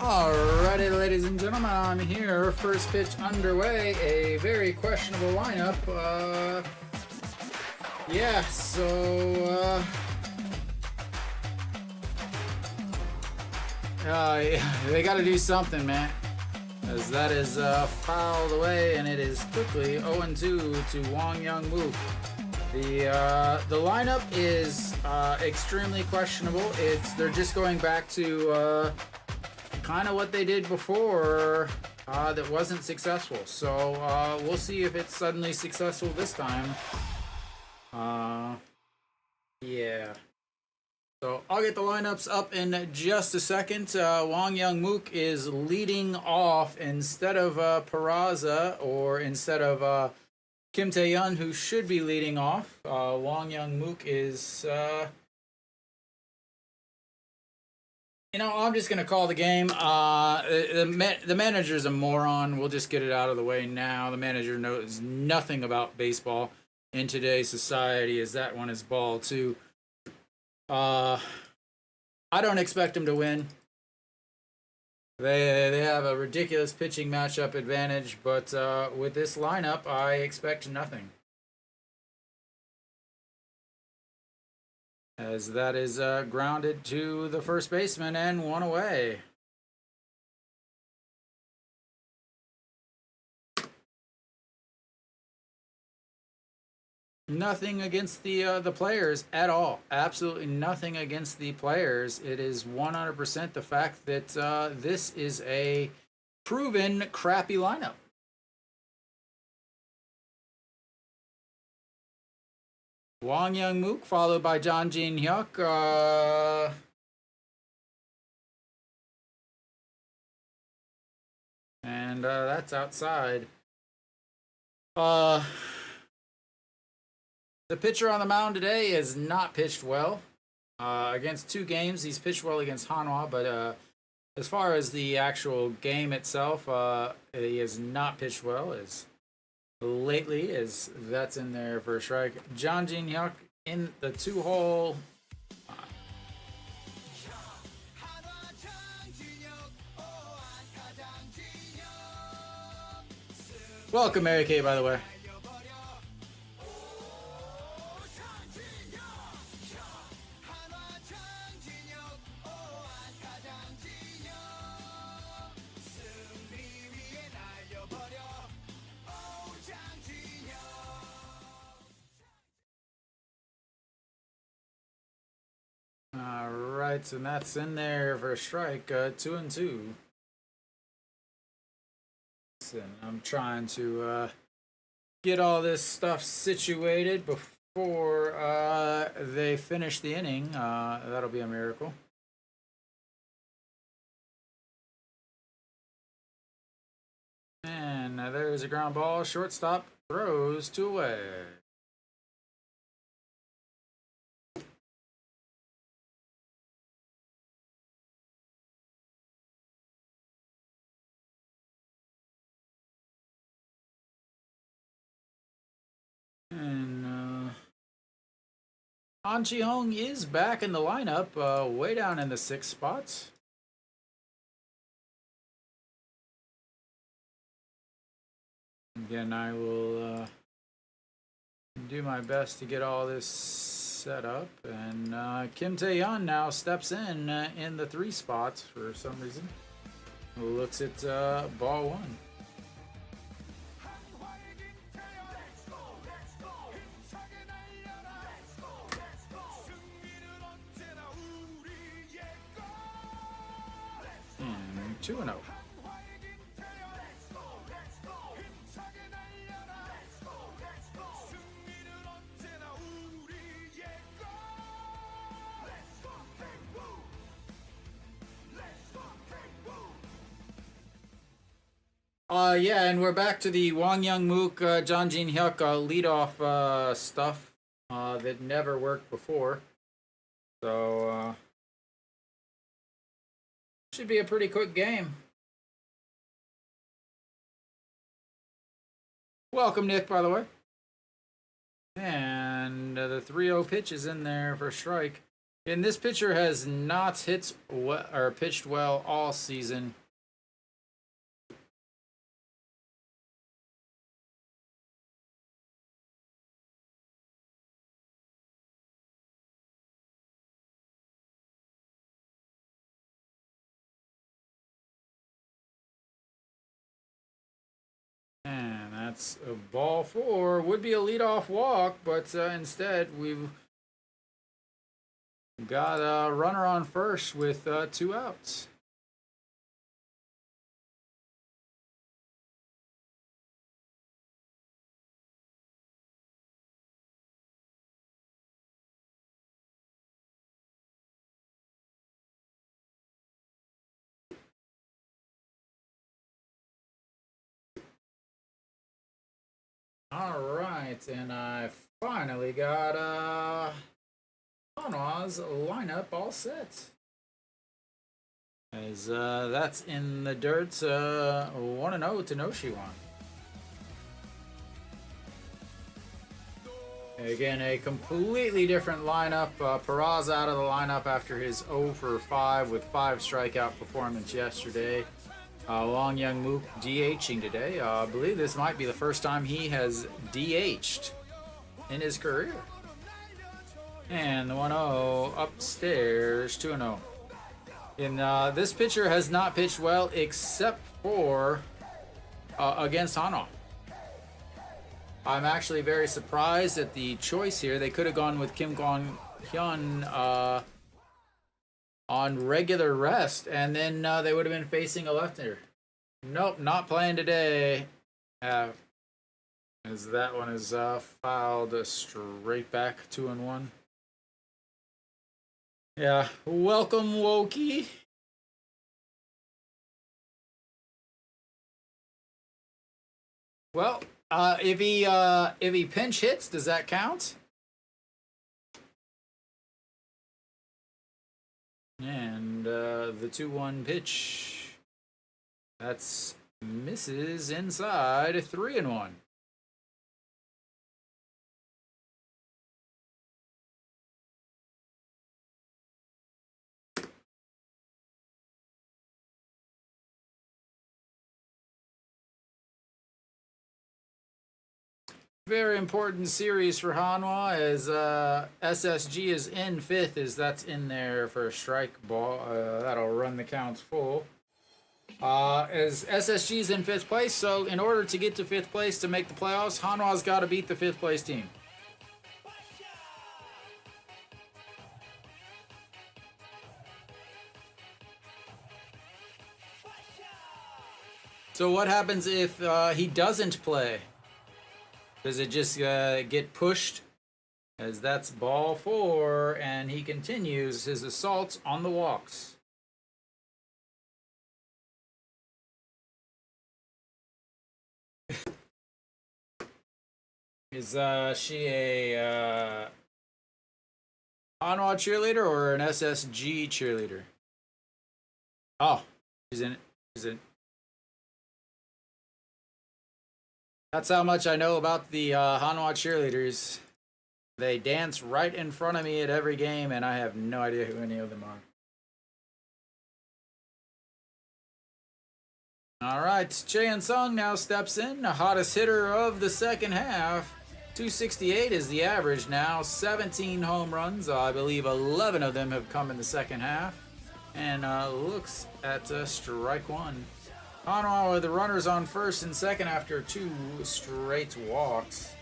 Alrighty, ladies and gentlemen, I'm here. First pitch underway. A very questionable lineup. They got to do something, man. As that is fouled away, and it is quickly 0-2 to Wang Young Mook. The lineup is extremely questionable. They're just going back to kind of what they did before that wasn't successful. So we'll see if it's suddenly successful this time. Yeah. So I'll get the lineups up in just a second. Wang Young Mook is leading off instead of Peraza, or instead of Kim Tae-yeon, who should be leading off. Wang Young Mook is... I'm just going to call the game. The manager's a moron. We'll just get it out of the way now. The manager knows nothing about baseball in today's society, as that one is ball, too. I don't expect him to win. They have a ridiculous pitching matchup advantage, but with this lineup, I expect nothing. As that is grounded to the first baseman and one away. Nothing against the players at all. Absolutely nothing against the players. It is 100% the fact that this is a proven crappy lineup. Wang Young Mook followed by John Jin Hyuk. And that's outside. The pitcher on the mound today has not pitched well. Against 2 games, he's pitched well against Hanwha, but as far as the actual game itself, he has not pitched well as lately, as that's in there for a strike. John Jin Hyuk in the 2-hole. Welcome, Mary Kay, by the way. Alright, and that's in there for a strike, 2-2. And I'm trying to get all this stuff situated before they finish the inning. That'll be a miracle. And there's a ground ball. Shortstop throws 2 away. And An Chi-hong is back in the lineup, way down in the 6th spot. Again, I will do my best to get all this set up. And Kim Tae-yeon now steps in the 3 spots for some reason. Looks at ball 1. And 2-0. Yeah, and we're back to the Wang Young Mook, John Jin Hyuk leadoff stuff that never worked before. So, should be a pretty quick game. Welcome, Nick, by the way. And the 3-0 pitch is in there for a strike. And this pitcher has not hit or pitched well all season. And that's a ball 4. Would be a leadoff walk, but instead we've got a runner on first with 2 outs. All right, and I finally got Hanwha's lineup all set. As that's in the dirt, 1-0 to Noshiwan. Again, a completely different lineup. Peraza out of the lineup after his 0 for 5 with 5 strikeout performance yesterday. Wong Young Mook DHing today. I believe this might be the first time he has DH'd in his career. And the 1-0 upstairs, 2-0. And this pitcher has not pitched well except for against Hanwha. I'm actually very surprised at the choice here. They could have gone with Kim Kwang-hyun on regular rest, and then they would have been facing a left-hander. Nope, not playing today. As that one is fouled straight back, 2-1. Yeah, welcome, Wokey. Well, if he pinch hits, does that count? And the 2-1 pitch, that's misses inside, 3-1. Very important series for Hanwha as SSG is in 5th, as that's in there for a strike ball. That'll run the counts full. As SSG is in 5th place, so in order to get to 5th place to make the playoffs, Hanwha's got to beat the 5th place team. So what happens if he doesn't play? Does it just get pushed? As that's ball 4, and he continues his assault on the walks. Is she a Hanwha cheerleader or an SSG cheerleader? Oh, she's in it. She's in it. That's how much I know about the Hanwha cheerleaders. They dance right in front of me at every game, and I have no idea who any of them are. All right, Chaeyeon Sung now steps in, the hottest hitter of the second half. 268 is the average now, 17 home runs. I believe 11 of them have come in the second half. And looks at strike 1. Hanwha with the runners on first and second after 2 straight walks.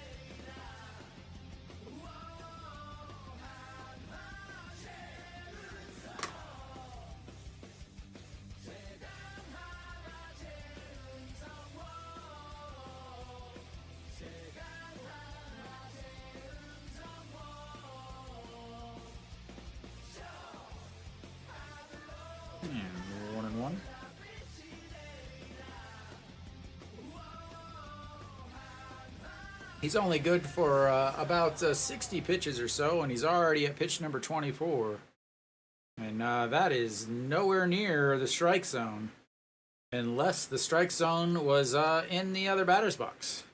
And 1-1. He's only good for about 60 pitches or so, and he's already at pitch number 24. And that is nowhere near the strike zone, unless the strike zone was in the other batter's box.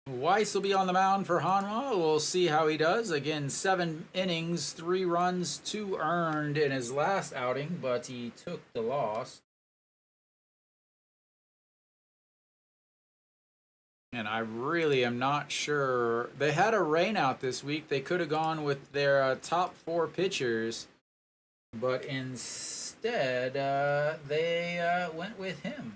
Weiss will be on the mound for Hanwha. We'll see how he does. Again, 7 innings, 3 runs, 2 earned in his last outing, but he took the loss. And I really am not sure. They had a rain out this week. They could have gone with their top 4 pitchers, but instead they went with him.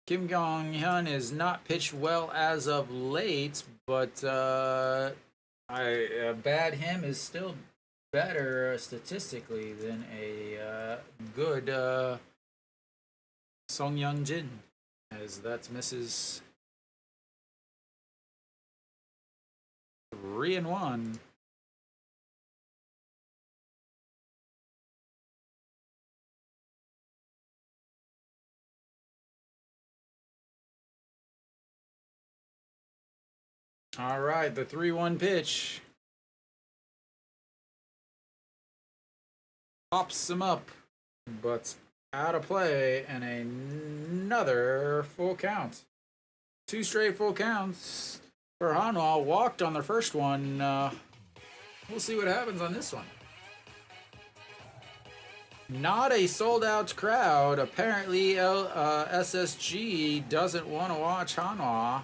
Kim Jong-hyun is not pitched well as of late, but bad him is still better statistically than a good Song Young-jin, as that misses 3-1. All right, the 3-1 pitch. Pops him up, but out of play, and another full count. 2 straight full counts for Hanwha. Walked on the first one. We'll see what happens on this one. Not a sold-out crowd. Apparently, SSG doesn't want to watch Hanwha.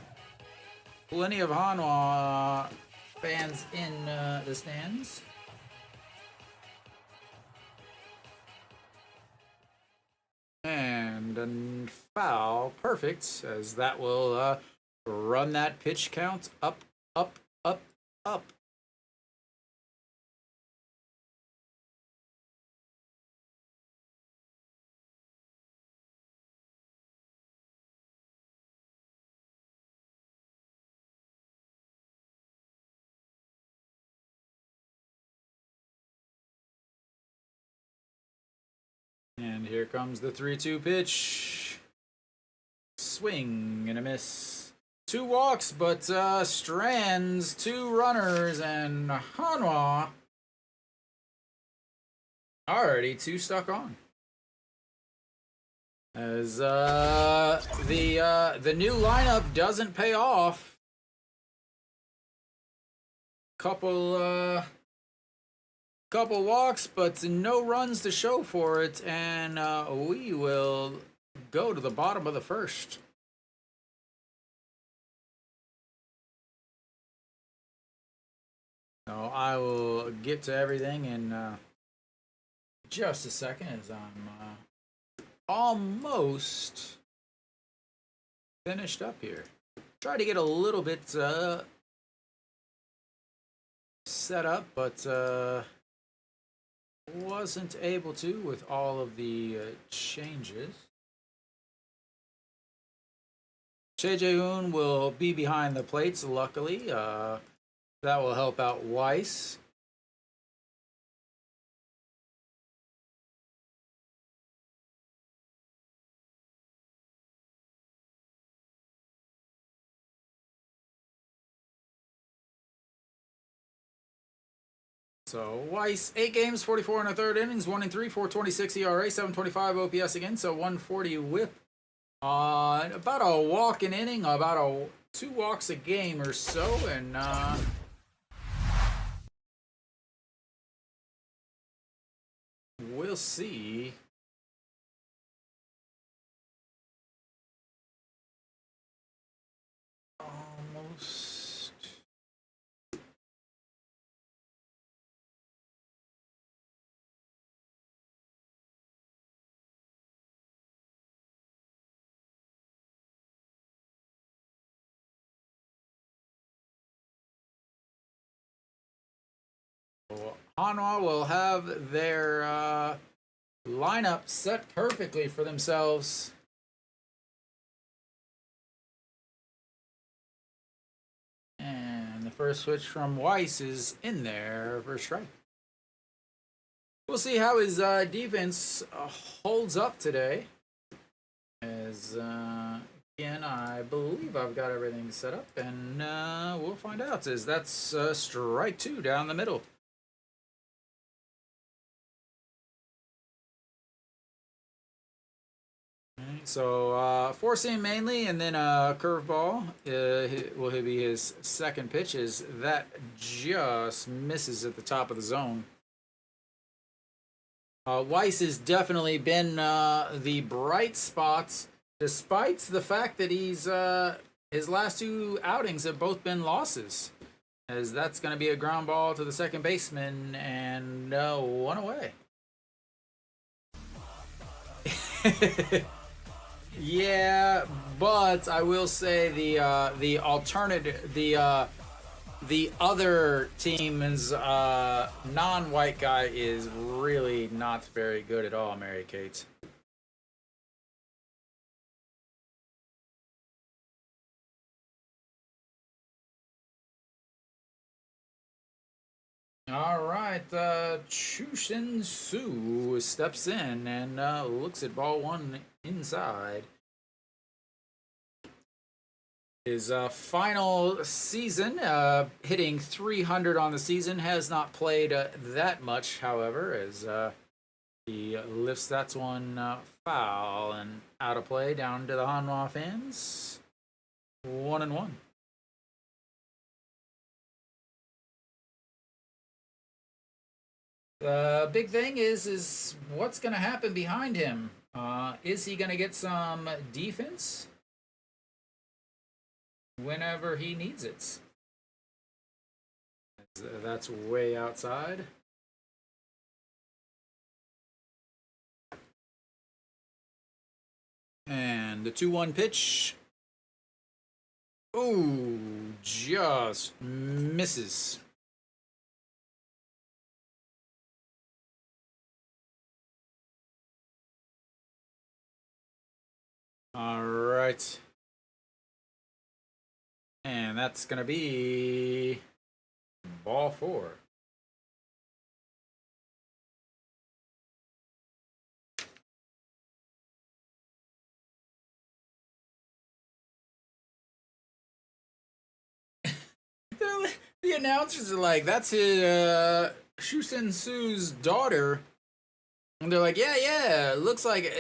Plenty of Hanwha fans in the stands. And a foul, perfect, as that will run that pitch count up, up, up, up. And here comes the 3-2 pitch. Swing and a miss. 2 walks, but strands 2 runners, and Hanwha already 2 stuck on. As the new lineup doesn't pay off. Couple walks, but no runs to show for it, and we will go to the bottom of the first. So I will get to everything in just a second, as I'm almost finished up here. Try to get a little bit set up, but wasn't able to with all of the changes. Che Jae-hoon will be behind the plates, luckily. That will help out Weiss. So Weiss, 8 games, 44 and a third innings, 1 and 3, 4.26 ERA, 7.25 OPS again, so 140 WHIP. About a walk an inning, about 2 walks a game or so, and we'll see. Almost. Hanwha will have their lineup set perfectly for themselves. And the first switch from Weiss is in there for a strike. We'll see how his defense holds up today. As again, I believe I've got everything set up, and we'll find out. As that's strike 2 down the middle. So four seam mainly, and then a curveball will be his second pitch. Is that just misses at the top of the zone. Weiss has definitely been the bright spot, despite the fact that he's his last two outings have both been losses. As that's going to be a ground ball to the second baseman and one away. Yeah, but I will say the alternative, the other team's non-white guy is really not very good at all, Mary Kate. All right, Chushin Su steps in and looks at ball one inside. His final season, hitting 300 on the season, has not played that much, however, as he lifts that one foul and out of play down to the Hanwha fans. 1-1. The big thing is what's going to happen behind him. Is he going to get some defense whenever he needs it? That's way outside. And the 2-1 pitch. Ooh, just misses. All right. And that's going to be ball four. The announcers are like, that's his Shusen Su's daughter. And they're like, yeah, looks like,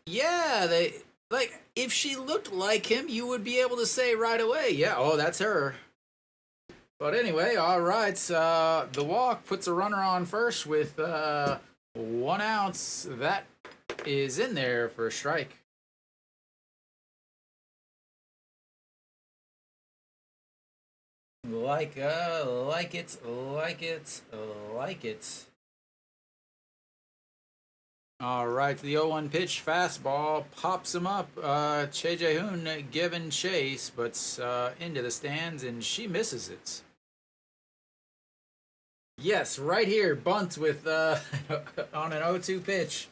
yeah, they, like, if she looked like him, you would be able to say right away, yeah, oh, that's her. But anyway, all right, the walk puts a runner on first with 1 ounce. That is in there for a strike. Like it. All right, the 0-1 pitch, fastball, pops him up. Che Jae-hoon giving chase, but into the stands, and she misses it. Yes, right here, bunt with on an 0-2 pitch.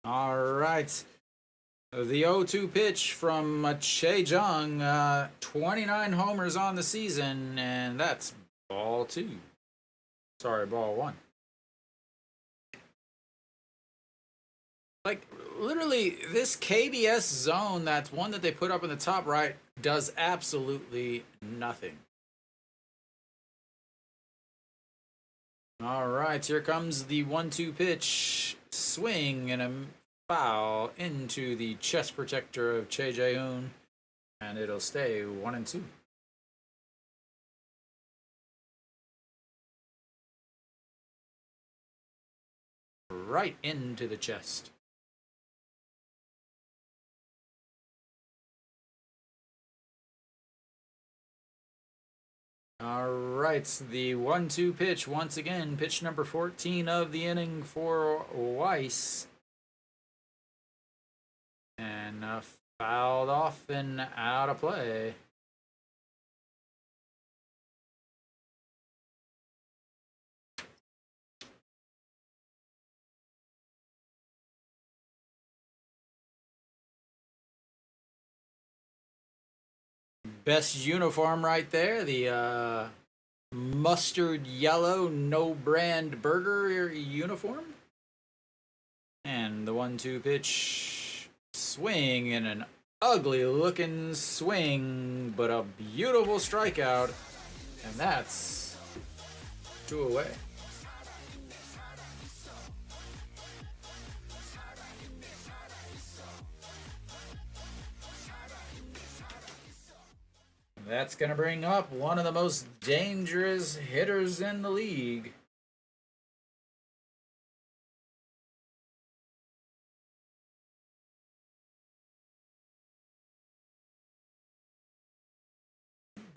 All right. The 0-2 pitch from Che Jung, 29 homers on the season, and that's ball two. Sorry, ball one. Like, literally, this KBS zone, that's one that they put up in the top right, does absolutely nothing. All right, here comes the 1-2 pitch. Swing and a foul into the chest protector of Che Jae-hoon, and it'll stay 1-2. Right into the chest. All right, the 1-2 pitch once again, pitch number 14 of the inning for Weiss. And fouled off and out of play. Best uniform right there, the mustard yellow no brand burger uniform. And the 1-2 pitch, swing and an ugly looking swing, but a beautiful strikeout. And that's 2 away. That's going to bring up one of the most dangerous hitters in the league.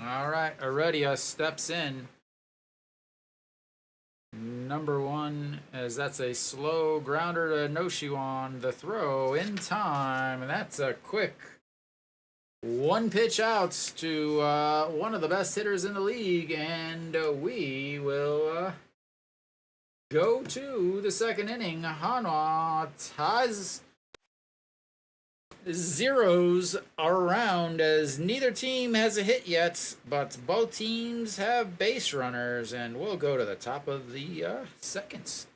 All right, Heredia steps in. Number 1, as that's a slow grounder to Noshu on the throw in time. And that's a quick 1 pitch outs to one of the best hitters in the league. And we will go to the second inning. Hanwha ties zeros around as neither team has a hit yet, but both teams have base runners, and we'll go to the top of the seconds.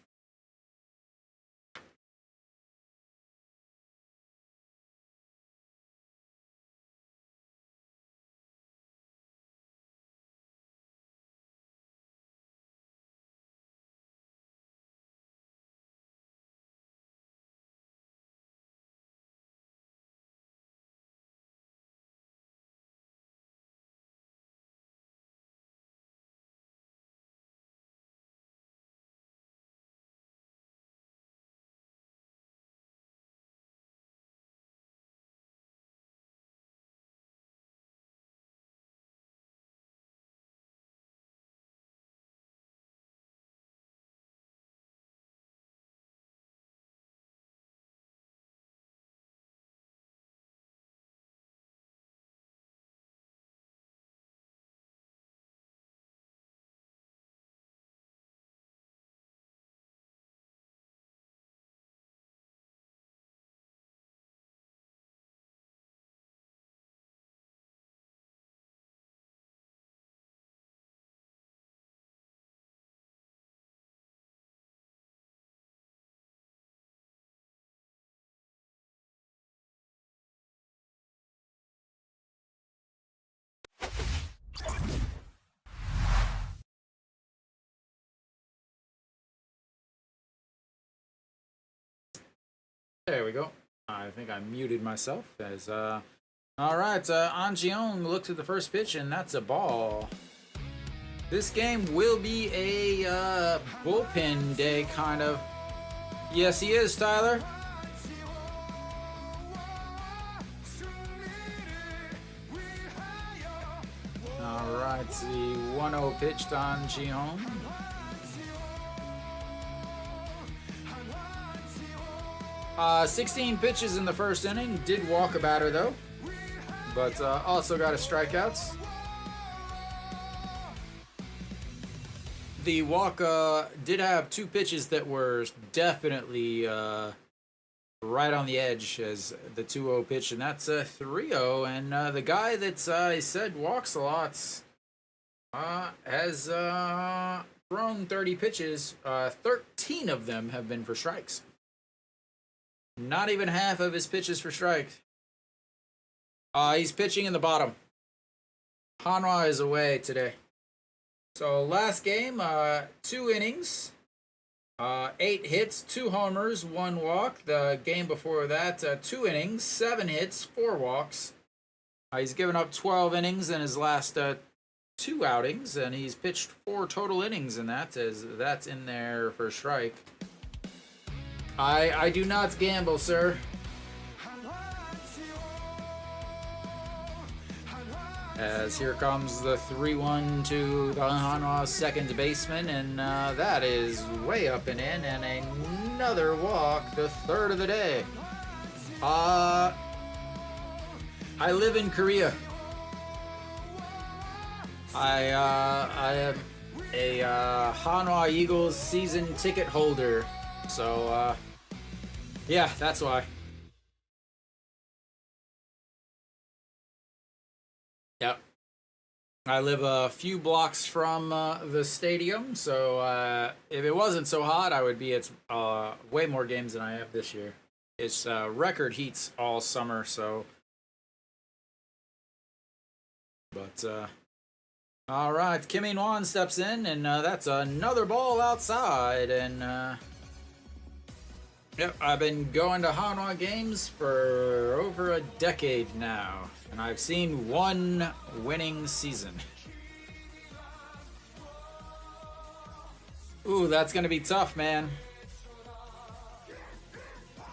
There we go. I think I muted myself as all right, Incheon looks at the first pitch, and that's a ball. This game will be a bullpen day, kind of. Yes, he is, Tyler. All right, the 1-0 pitch to Incheon. 16 pitches in the first inning. Did walk a batter, though. But also got a strikeouts. The walk did have 2 pitches that were definitely right on the edge as the 2-0 pitch, and that's a 3-0. And the guy that I said walks a lot has thrown 30 pitches. 13 of them have been for strikes. Not even half of his pitches for strike. He's pitching in the bottom. Hanwha is away today. So last game, 2 innings, 8 hits, 2 homers, 1 walk. The game before that, 2 innings, 7 hits, 4 walks. He's given up 12 innings in his last 2 outings, and he's pitched 4 total innings in that, as that's in there for strike. I do not gamble, sir. As here comes the 3-1 to the Hanwha second baseman, and that is way up and in, and another walk, the 3rd of the day. I live in Korea. I am a Hanwha Eagles season ticket holder, so yeah, that's why. Yep. I live a few blocks from the stadium, so if it wasn't so hot, I would be at way more games than I have this year. It's record heats all summer, so But all right, Kim In-won steps in, and that's another ball outside. And yep, I've been going to Hanwha games for over a decade now, and I've seen one winning season. Ooh, that's gonna be tough, man.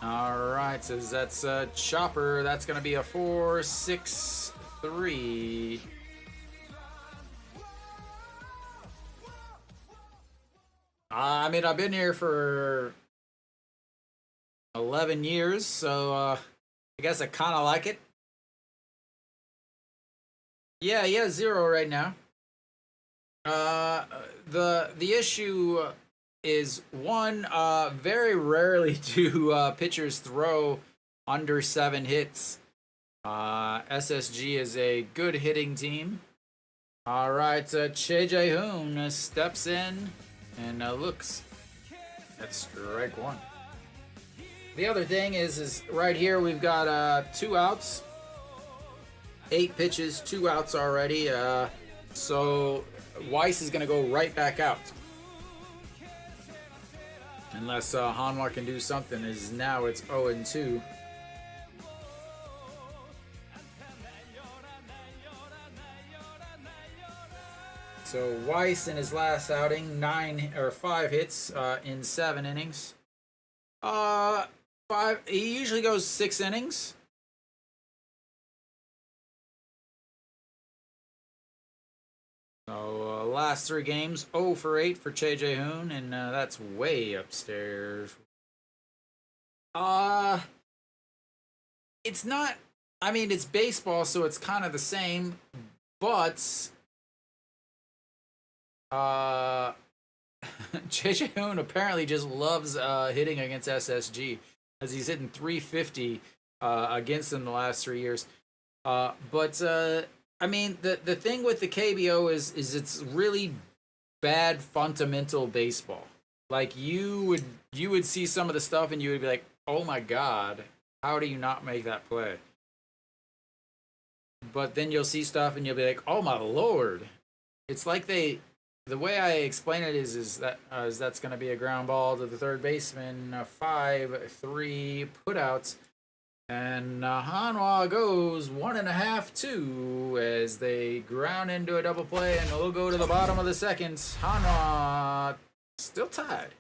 All right, so that's a chopper. That's gonna be a 4-6-3. I mean, I've been here for 11 years, so I guess I kind of like it. Yeah, 0 right now. The issue is one, very rarely do pitchers throw under 7 hits. SSG is a good hitting team. All right, Che Jae-hoon steps in and looks at strike 1. The other thing is right here we've got 2 outs, 8 pitches, 2 outs already. So Weiss is going to go right back out. Unless Hanwha can do something, as now it's 0-2. So Weiss in his last outing, 5 hits in 7 innings. 5. He usually goes 6 innings. So last 3 games, 0 for 8 for Che Jae-hoon, and that's way upstairs. It's not. I mean, it's baseball, so it's kind of the same, but Che Jae-hoon apparently just loves hitting against SSG, as he's hitting 350 against them the last 3 years. But I mean, the thing with the KBO is it's really bad fundamental baseball. Like you would see some of the stuff and you would be like, oh my god, how do you not make that play? But then you'll see stuff and you'll be like, oh my lord. It's like the way I explain it is that's going to be a ground ball to the third baseman, 5-3 putouts, and Hanwha goes 1.5-2 as they ground into a double play, and we'll go to the bottom of the second. Hanwha still tied.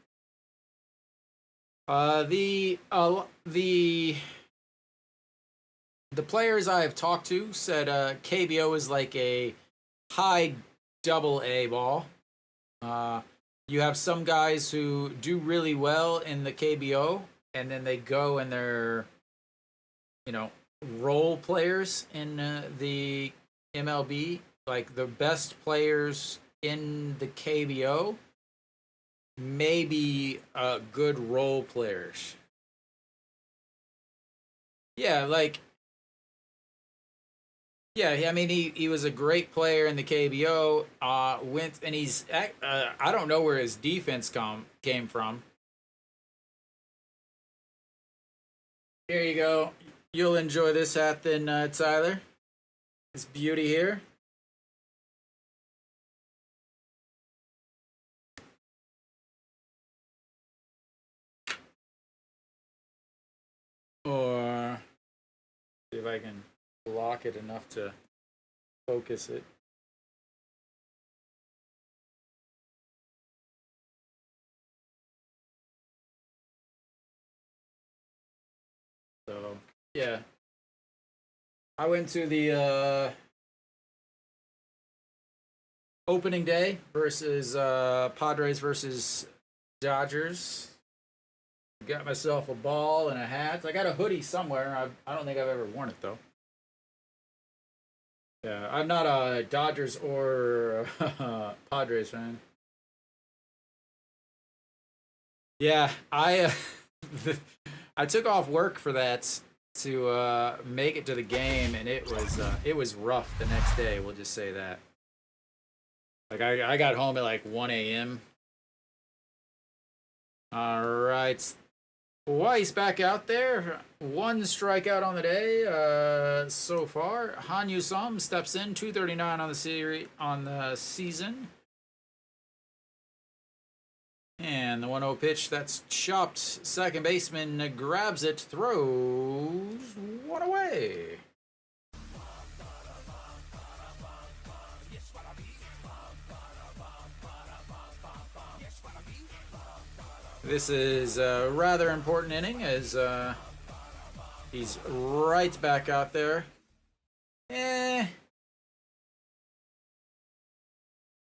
The players I have talked to said KBO is like a high AA ball. You have some guys who do really well in the KBO, and then they go and they're, role players in the MLB. Like the best players in the KBO may be good role players. Yeah, like. Yeah, I mean, he was a great player in the KBO. And he's I don't know where his defense came from. Here you go. You'll enjoy this hat then, Tyler. This beauty here. Or see if I can block it enough to focus it. So, yeah. I went to the opening day versus Padres versus Dodgers. Got myself a ball and a hat. I got a hoodie somewhere. I don't think I've ever worn it, though. Yeah, I'm not a Dodgers or Padres fan. Yeah, I took off work for that to make it to the game, and it was rough the next day. We'll just say that. Like I got home at like 1 a.m. All right, Weiss back out there. 1 strikeout on the day so far. Hanwha steps in, 239 on the season. And the 1-0 pitch that's chopped. Second baseman grabs it, throws one away. This is a rather important inning as he's right back out there.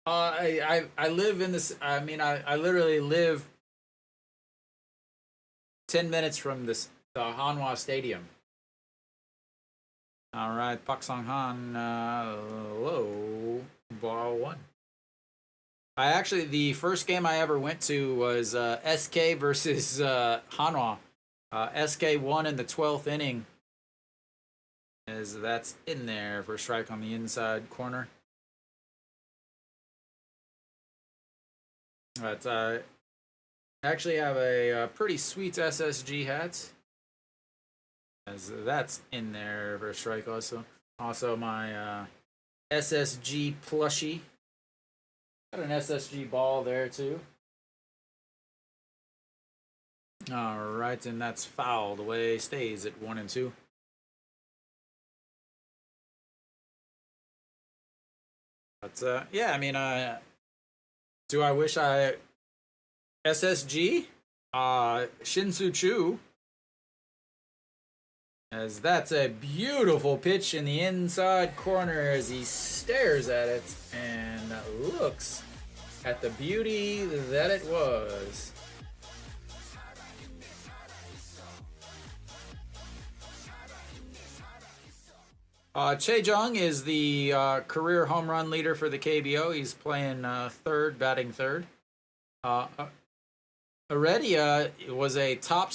I live in this. I mean, I literally live 10 minutes from the Hanwha Stadium. All right, Pak Song Han, low, ball 1. The first game I ever went to was SK versus Hanwha. SK won in the 12th inning, as that's in there for a strike on the inside corner. But I actually have a pretty sweet SSG hat, as that's in there for a strike also. Also my SSG plushie. Got an SSG ball there too. All right, and that's fouled away. Stays at 1-2. But yeah, I mean, do I wish I SSG Shin-Soo Choo, as that's a beautiful pitch in the inside corner as he stares at it and looks at the beauty that it was. Chae Jung is the career home run leader for the KBO. He's playing batting third. Heredia was a top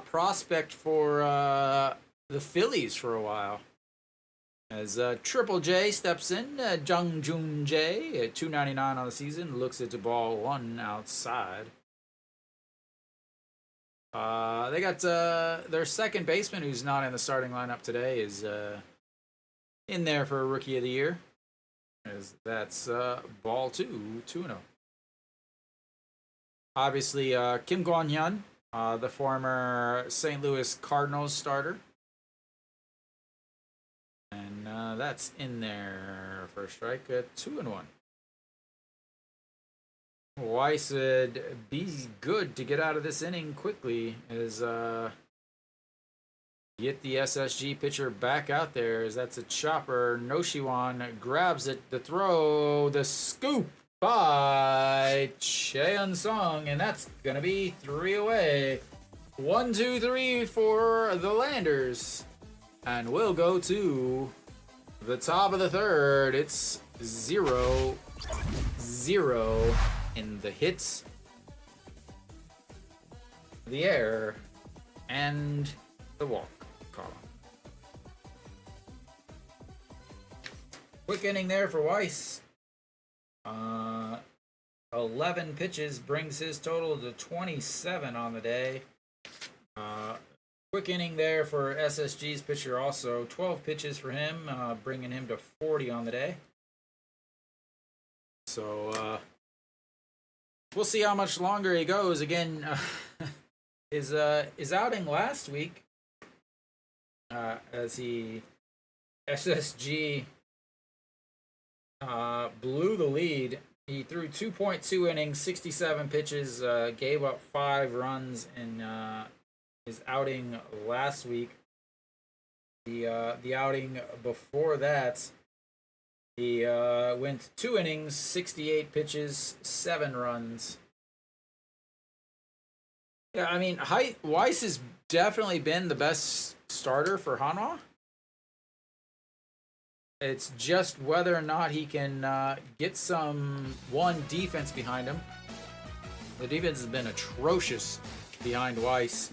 prospect for the Phillies for a while. As Triple J steps in, Jung Joon Jae at 299 on the season, looks at the ball 1 outside. They got their second baseman, who's not in the starting lineup today, is in there for Rookie of the Year. As that's ball 2, 2-0. Obviously, Kim Kwon-hyun, the former St. Louis Cardinals starter. And that's in there for a strike at 2-1. Weiss would be good to get out of this inning quickly, as get the SSG pitcher back out there, as that's a chopper. Noshiwan grabs it, the throw, the scoop by Cheon Sung, and that's gonna be 3 away. 1, 2, 3 for the Landers, and we'll go to the top of the third. It's 0-0 in the hits, the error, and the walk column. Quick inning there for Weiss. 11 pitches brings his total to 27 on the day. Quick inning there for SSG's pitcher also. 12 pitches for him, bringing him to 40 on the day. So, we'll see how much longer he goes. Again, his outing last week, as SSG blew the lead. He threw 2.2 innings, 67 pitches, gave up 5 runs in his outing last week. The outing before that, he went 2 innings, 68 pitches, 7 runs. Yeah, I mean, Weiss has definitely been the best starter for Hanwha. It's just whether or not he can get some defense behind him. The defense has been atrocious behind Weiss.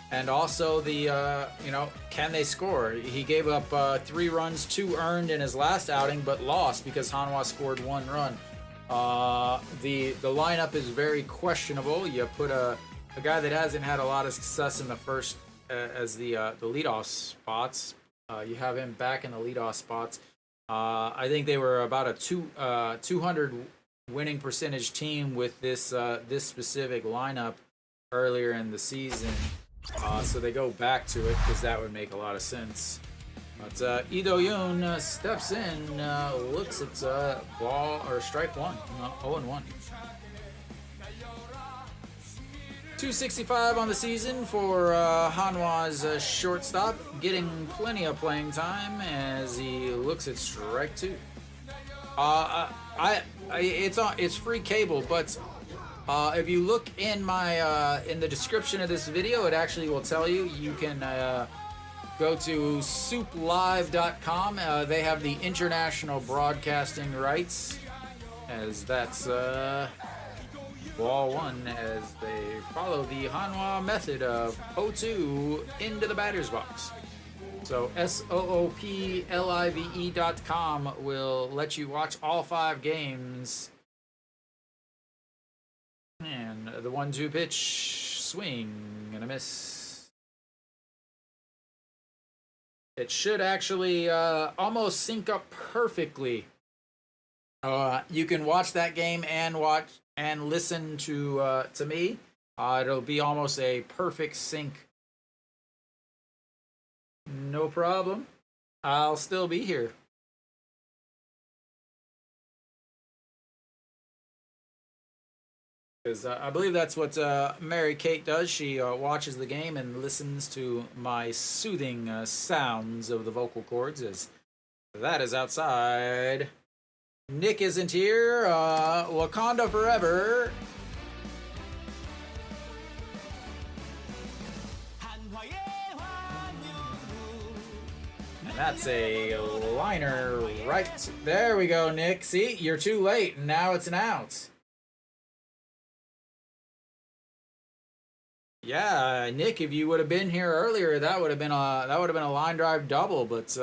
And also can they score? He gave up 3 runs, 2 earned in his last outing, but lost because Hanwha scored 1 run. The lineup is very questionable. You put a a guy that hasn't had a lot of success in the first as the leadoff spots. You have him back in the leadoff spots. I think they were about a 200 winning percentage team with this this specific lineup earlier in the season. So they go back to it because that would make a lot of sense. But Lee Do-yoon steps in, looks at ball or strike one, 0-1. 265 on the season for Hanwha's shortstop, getting plenty of playing time as he looks at strike two. It's free cable, but if you look in my in the description of this video, it actually will tell you. You can go to SOOPlive.com. They have the international broadcasting rights, as that's ball one, as they follow the Hanwha method of 0-2 into the batter's box. So SOOPlive.com will let you watch all 5 games. And the 1-2 pitch, swing and a miss. It should actually almost sync up perfectly. You can watch that game and listen to me. It'll be almost a perfect sync. No problem. I'll still be here. Because I believe that's what Mary Kate does. She watches the game and listens to my soothing sounds of the vocal cords. As that is outside. Nick isn't here. Wakanda forever. And that's a liner right. There we go, Nick. See, you're too late. Now it's an out. Yeah, Nick, if you would have been here earlier, that would have been a line drive double, but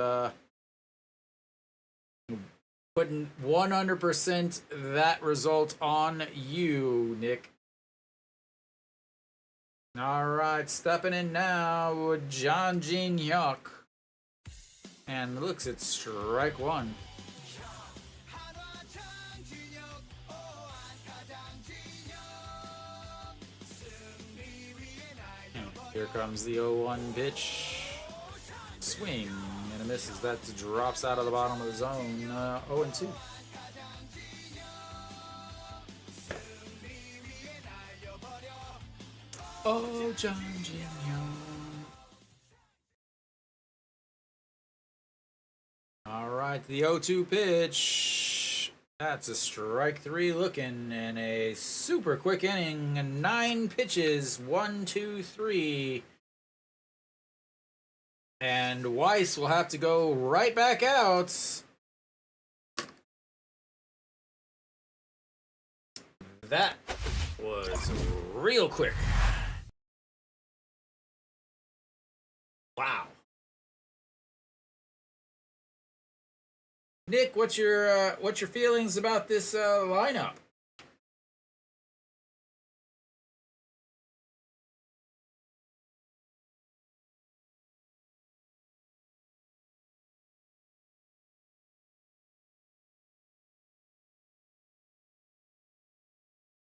putting 100% that result on you, Nick. All right, stepping in now with John Jin Hyuk, and looks at strike one. Here comes the 0-1 pitch. Swing and a miss as that drops out of the bottom of the zone. 0-2. Oh, John Jin Hyuk. All right, the 0-2 pitch. That's a strike 3 looking, and a super quick inning. 9 pitches, 1, 2, 3. And Weiss will have to go right back out. That was real quick. Wow. Nick, what's your feelings about this lineup?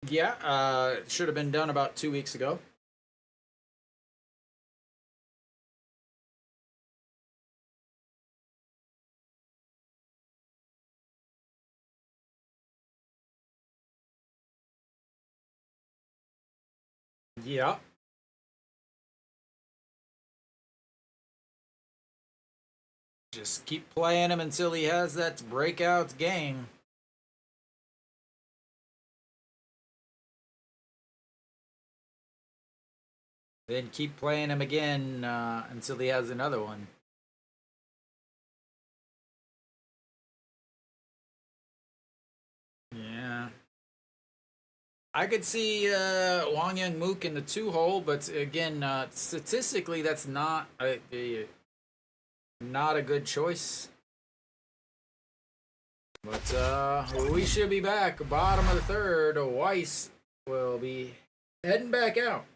Yeah, should have been done about 2 weeks ago. Yeah. Just keep playing him until he has that breakout game. Then keep playing him again until he has another one. Yeah. I could see Wang Young Mook in the 2-hole, but again, statistically, that's not a good choice. But we should be back. Bottom of the third. Weiss will be heading back out.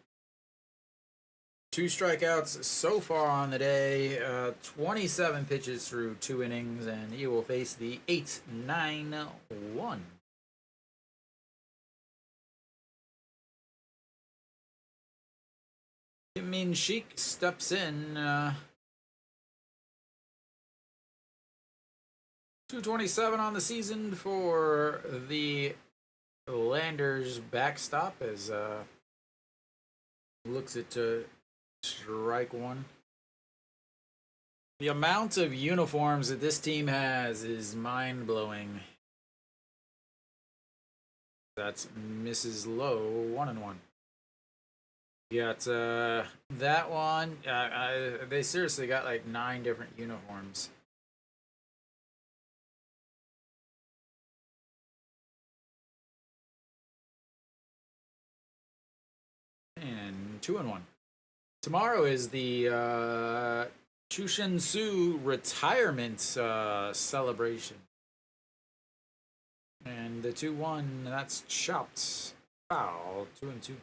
2 strikeouts so far on the day. 27 pitches through 2 innings, and he will face the 8-9-1. Kim Min Sheik steps in. 227 on the season for the Landers backstop as looks at to strike one. The amount of uniforms that this team has is mind-blowing. That's Mrs. Lowe, 1-1. You got that one. They seriously got like 9 different uniforms. And 2-1. Tomorrow is the Chushin Su retirement celebration. And the 2-1, that's chopped. Foul, 2-2.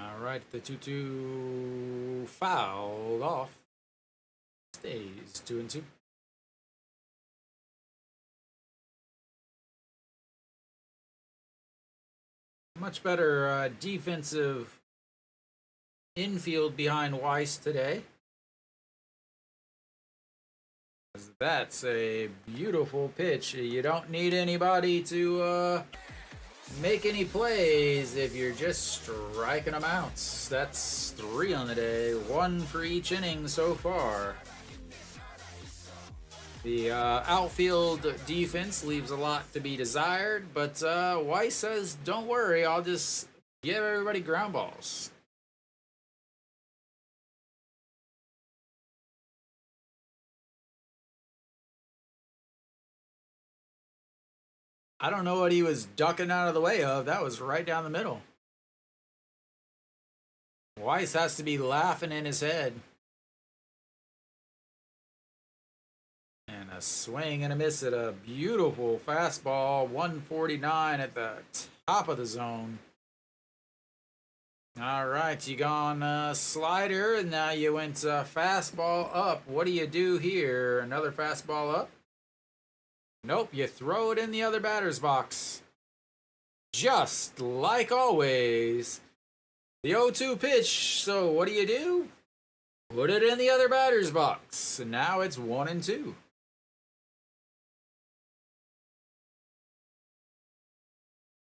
All right, the 2-2 fouled off. Stays 2-2. Much better defensive infield behind Weiss today. That's a beautiful pitch. You don't need anybody to make any plays if you're just striking them out. That's 3 on the day, 1 for each inning so far. The outfield defense leaves a lot to be desired, but Weiss says, don't worry, I'll just give everybody ground balls. I don't know what he was ducking out of the way of. That was right down the middle. Weiss has to be laughing in his head. And a swing and a miss at a beautiful fastball. 149 at the top of the zone. All right, you gone slider, and now you went fastball up. What do you do here? Another fastball up? Nope, you throw it in the other batter's box. Just like always. The 0-2 pitch, so what do? Put it in the other batter's box. And now it's 1-2.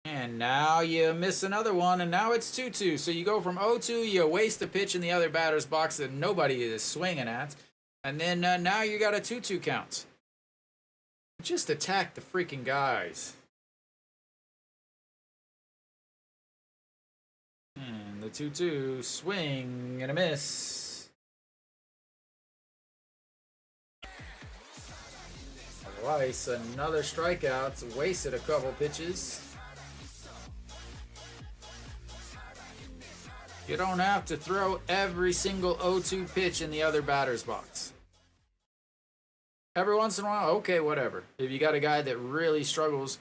And now you miss another one, and now it's 2-2. So you go from 0-2, you waste a pitch in the other batter's box that nobody is swinging at. And then now you got a 2-2 count. Just attack the freaking guys. And the 2-2 swing and a miss. Weiss, another strikeout. Wasted a couple pitches. You don't have to throw every single 0-2 pitch in the other batter's box. Every once in a while, okay, whatever. If you got a guy that really struggles,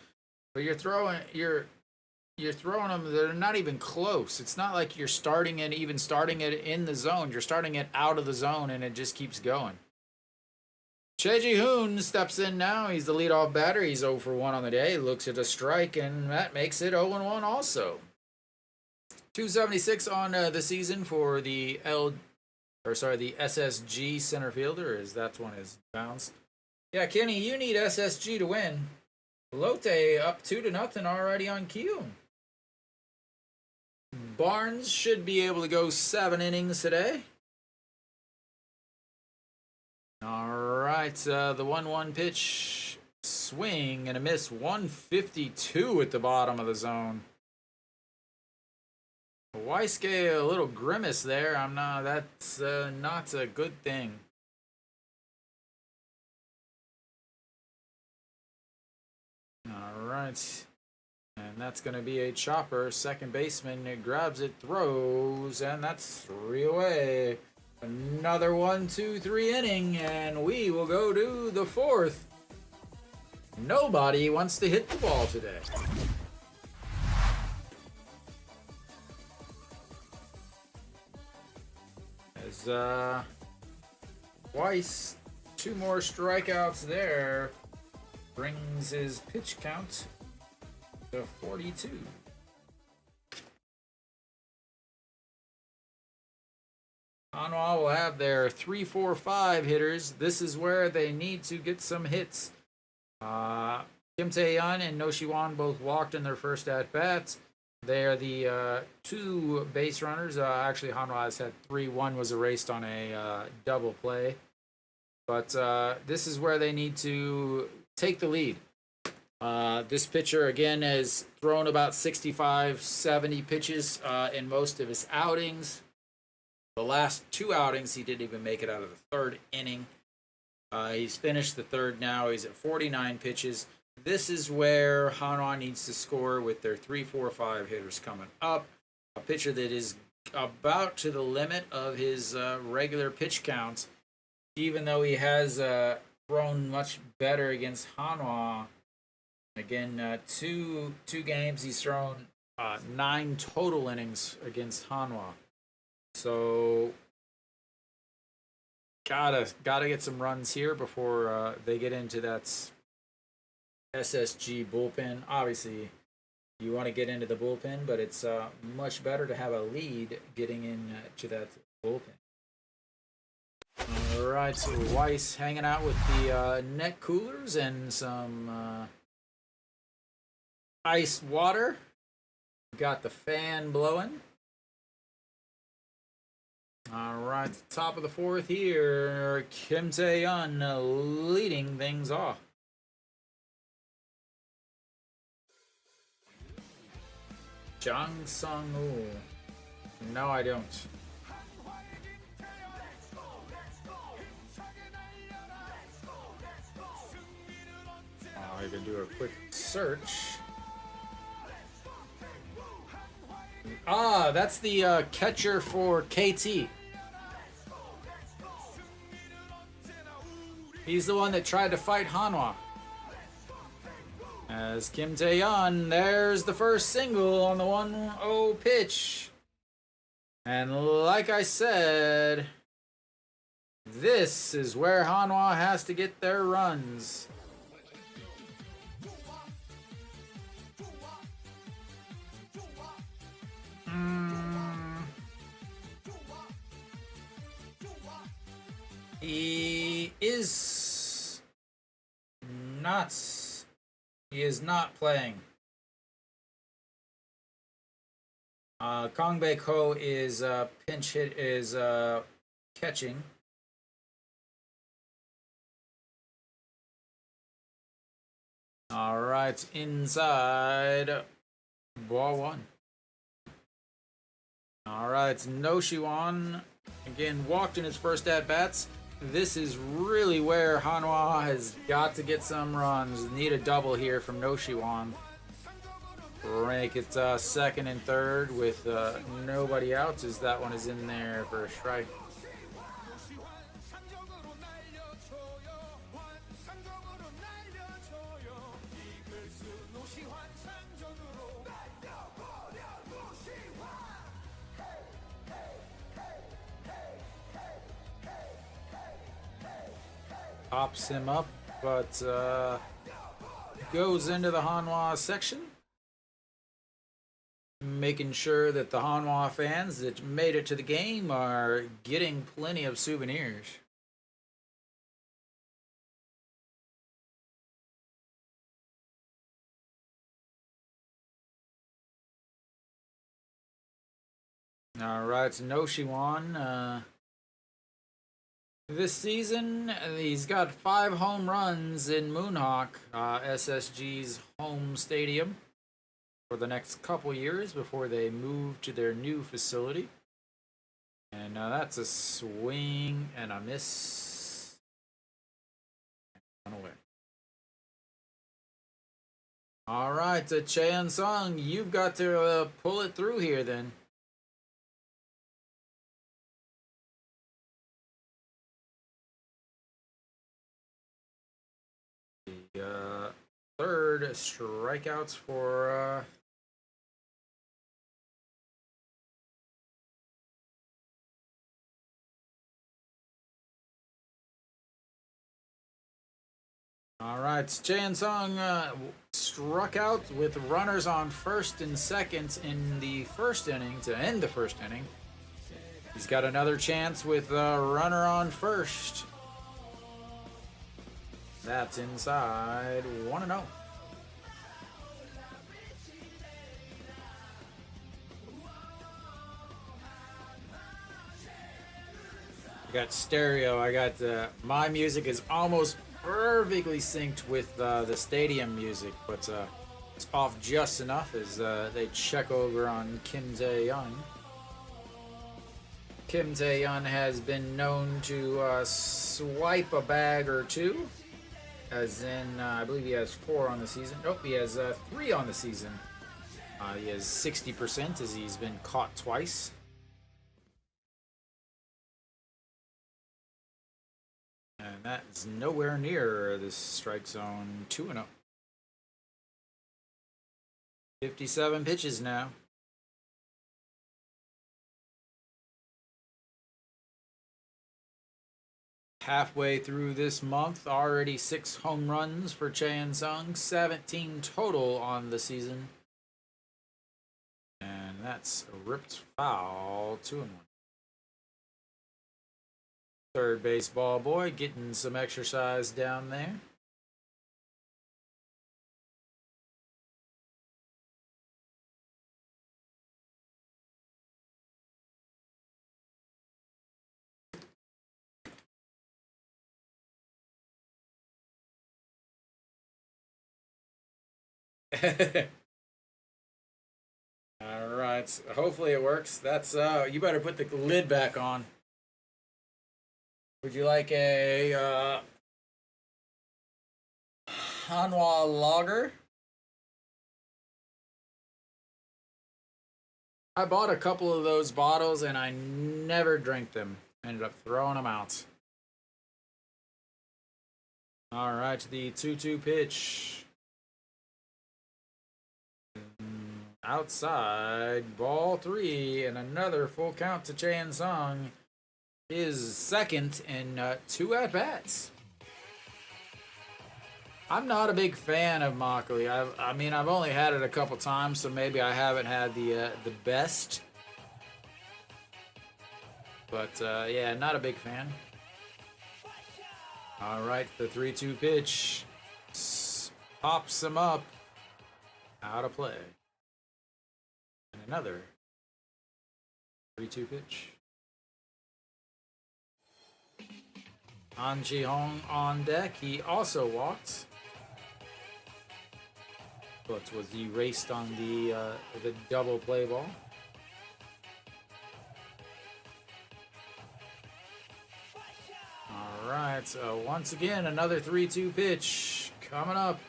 but you're throwing them, they're not even close. It's not like you're starting it in the zone. You're starting it out of the zone, and it just keeps going. Cheji Hoon steps in now. He's the leadoff batter. He's 0 for 1 on the day. Looks at a strike, and that makes it 0-1 also. 276 on the season for the SSG center fielder, as that one is bounced. Yeah, Kenny, you need SSG to win. Lotte up 2-0 already on cue. Barnes should be able to go 7 innings today. All right, the 1-1 pitch, swing and a miss. 152 at the bottom of the zone. Weiss gave a little grimace there. That's not a good thing. All right. And that's going to be a chopper. Second baseman grabs it, throws, and that's 3 away. Another 1-2-3 inning, and we will go to the 4th. Nobody wants to hit the ball today. As Weiss, 2 more strikeouts there, brings his pitch count to 42. Hanwha will have their 3-4-5 hitters. This is where they need to get some hits. Kim Tae-yeon and No Shi-won both walked in their first at-bats. They are the 2 base runners. Actually, Hanwha has had 3. 1 was erased on a double play. But this is where they need to take the lead. This pitcher, again, has thrown about 65, 70 pitches in most of his outings. The last 2 outings, he didn't even make it out of the 3rd inning. He's finished the 3rd now. He's at 49 pitches. This is where Hanwha needs to score with their 3-4-5 hitters coming up. A pitcher that is about to the limit of his regular pitch count, even though he has thrown much better against Hanwha. Again, two games he's thrown 9 total innings against Hanwha. So gotta get some runs here before they get into that SSG bullpen. Obviously, you want to get into the bullpen, but it's much better to have a lead getting into that bullpen. All right, so Weiss hanging out with the neck coolers and some ice water. Got the fan blowing. All right, top of the 4th here. Kim Tae-yeon leading things off. Jang Sung-woo. No, I don't. I can do a quick search. That's the catcher for KT. He's the one that tried to fight Hanwha. As Kim Tae-yeon, there's the first single on the 1-0 pitch. And like I said, this is where Hanwha has to get their runs. He is not playing. Kong Baek-ho is catching. All right, inside, ball 1. All right, No Shi-won again walked in his first at-bats. This is really where Hanwha has got to get some runs. Need a double here from No Shi-won. Make it 2nd and 3rd with nobody out, as that one is in there for a strike. Pops him up, but goes into the Hanwha section, making sure that the Hanwha fans that made it to the game are getting plenty of souvenirs. All right, so No Shi-won. This season, he's got 5 home runs in Moonhawk, SSG's home stadium, for the next couple years before they move to their new facility. And that's a swing and a miss. Away. All right, Chan Sung, you've got to pull it through here then. The third strikeouts for all right, Chan Sung struck out with runners on first and second in the first inning to end the first inning. He's got another chance with a runner on first. That's inside 1-0. I got stereo. I got my music is almost perfectly synced with the stadium music, but it's off just enough as they check over on Kim Tae-yeon. Kim Tae-yeon has been known to swipe a bag or two, as in I believe he has 4 on the season. Nope, he has 3 on the season. He has 60% as he's been caught twice. And that's nowhere near the strike zone. 2-0. 57 pitches now. Halfway through this month, already 6 home runs for Chan Sung, 17 total on the season. And that's a ripped foul, 2-1. Third base ball boy getting some exercise down there. All right, hopefully it works. That's you better put the lid back on. Would you like a Hanwha lager? I bought a couple of those bottles and I never drank them. Ended up throwing them out. All right, the 2-2 pitch. Outside, ball 3, and another full count to Chan Sung. His second in 2 at-bats. I'm not a big fan of Mockley. I mean, I've only had it a couple times, so maybe I haven't had the best. But yeah, not a big fan. All right, the 3-2 pitch pops him up. Out of play. And another 3-2 pitch. An Ji-hong on deck. He also walked, but was erased on the double play ball. All right, so once again, another 3-2 pitch coming up.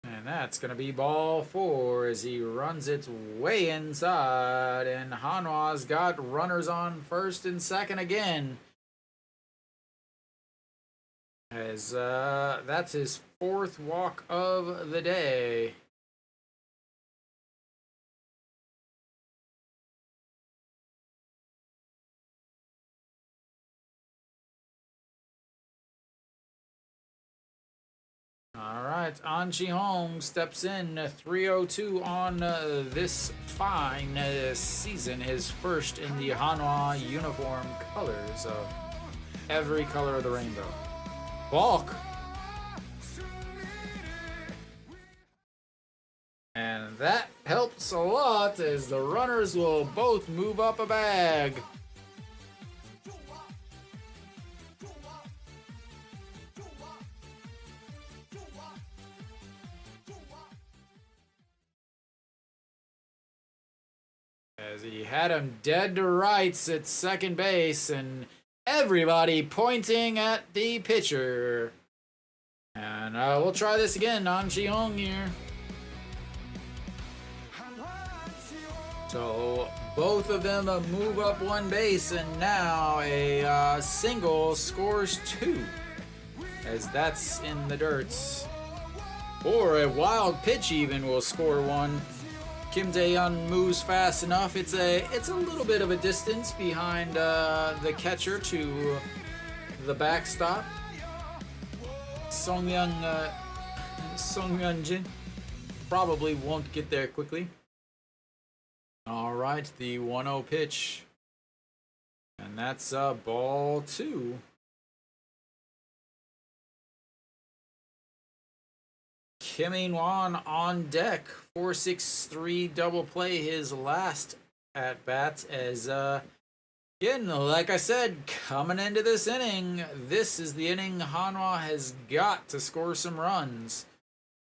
And that's going to be ball 4 as he runs it way inside. And Hanwha's got runners on first and second again. As that's his 4th walk of the day. All right, An Ji-hong steps in 3-0-2 on this fine season, his first in the Hanwha uniform colors of every color of the rainbow. Balk. And that helps a lot as the runners will both move up a bag. As he had him dead to rights at second base, and everybody pointing at the pitcher. And we'll try this again on Incheon here. So both of them move up one base, and now a single scores 2, as that's in the dirts. Or a wild pitch even will score 1. Kim Tae-hyun moves fast enough. It's a little bit of a distance behind the catcher to the backstop. Song Myung-jin probably won't get there quickly. All right, the 1-0 pitch, and that's ball 2. Kim In-won on deck, 4-6-3 double play, his last at bat, as again, like I said, coming into this inning, this is the inning Hanwha has got to score some runs.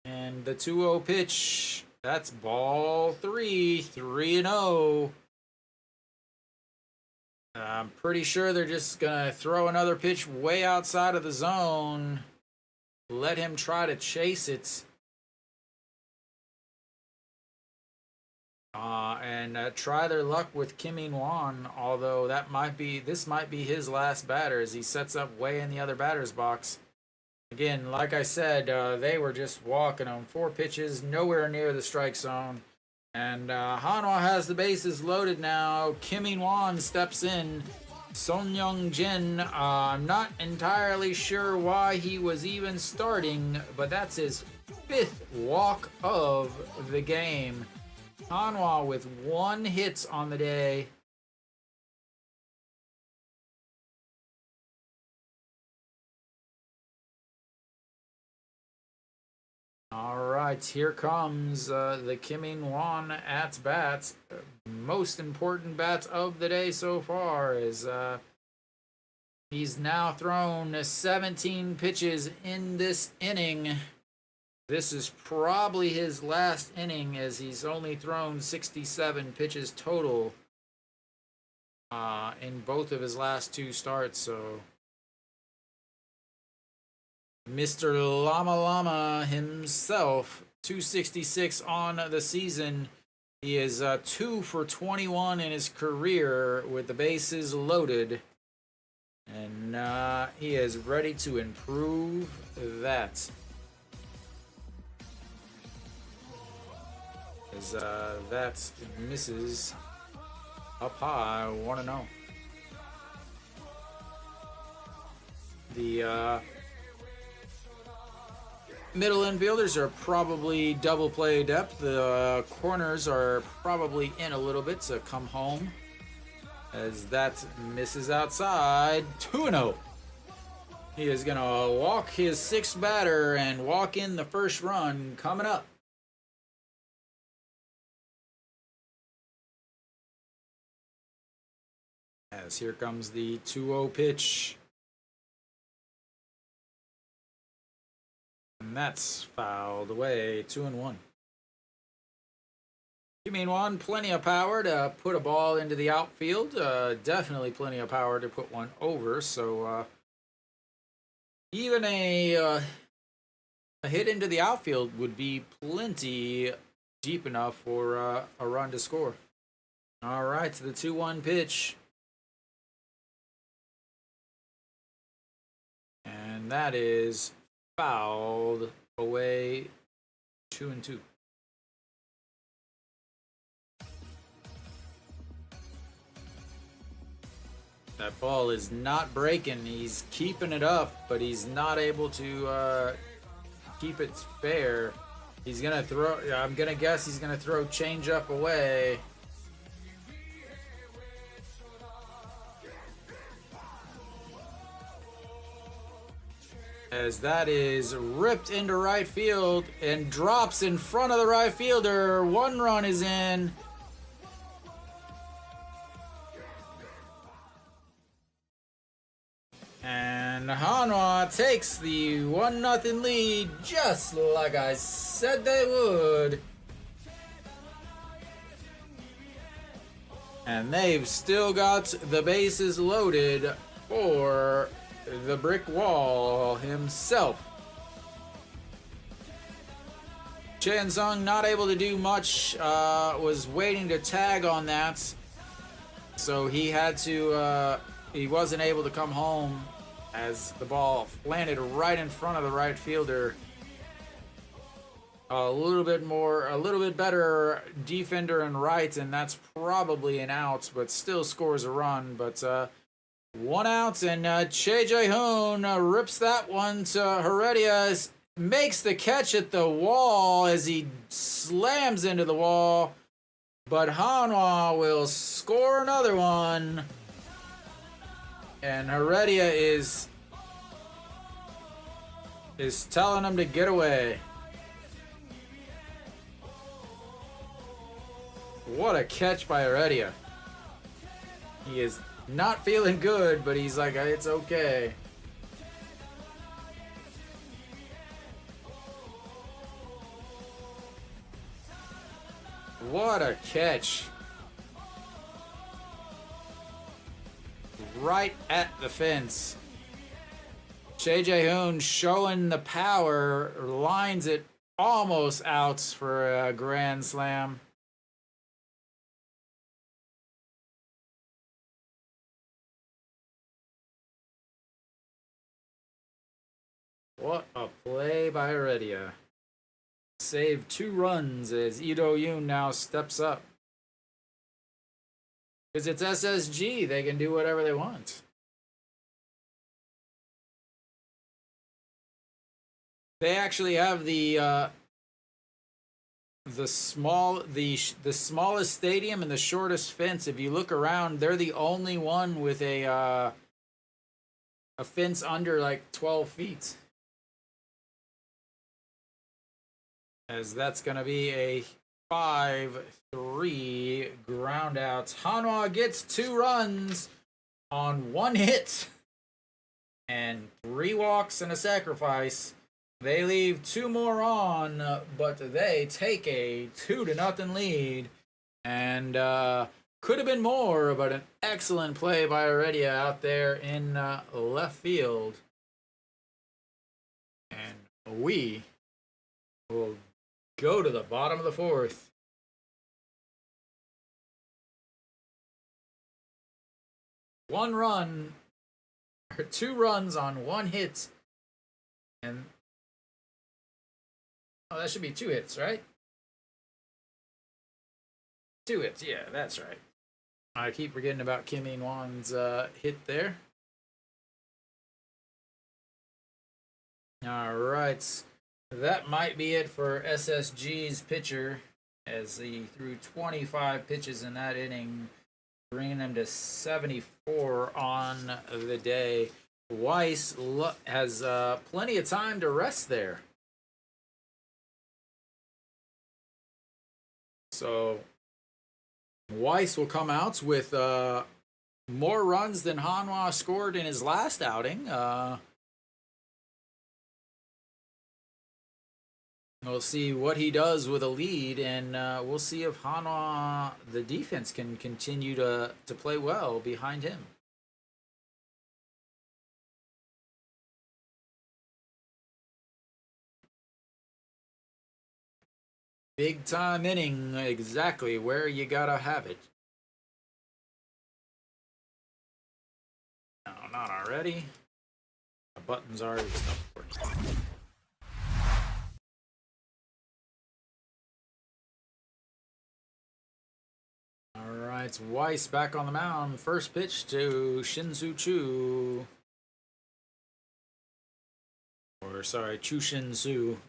And the 2-0 pitch, that's ball 3, 3-0. I'm pretty sure they're just gonna throw another pitch way outside of the zone. Let him try to chase it. And try their luck with Kim In-won, although this might be his last batter as he sets up way in the other batter's box. Again, like I said, they were just walking on 4 pitches, nowhere near the strike zone. And Hanwha has the bases loaded now. Kim In-won steps in. Son Young-jin, I'm not entirely sure why he was even starting, but that's his 5th walk of the game. Hanwha with 1 hit on the day. All right, here comes the Kim In-won at bat. Most important bat of the day so far is he's now thrown 17 pitches in this inning. This is probably his last inning, as he's only thrown 67 pitches total in both of his last 2 starts. So Mr. Llama Llama himself, 266 on the season. He is 2 for 21 in his career with the bases loaded. And he is ready to improve that. As that misses up high, 1-0. The middle infielders are probably double play depth. The corners are probably in a little bit to come home, as that misses outside. 2-0. He is going to walk his 6th batter and walk in the first run coming up. As here comes the 2-0 pitch. And that's fouled away, 2-1. Kim In-won, plenty of power to put a ball into the outfield. Definitely plenty of power to put one over. So even a hit into the outfield would be plenty deep enough for a run to score. All right, the 2-1 pitch. And that is fouled away, 2-2. That ball is not breaking. He's keeping it up, but he's not able to keep it fair. He's gonna throw. I'm gonna guess he's gonna throw changeup away. As that is ripped into right field and drops in front of the right fielder. 1 run is in. And Hanwha takes the 1-0 lead, just like I said they would. And they've still got the bases loaded for the brick wall himself. Chen Sung not able to do much, was waiting to tag on that, so he had to, he wasn't able to come home as the ball landed right in front of the right fielder. A little bit better defender in right, and that's probably an out, but still scores a run. But 1 out, and Che Jae-hoon rips that one to Heredia, makes the catch at the wall as he slams into the wall, but Hanwha will score another one, and Heredia is telling him to get away. What a catch by Heredia. He is not feeling good, but he's like, it's okay. What a catch. Right at the fence. Che Jae-hoon showing the power, lines it almost out for a grand slam. What a play by Heredia. Saved 2 runs as Lee Do-yoon now steps up. Because it's SSG, they can do whatever they want. They actually have the smallest stadium and the shortest fence. If you look around, they're the only one with a fence under like 12 feet. As that's going to be a 5-3 ground out. Hanwha gets 2 runs on 1 hit and 3 walks and a sacrifice. They leave 2 more on, but they take a 2-0 lead. And could have been more, but an excellent play by Heredia out there in left field. And we will go to the bottom of the 4th. One run, or 2 runs on 1 hit, and that should be 2 hits, right? 2 hits, yeah, that's right. I keep forgetting about Kim In-won's hit there. All right. That might be it for SSG's pitcher, as he threw 25 pitches in that inning, bringing them to 74 on the day. Weiss has plenty of time to rest there. So Weiss will come out with more runs than Hanwha scored in his last outing. We'll see what he does with a lead, and we'll see if Hanwha, the defense, can continue to play well behind him. Big time inning, exactly where you gotta have it. No, not already. The button's already stopped working. Alright, Weiss back on the mound. First pitch to Shin-Soo Choo. Or, sorry, Chu Shin-Soo.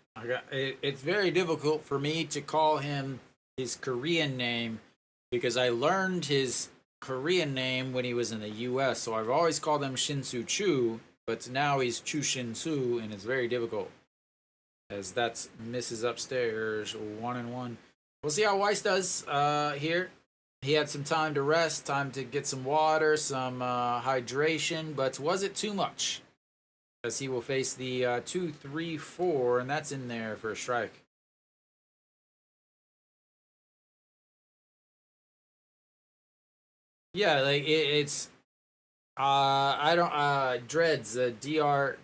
It's very difficult for me to call him his Korean name because I learned his Korean name when he was in the U.S., so I've always called him Shin-Soo Choo, but now he's Chu Shin-Soo, and it's very difficult as that's misses upstairs, 1-1. We'll see how Weiss does here. He had some time to rest, time to get some water, some hydration, but was it too much? As he will face the 2-3-4, and that's in there for a strike. Yeah, like it's I don't, Dreads, DR.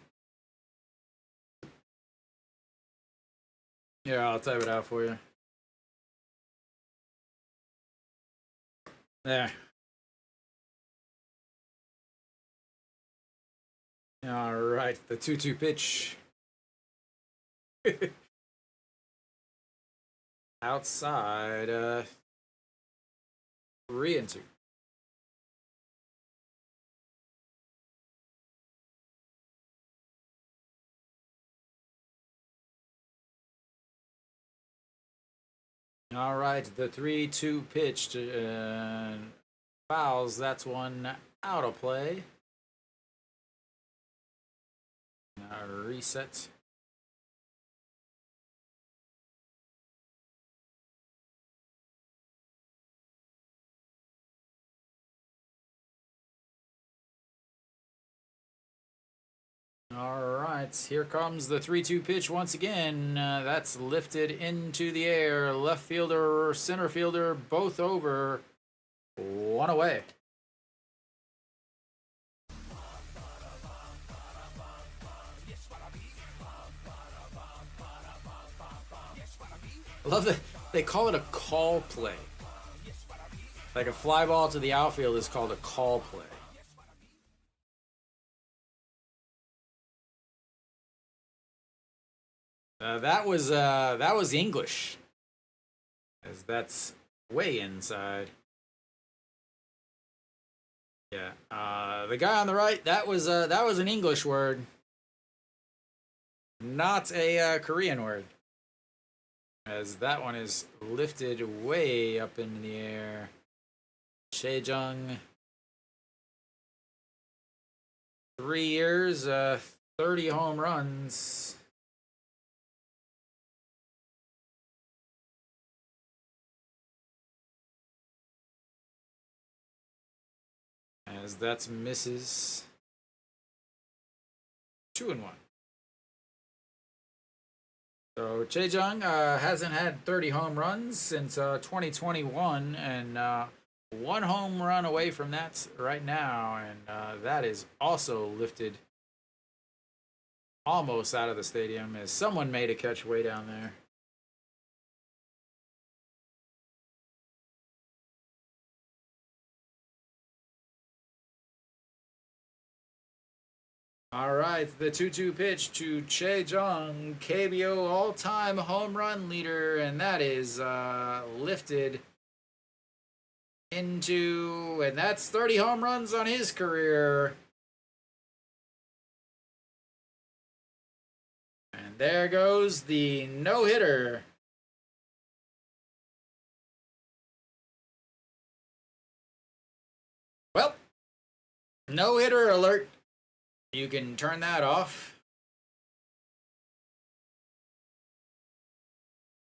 Yeah, I'll type it out for you. There. All right, the 2-2 pitch. Outside, 3-2. All right, the 3-2 pitch fouls. That's one out of play. Reset. All right, here comes the 3-2 pitch once again. That's lifted into the air. Left fielder, center fielder, both over. One away. I love that they call it a call play. Like a fly ball to the outfield is called a call play. That was English, as that's way inside. Yeah, the guy on the right, that was an English word, not a Korean word, as that one is lifted way up in the air. Chejung, 3 years, 30 home runs. As that's misses. 2-1. So Chejung hasn't had 30 home runs since 2021, and 1 home run away from that right now, and that is also lifted almost out of the stadium as someone made a catch way down there. All right, the 2-2 pitch to Chejung, KBO all-time home run leader, and that is lifted into, and that's 30 home runs on his career. And there goes the no-hitter. Well, no-hitter alert. You can turn that off.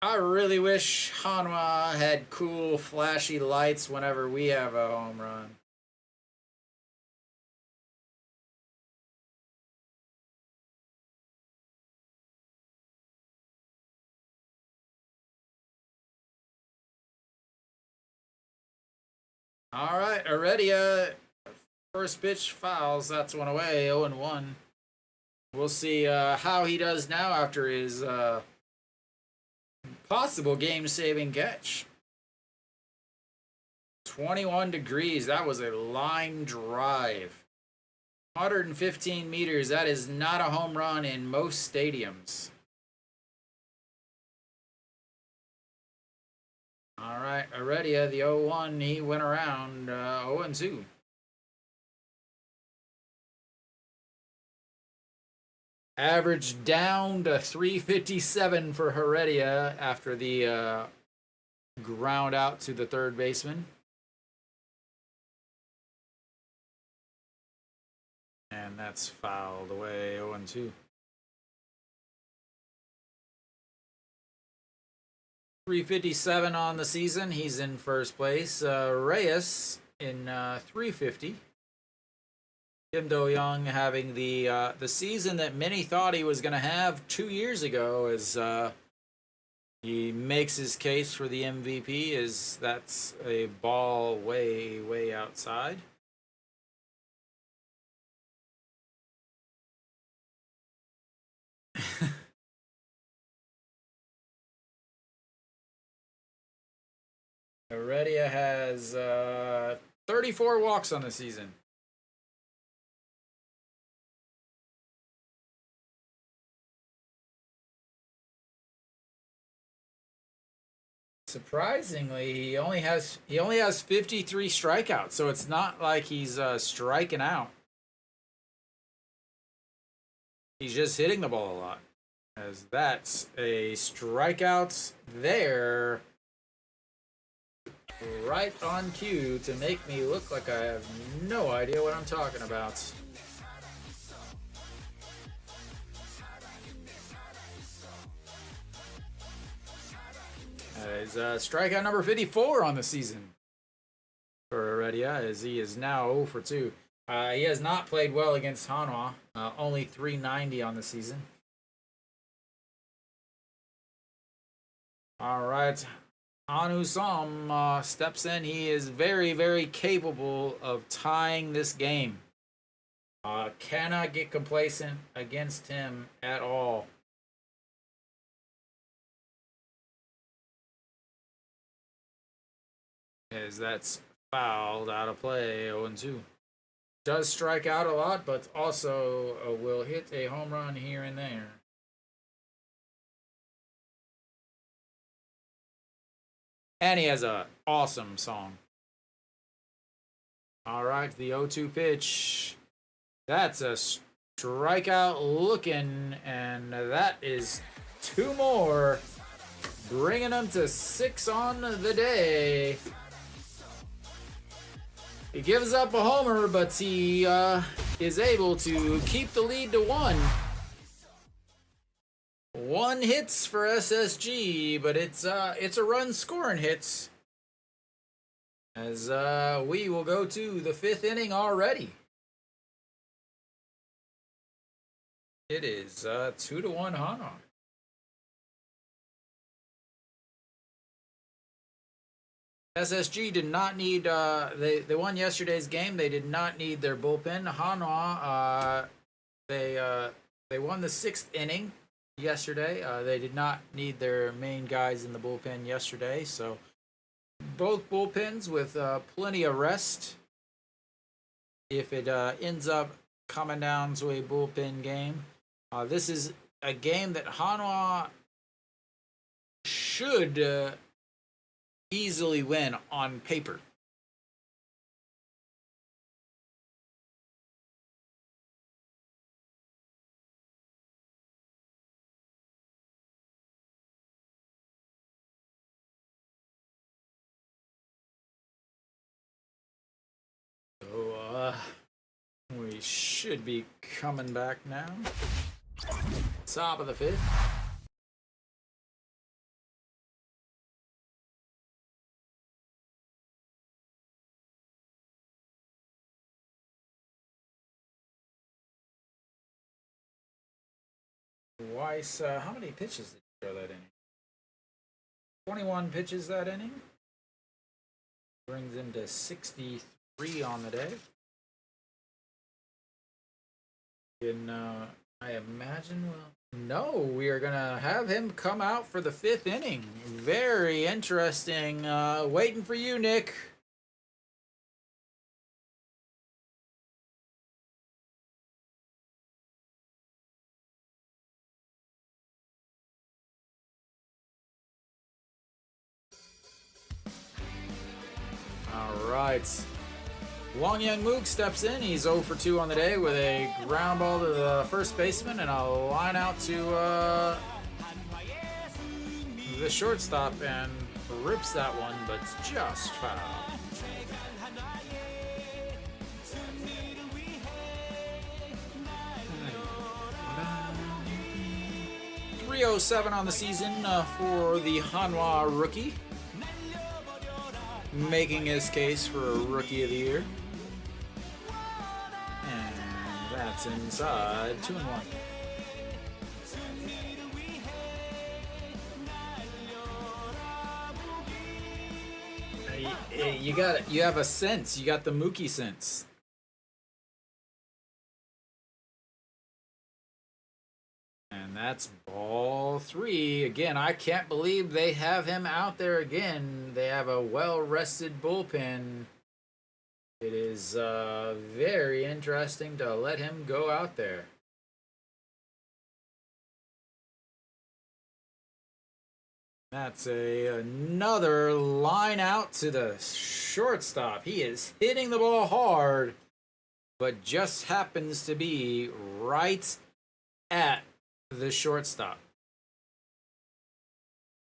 I really wish Hanwha had cool, flashy lights whenever we have a home run. All right, Heredia, first pitch fouls. That's one away, 0-1. We'll see how he does now after his possible game-saving catch. 21 degrees. That was a line drive. 115 meters. That is not a home run in most stadiums. All right, Heredia, the 0-1, he went around 0-2. Average down to 357 for Heredia after the ground out to the third baseman. And that's fouled away, 0-2. 357 on the season. He's in first place. Reyes in 350. Kim Do-young having the season that many thought he was going to have 2 years ago, as he makes his case for the MVP. Is that's a ball way outside. Heredia has 34 walks on the season. Surprisingly, he only has 53 strikeouts, so it's not like he's striking out. He's just hitting the ball a lot. As that's a strikeout there. Right on cue to make me look like I have no idea what I'm talking about. That is strikeout number 54 on the season for Heredia, as he is now 0 for 2. He has not played well against Hanwha, only 390 on the season. All right. Anu Som steps in. He is very, very capable of tying this game. Cannot get complacent against him at all. As that's fouled out of play, 0-2. Does strike out a lot, but also will hit a home run here and there. And he has an awesome song. All right, the 0-2 pitch. That's a strikeout looking, and that is 2 more, bringing him to 6 on the day. He gives up a homer, but he is able to keep the lead to 1. 1 hits for SSG, but it's a run scoring hits. As we will go to the 5th inning already. It is 2-1 Hanwha. SSG did not need, they won yesterday's game. They did not need their bullpen. Hanwha, they won the 6th inning yesterday. They did not need their main guys in the bullpen yesterday. So both bullpens with plenty of rest. If it ends up coming down to a bullpen game, this is a game that Hanwha should easily win on paper. So we should be coming back now. Top of the 5th. Weiss, how many pitches did you throw that inning? 21 pitches that inning. Brings him to 63 on the day. And I imagine, well, no, we are going to have him come out for the 5th inning. Very interesting. Waiting for you, Nick. All right. Wong Young Mook steps in. He's 0 for 2 on the day with a ground ball to the first baseman and a line out to the shortstop and rips that one, but just foul. .307 on the season for the Hanwha rookie, making his case for Rookie of the Year. And that's inside 2-1. You got it. You have a sense. You got the Mookie sense. And that's ball 3. Again, I can't believe they have him out there again. They have a well-rested bullpen. It is very interesting to let him go out there. That's another line out to the shortstop. He is hitting the ball hard, but just happens to be right at the shortstop.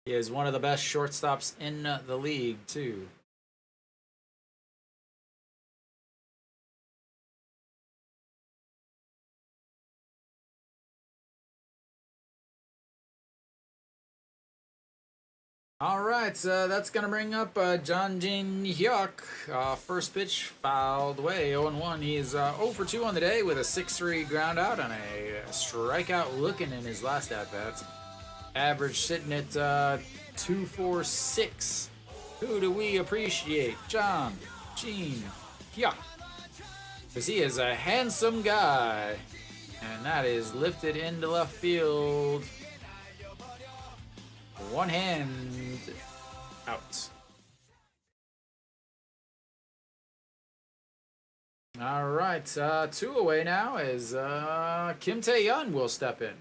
He is one of the best shortstops in the league, too. All right, so that's going to bring up John Jin Hyuk. First pitch fouled away, 0-1. He's 0 for 2 on the day with a 6-3 ground out and a strikeout looking in his last at-bats. Average sitting at 2.46. Who do we appreciate? John Jin Hyuk. Because he is a handsome guy. And that is lifted into left field. One hand out. All right, 2 away now as Kim Tae-yeon will step in.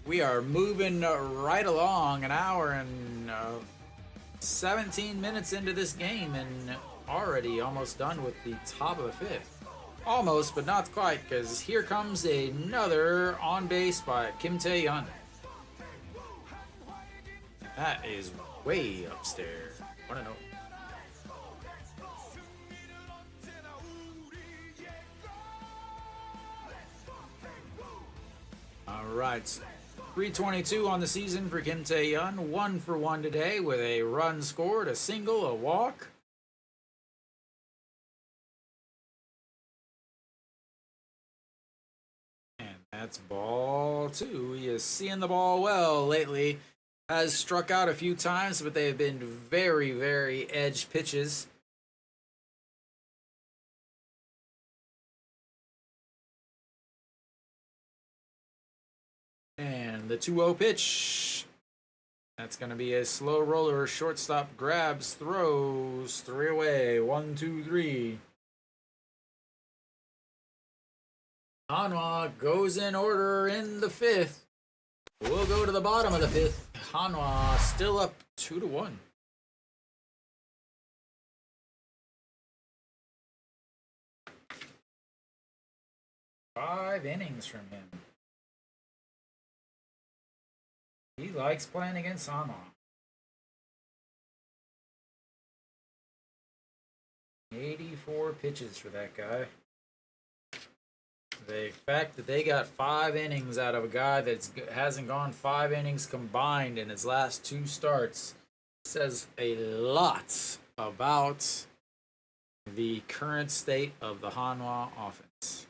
We are moving right along, an hour and 17 minutes into this game, and already almost done with the top of the 5th. Almost, but not quite, because here comes another on base by Kim Tae-yeon. That is way upstairs. 1-0. All right. 322 on the season for Kim Tae-yeon. 1 for 1 today with a run scored, a single, a walk. That's ball 2. He is seeing the ball well lately. Has struck out a few times, but they have been very, very edge pitches. And the 2-0 pitch. That's going to be a slow roller. Shortstop grabs, throws, 3 away. 1, 2, 3. Hanwha goes in order in the 5th. We'll go to the bottom of the 5th. Hanwha still up 2-1. Five innings from him. He likes playing against Hanwha. 84 pitches for that guy. The fact that they got 5 innings out of a guy that hasn't gone 5 innings combined in his last 2 starts says a lot about the current state of the Hanwha offense.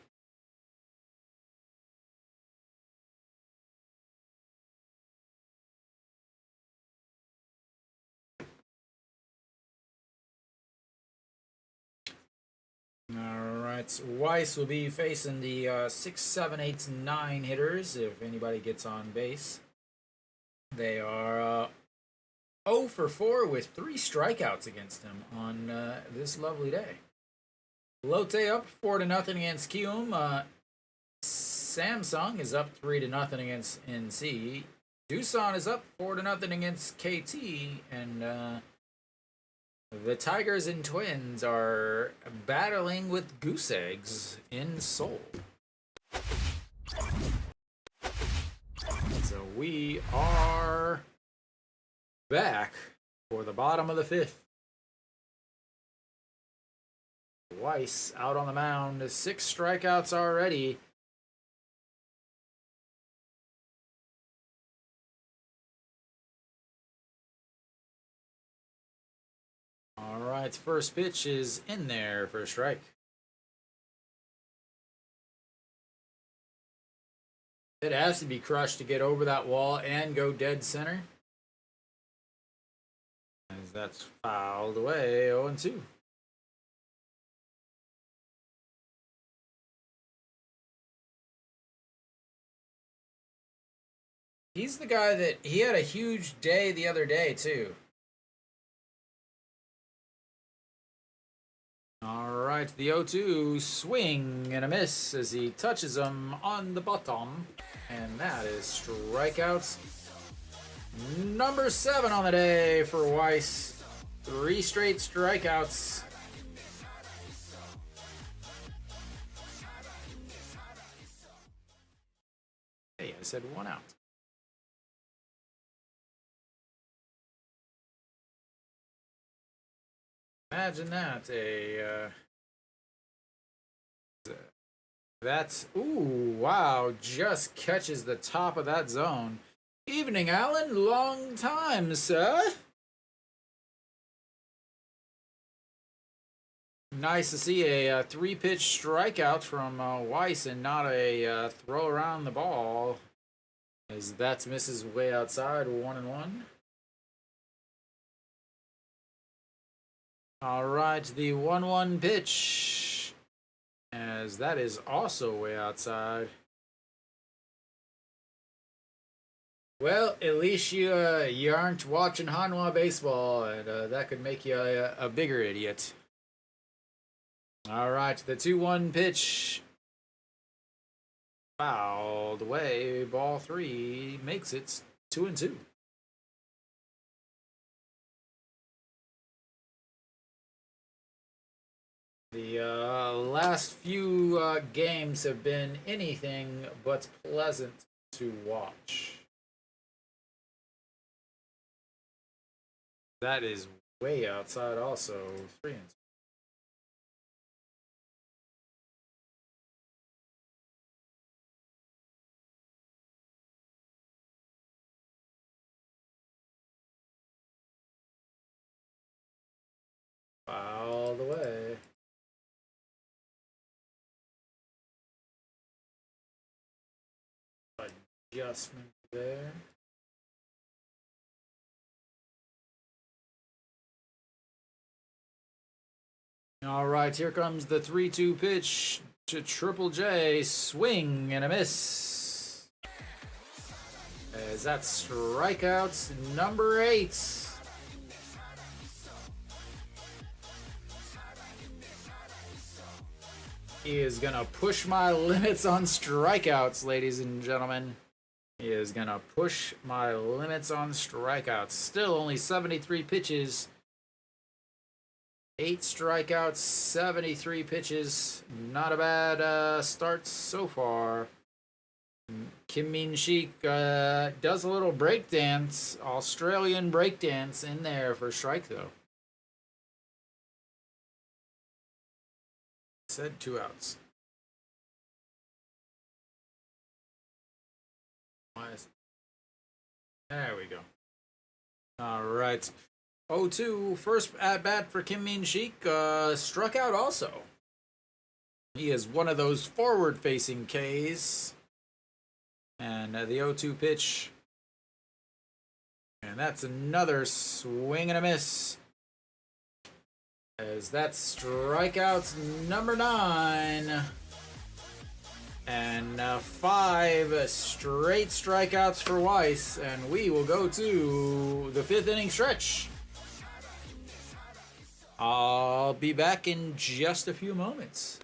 All right, Weiss will be facing the 6, 7, 8, 9 hitters if anybody gets on base. They are 0 for 4 with 3 strikeouts against him on this lovely day. Lotte up 4-0 against Kium. Samsung is up 3-0 against NC. Doosan is up 4-0 against KT, and the Tigers and Twins are battling with Goose Eggs in Seoul. So we are back for the bottom of the 5th. Weiss out on the mound. 6 strikeouts already. All right, first pitch is in there for a strike. It has to be crushed to get over that wall and go dead center. As that's fouled away, 0-2. He's the guy that he had a huge day the other day too. All right, the 0-2 swing and a miss as he touches him on the bottom, and that is strikeouts number 7 on the day for Weiss. 3 straight strikeouts. Hey, I said 1 out. Imagine that, that's, ooh, wow, just catches the top of that zone. Evening, Alan, long time, sir. Nice to see a 3-pitch strikeout from Weiss and not a throw around the ball, as that misses way outside, 1-1. All right, the 1-1 pitch, as that is also way outside. Well, at least you aren't watching Hanwha baseball, and that could make you a bigger idiot. All right, the 2-1 pitch, fouled away. Ball 3 makes it 2-2. The last few games have been anything but pleasant to watch. That is way outside also. 3-2. Fouled away. Adjustment there. All right, here comes the 3-2 pitch to Triple J. Swing and a miss. As that's strikeouts number 8. He is gonna push my limits on strikeouts, ladies and gentlemen. He is gonna push my limits on strikeouts. Still only 73 pitches. 8 strikeouts, 73 pitches. Not a bad start so far. Kim Min-sik does a little breakdance, Australian breakdance in there for strike though. Said 2 outs. There we go. All right. 0-2, first at bat for Kim Min-sik, struck out also. He is one of those forward-facing Ks. And the 0-2 pitch. And that's another swing and a miss. As that's strikeouts number 9. And 5 straight strikeouts for Weiss. And we will go to the 5th inning stretch. I'll be back in just a few moments.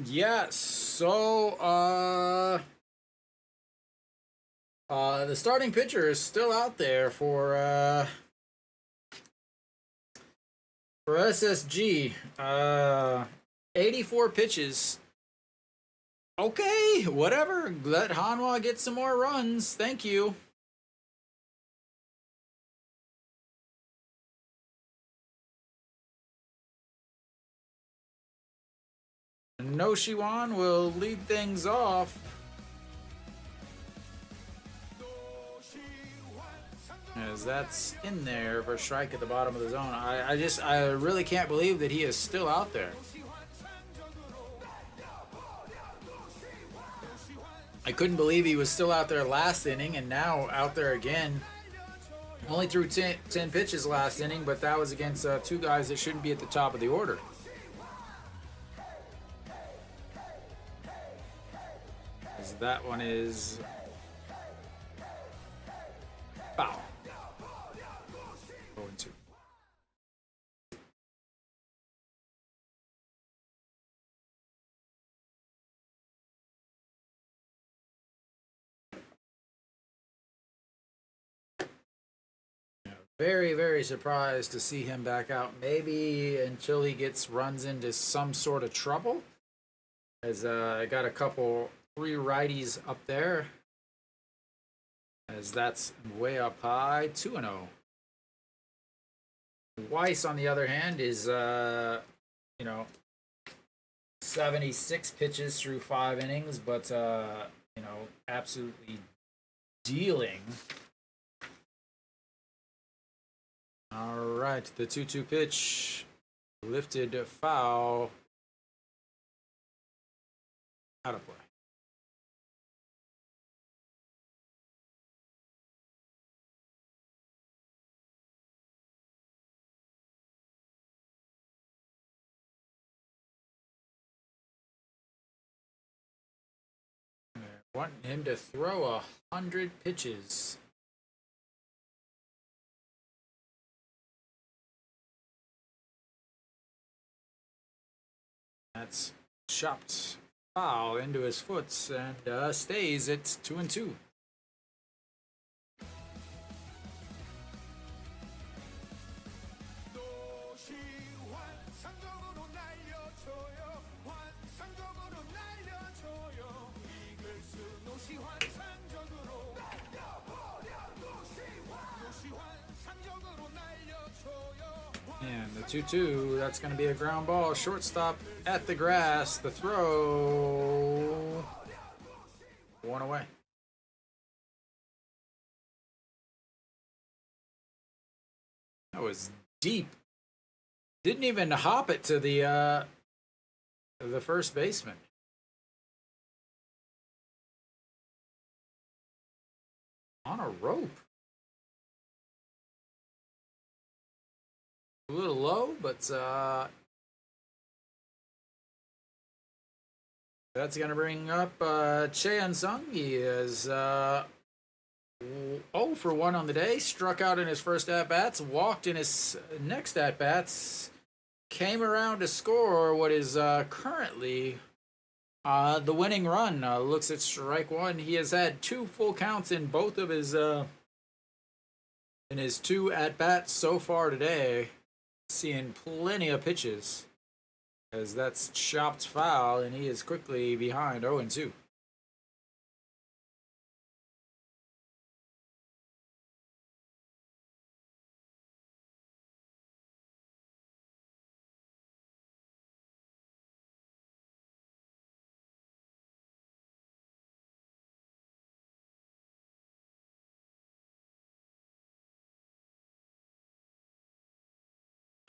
Yeah, so, the starting pitcher is still out there for SSG. 84 pitches. Okay, whatever. Let Hanwha get some more runs. Thank you. No Shiwan will lead things off. As that's in there for a strike at the bottom of the zone. I really can't believe that he is still out there. I couldn't believe he was still out there last inning and now out there again. Only threw 10 pitches last inning, but that was against two guys that shouldn't be at the top of the order. As that one is foul. 0-2. Very, very surprised to see him back out. Maybe until he runs into some sort of trouble. As I got a couple 3 righties up there. As that's way up high, 2-0. Weiss, on the other hand, is 76 pitches through 5 innings, but absolutely dealing. All right, the 2-2 pitch, lifted foul, out of play. Wanting him to throw 100 pitches. That's chopped foul into his foot and stays at 2-2. And the 2-2, that's going to be a ground ball. Shortstop at the grass. The throw. 1 away. That was deep. Didn't even hop it to the first baseman. On a rope. A little low, but that's going to bring up Cheon Sung. He is 0 for 1 on the day. Struck out in his first at-bats, walked in his next at-bats, came around to score what is currently the winning run. Looks at strike 1. He has had 2 full counts in both of his 2 at-bats so far today. Seeing plenty of pitches, as that's chopped foul, and he is quickly behind 0-2.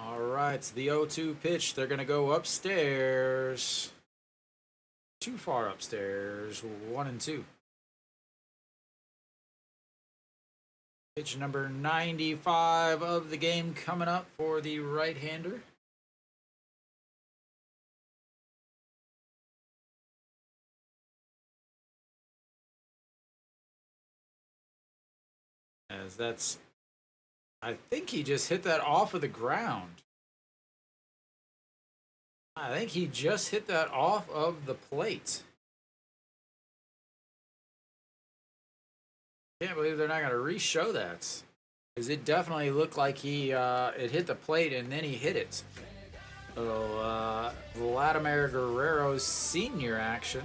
All right, it's the 0-2 pitch. They're going to go upstairs. Too far upstairs. 1-2. Pitch number 95 of the game coming up for the right-hander. As that's, I think he just hit that off of the ground. I think he just hit that off of the plate. Can't believe they're not going to re-show that. Because it definitely looked like he it hit the plate and then he hit it. So, Vladimir Guerrero's senior action.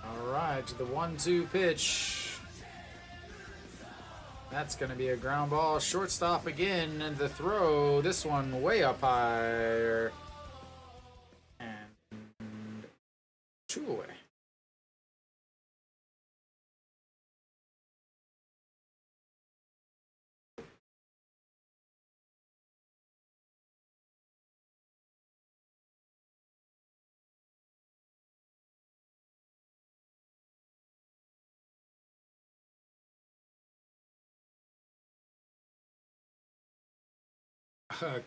All right, the 1-2 pitch. That's going to be a ground ball. Shortstop again, and the throw. This one way up higher. And 2 away.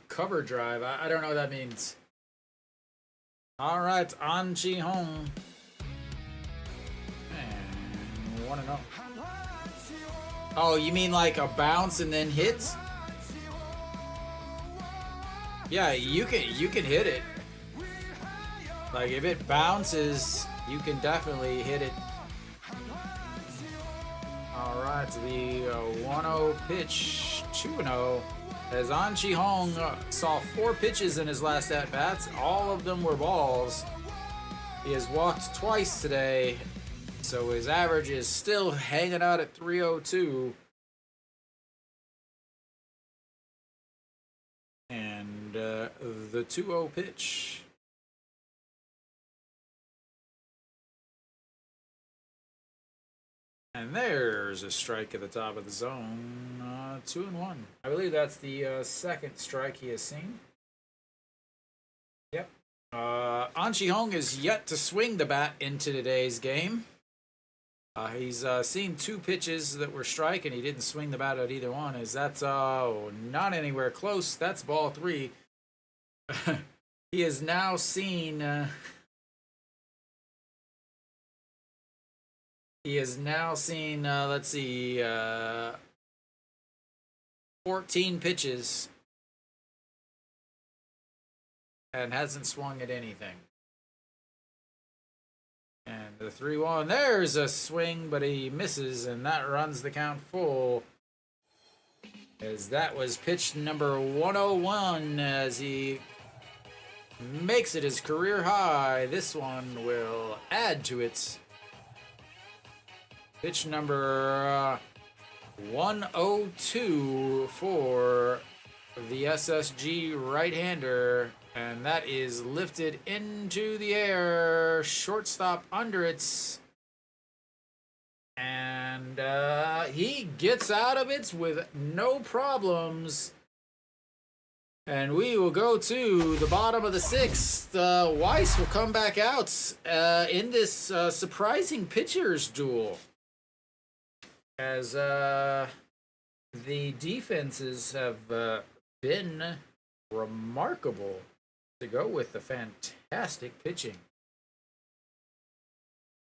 Cover drive. I don't know what that means. All right, An Ji-hong. And 1-0. Oh, you mean like a bounce and then hits? Yeah, you can hit it. Like if it bounces, you can definitely hit it. All right, the 1-0 pitch, 2-0. As An Ji-hong saw 4 pitches in his last at-bats, all of them were balls. He has walked twice today, so his average is still hanging out at 302. And the 2-0 pitch. And there's a strike at the top of the zone. 2-1. I believe that's the second strike he has seen. Yep. An Ji-hong is yet to swing the bat into today's game. He's seen 2 pitches that were strike, and he didn't swing the bat at either one. That's not anywhere close. That's ball 3. He has now seen. Let's see, 14 pitches and hasn't swung at anything. And the 3-1, there's a swing, but he misses, and that runs the count full. As that was pitch number 101 as he makes it his career high. This one will add to it. Pitch number 102 for the SSG right-hander, and that is lifted into the air. Shortstop under it, and he gets out of it with no problems. And we will go to the bottom of the 6th. Weiss will come back out in this surprising pitchers duel. As the defenses have been remarkable to go with the fantastic pitching.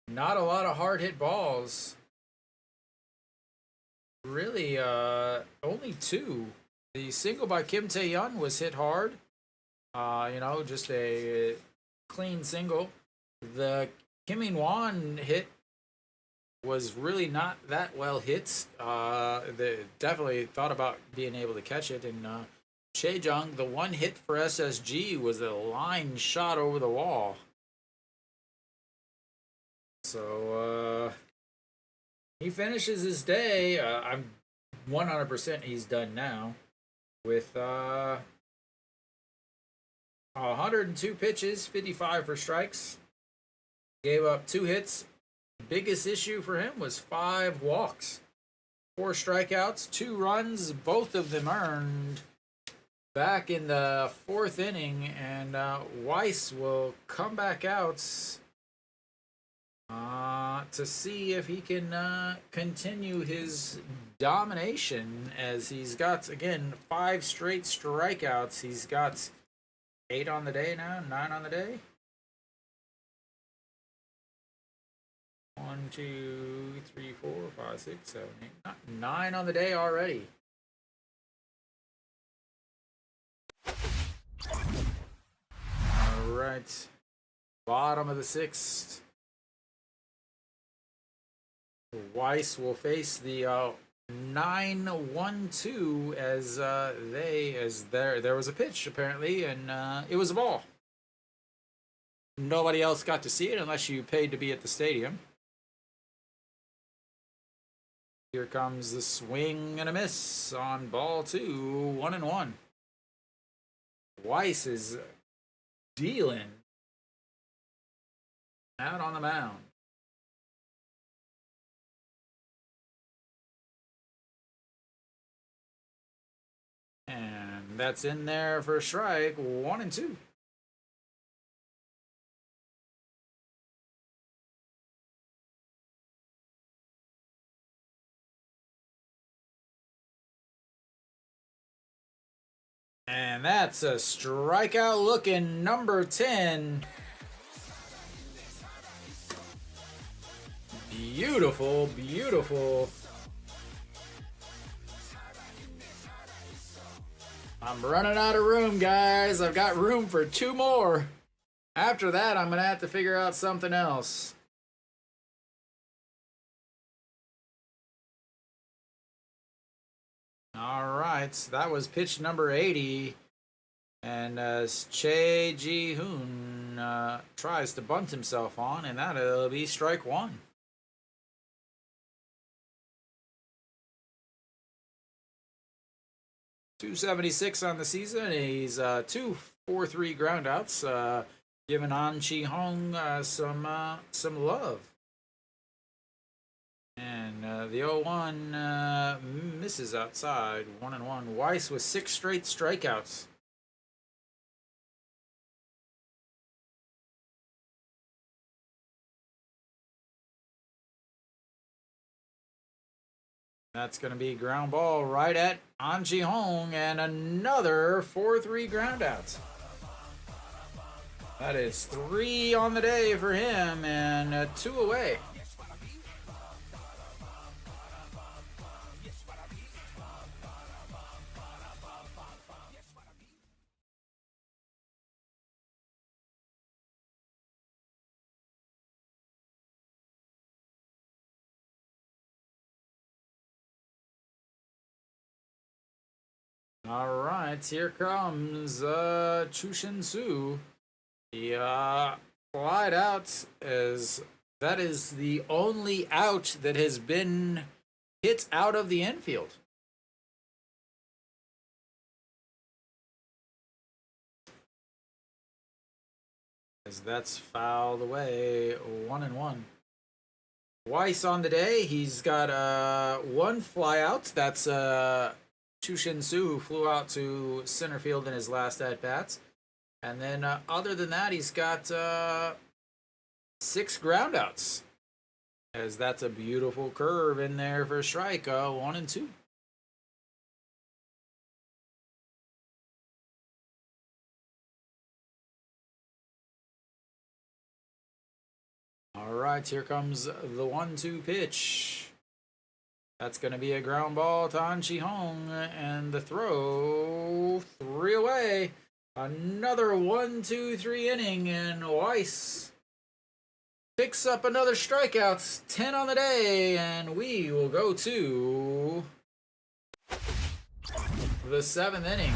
Not a lot of hard hit balls. Really, only 2. The single by Kim Tae-yeon was hit hard. Just a clean single. The Kim In-won hit was really not that well hit. They definitely thought about being able to catch it. And Chejung, the one hit for SSG was a line shot over the wall. So he finishes his day. I'm 100% he's done now with 102 pitches, 55 for strikes. Gave up 2 hits. Biggest issue for him was 5 walks, 4 strikeouts, 2 runs, both of them earned back in the 4th inning, and Weiss will come back out to see if he can continue his domination, as he's got, again, 5 straight strikeouts. He's got 8 on the day now, 9 on the day. 1, 2, 3, 4, 5, 6, 7, 8, 9 on the day already. All right. Bottom of the 6th. Weiss will face the 9-1-2 as there was a pitch apparently, and it was a ball. Nobody else got to see it unless you paid to be at the stadium. Here comes the swing and a miss on ball 2, 1-1. Weiss is dealing out on the mound. And that's in there for a strike, 1-2. And that's a strikeout looking number 10. Beautiful, beautiful. I'm running out of room, guys. I've got room for 2 more. After that, I'm going to have to figure out something else. All right, that was pitch number 80. And as Che Ji-hoon tries to bunt himself on, and that'll be strike 1. .276 on the season. He's 2 4-3 groundouts, giving An Chi-hong some love. And the 0-1 misses outside, 1-1. Weiss with 6 straight strikeouts. That's going to be ground ball right at An Chi-hong, and another 4-3 groundout. That is 3 on the day for him, and 2 away. All right, here comes Chushin Su. He flied out, as that is the only out that has been hit out of the infield. As that's fouled away, 1-1. Weiss on the day, he's got 1 fly out. That's Chushin Su, who flew out to center field in his last at-bats. And then other than that, he's got 6 groundouts. As that's a beautiful curve in there for a strike, 1-2. All right, here comes the 1-2 pitch. That's going to be a ground ball to An Chi-hong, and the throw 3 away. Another 1-2-3 inning, and Weiss picks up another strikeout, 10 on the day, and we will go to the 7th inning.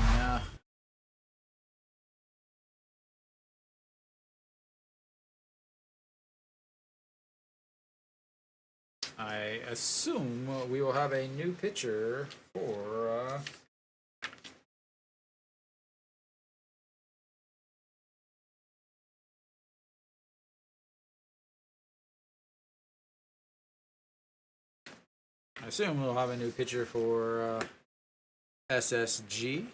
I assume we will have a new pitcher for SSG,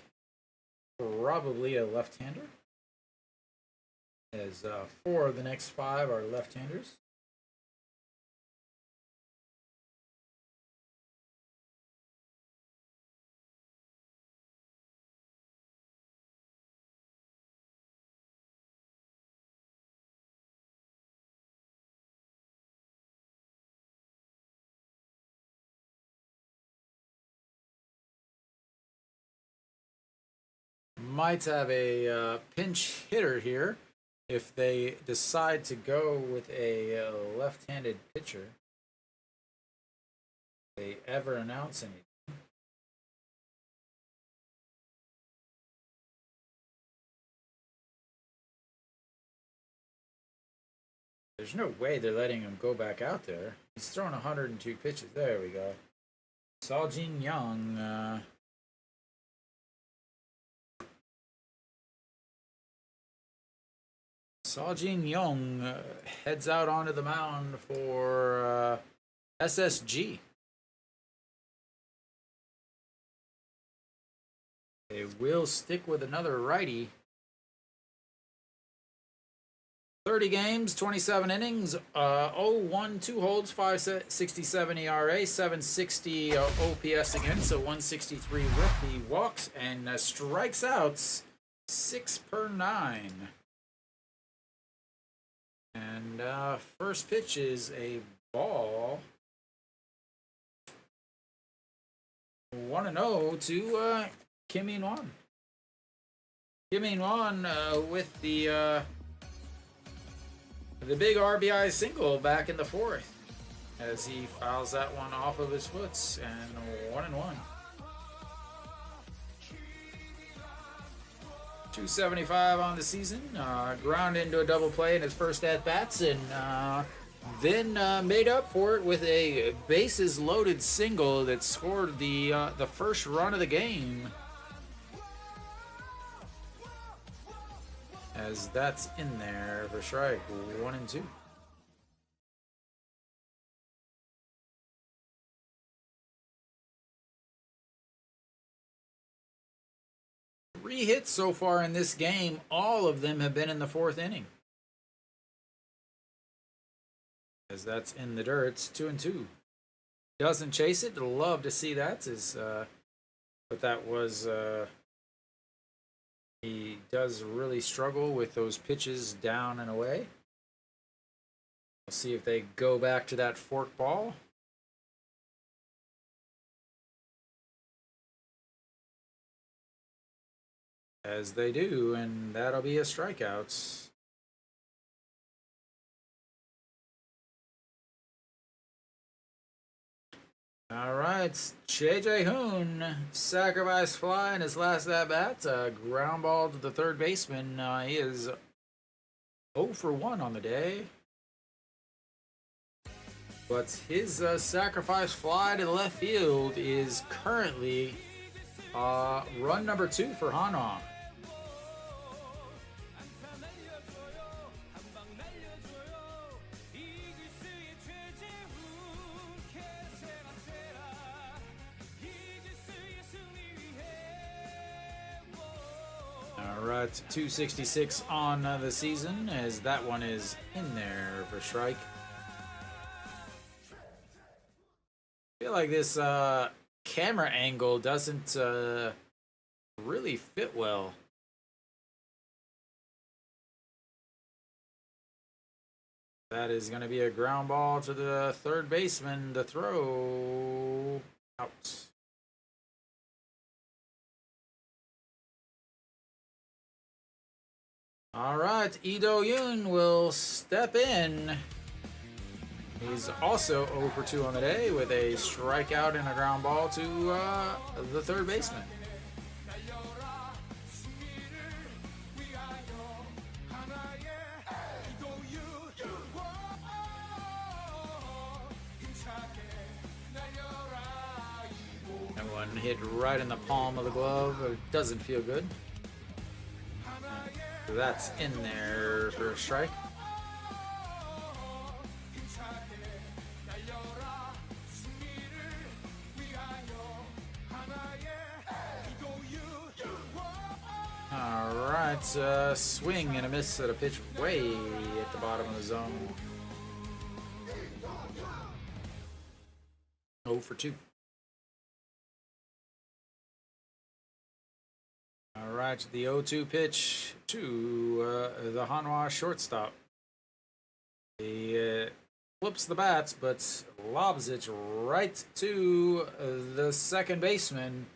probably a left-hander, as 4 of the next 5 are left-handers. might have a pinch hitter here if they decide to go with a left-handed pitcher. If they ever announce anything. There's no way they're letting him go back out there. He's throwing 102 pitches. There we go. Seojin Young. Seojin Young heads out onto the mound for SSG. They will stick with another righty. 30 games, 27 innings, 0-1, 2 holds, 5.67 ERA, 760 OPS against, so 163 with the walks, and strikes outs 6 per 9. And first pitch is a ball. 1-0 to Kim In-won. Kim In-won with the big RBI single back in the 4th as he fouls that one off of his foots, and 1-1. 275 on the season, ground into a double play in his first at-bats, and then made up for it with a bases loaded single that scored the first run of the game. As that's in there for strike 1 and 2. Three hits so far in this game. All of them have been in the 4th inning. As that's in the dirt, it's 2 and 2. Doesn't chase it. Love to see that. But that was. He does really struggle with those pitches down and away. We'll see if they go back to that fork ball. As they do, and that'll be a strikeout. All right, Jae-hoon, sacrifice fly in his last at-bat, ground ball to the third baseman. He is 0 for 1 on the day. But his sacrifice fly to the left field is currently run number 2 for Hanwha. Alright, 266 on the season, as that one is in there for strike. I feel like this camera angle doesn't really fit well. That is going to be a ground ball to the third baseman to throw out. All right, Lee Do-yoon will step in. He's also 0 for 2 on the day with a strikeout and a ground ball to the third baseman. And one hit right in the palm of the glove. It doesn't feel good. So that's in there for a strike. All right, swing and a miss at a pitch way at the bottom of the zone. 0 for 2. All right, the 0-2 pitch to the Hanwha shortstop. He flips the bats, but lobs it right to the second baseman.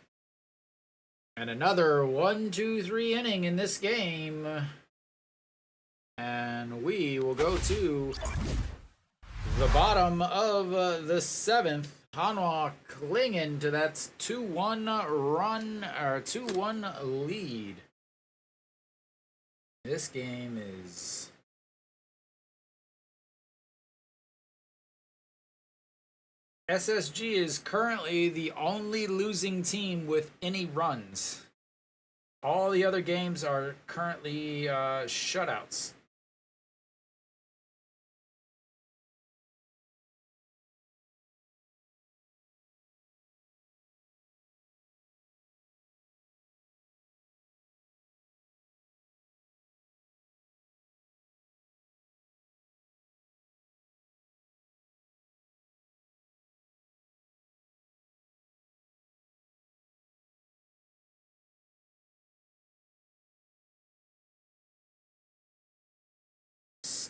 And another 1-2-3 inning in this game. And we will go to the bottom of the 7th. Hanwha clinging to that 2-1 run, or 2-1 lead. This game is SSG is currently the only losing team with any runs. All the other games are currently shutouts.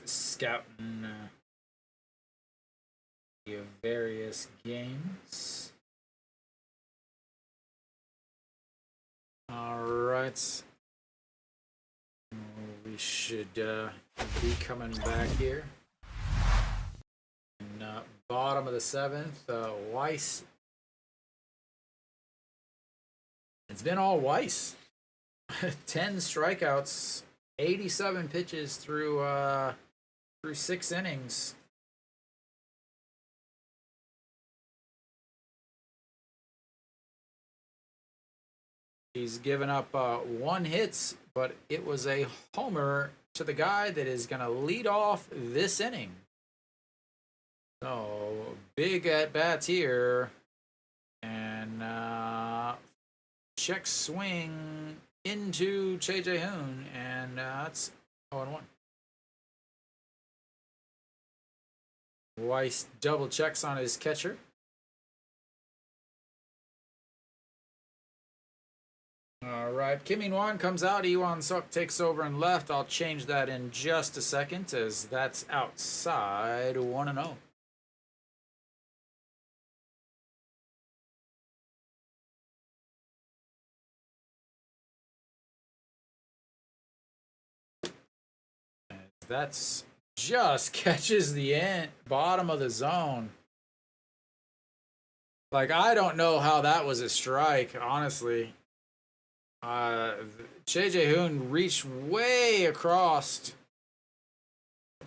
Scouting the various games. All right, we should be coming back here. And, bottom of the 7th, Weiss. It's been all Weiss. 10 strikeouts, 87 pitches through 6 innings. He's given up 1 hit, but it was a homer to the guy that is going to lead off this inning. So, big at-bats here. And check swing into Che Jae-hoon, and that's 0-1. Weiss double checks on his catcher. All right, Kim In-won comes out. Iwan Suk takes over and left. I'll change that in just a second, as that's outside 1-0. That's just catches the bottom of the zone. Like, I don't know how that was a strike, honestly. Che Jae-hoon reached way across,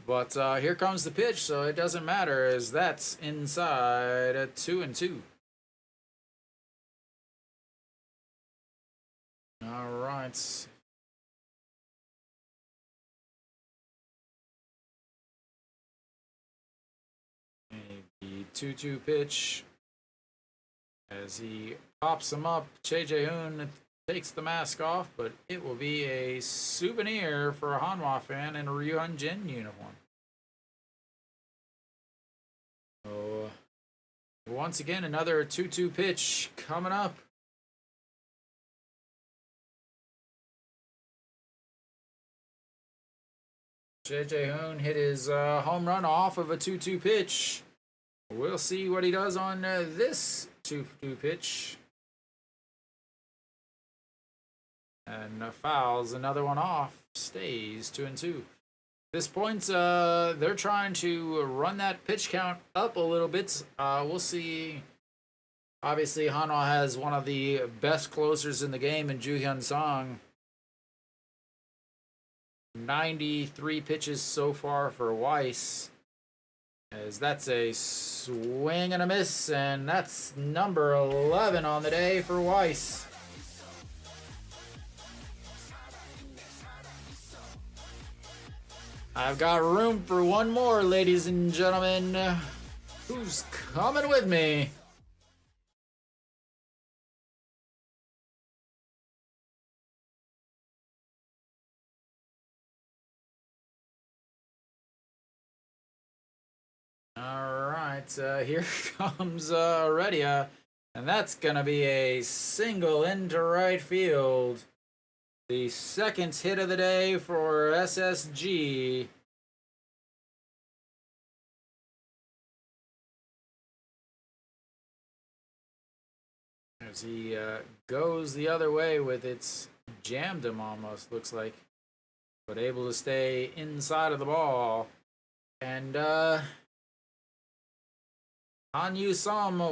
but here comes the pitch, so it doesn't matter, as that's inside at 2-2. All right. Maybe 2-2 pitch. As he pops him up, Che Jae-hoon takes the mask off, but it will be a souvenir for a Hanwha fan in a Ryuhyun Jin uniform. So, once again, another 2-2 pitch coming up. Che Jae-hoon hit his home run off of a 2-2 pitch. We'll see what he does on this 2-2 pitch. And fouls another one off. Stays 2-2. At this point, they're trying to run that pitch count up a little bit. We'll see. Obviously, Hanwha has one of the best closers in the game in Joo-hyun Song. 93 pitches so far for Weiss. As that's a swing and a miss, and that's number 11 on the day for Weiss. I've got room for one more, ladies and gentlemen. Who's coming with me? Alright, here comes Redia, and that's going to be a single into right field. The second hit of the day for SSG. as he goes the other way with it's jammed him almost, looks like. But able to stay inside of the ball. And Hanwha Eagles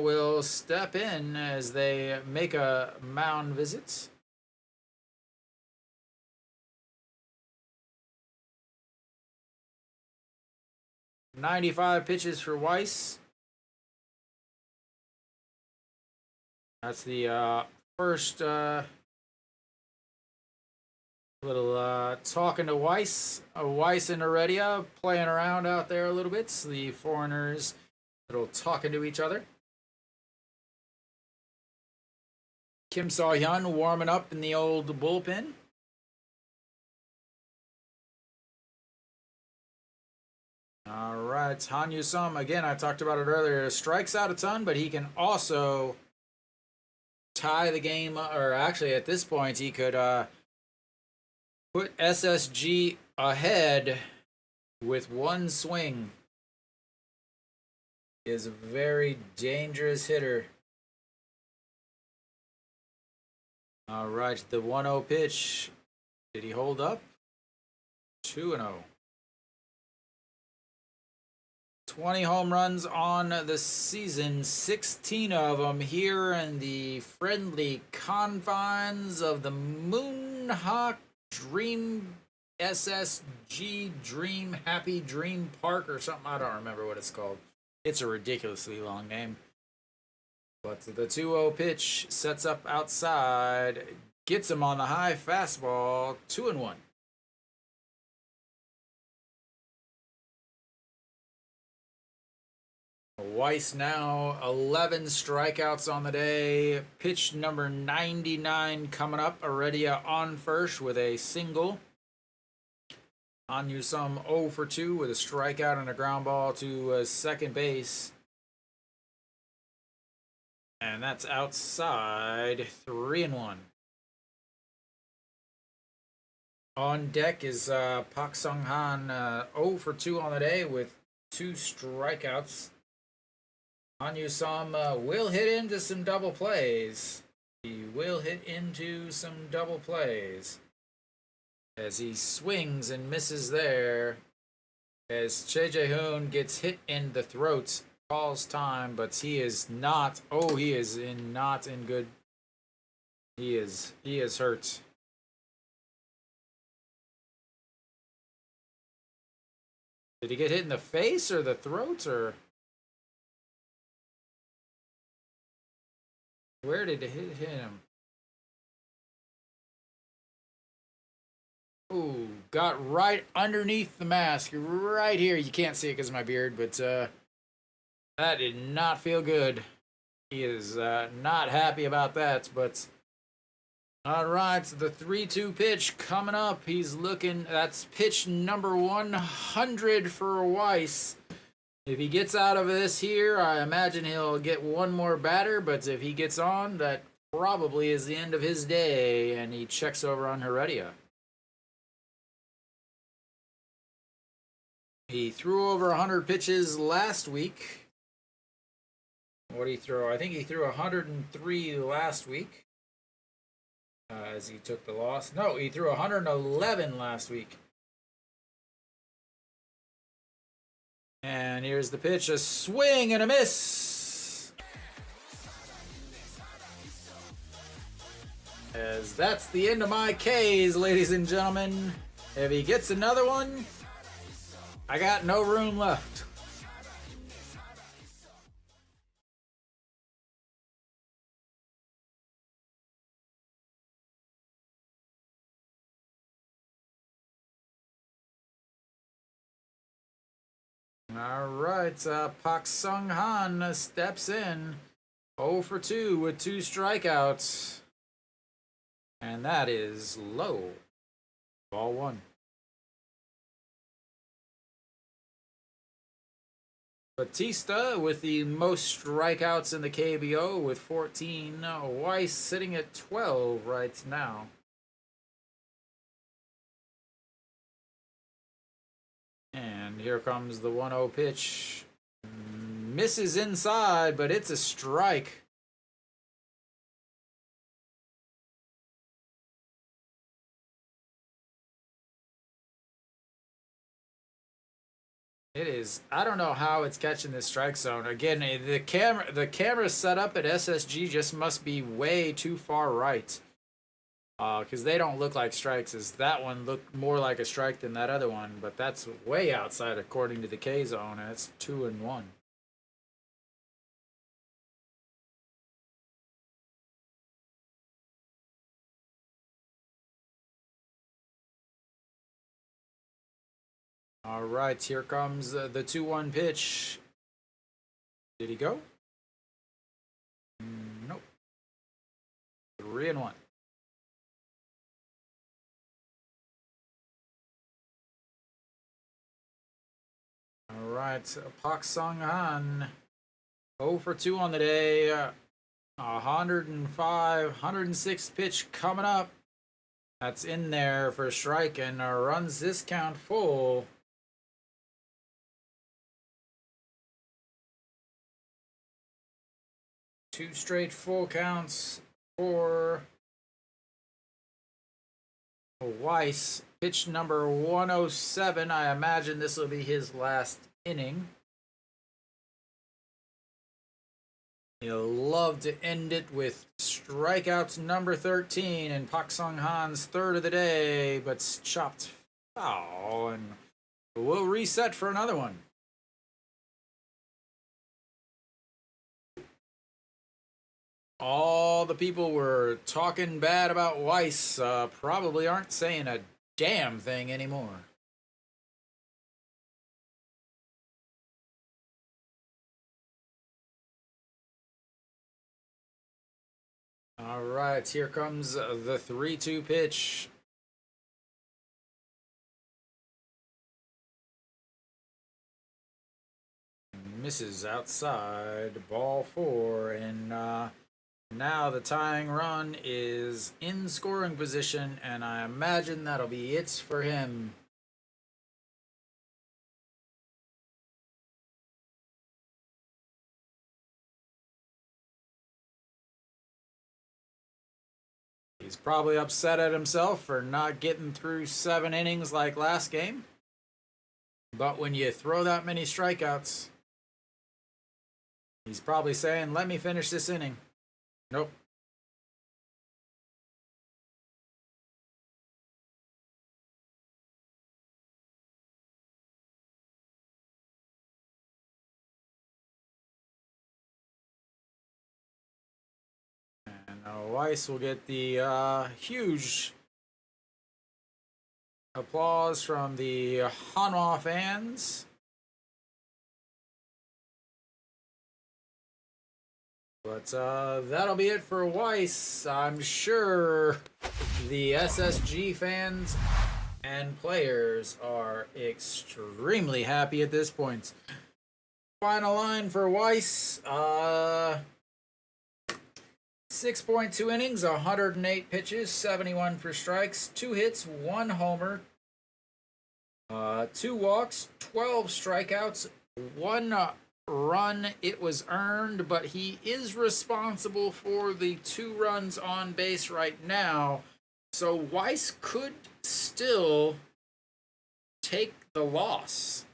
will step in as they make a mound visit. "95 pitches for Weiss." That's the first little talking to Weiss. Weiss and Heredia playing around out there a little bit. The foreigners little talking to each other. Kim So-hyun warming up in the old bullpen. All right, Hanwha Eagles, again, I talked about it earlier, strikes out a ton, but he can also tie the game, or actually at this point, he could put SSG ahead with one swing. He is a very dangerous hitter. All right, the 1-0 pitch. Did he hold up? 2-0. 20 home runs on the season, 16 of them here in the friendly confines of the Moonhawk Dream SSG Dream Happy Dream Park or something. I don't remember what it's called. It's a ridiculously long name. But the 2-0 pitch sets up outside, gets him on the high fastball, 2-1. Weiss now 11 strikeouts on the day. Pitch number 99 coming up. Heredia on first with a single. Hanwha Eagles 0 for 2 with a strikeout and a ground ball to second base. And that's outside, 3-1. On deck is Park Sung-han 0 for 2 on the day with 2 strikeouts. Hanwha Eagles will hit into some double plays. He will hit into some double plays. As he swings and misses there. As Choi Jae-hoon gets hit in the throat. Calls time, but he is not. Oh, he is not in good. He is hurt. Did he get hit in the face or the throat or? Where did it hit him? Ooh, got right underneath the mask, right here. You can't see it because of my beard, but that did not feel good. He is not happy about that, but all right, so the 3-2 pitch coming up. He's looking, that's pitch number 100 for Weiss. If he gets out of this here, I imagine he'll get one more batter, but if he gets on, that probably is the end of his day, and he checks over on Heredia. He threw over 100 pitches last week. What did he throw? I think he threw 103 last week as he took the loss. No, he threw 111 last week. And here's the pitch, a swing and a miss. As that's the end of my K's, ladies and gentlemen. If he gets another one, I got no room left. All right, Park Sung-han steps in 0 for 2 with 2 strikeouts. And that is low. Ball 1. Batista with the most strikeouts in the KBO with 14. Weiss sitting at 12 right now. And here comes the 1-0 pitch. Misses inside, but it's a strike. It is. I don't know how it's catching this strike zone. Again, the camera set up at SSG just must be way too far right. Because they don't look like strikes. As that one looked more like a strike than that other one, but that's way outside according to the K zone, and it's 2-1. All right, here comes the 2-1 pitch. Did he go? Nope. 3-1. All right, Pak Sung Han, 0 for 2 on the day. 105, 106 pitch coming up. That's in there for a strike and runs this count full. Two straight full counts for Weiss. Pitch number 107. I imagine this will be his last inning. He'll love to end it with strikeouts number 13 and Pak Sung Han's third of the day, but it's chopped foul, and we'll reset for another one. All the people were talking bad about Weiss probably aren't saying a damn thing anymore. All right, here comes the 3-2 pitch. Misses outside, ball 4, and now the tying run is in scoring position, and I imagine that'll be it for him. He's probably upset at himself for not getting through 7 innings like last game. But when you throw that many strikeouts, he's probably saying, let me finish this inning. Nope. Weiss will get the huge applause from the Hanwha fans. But that'll be it for Weiss. I'm sure the SSG fans and players are extremely happy at this point. Final line for Weiss. 6.2 innings, 108 pitches, 71 for strikes, 2 hits, 1 homer, 2 walks, 12 strikeouts, 1 run. It was earned, but he is responsible for the 2 runs on base right now. So Weiss could still take the loss.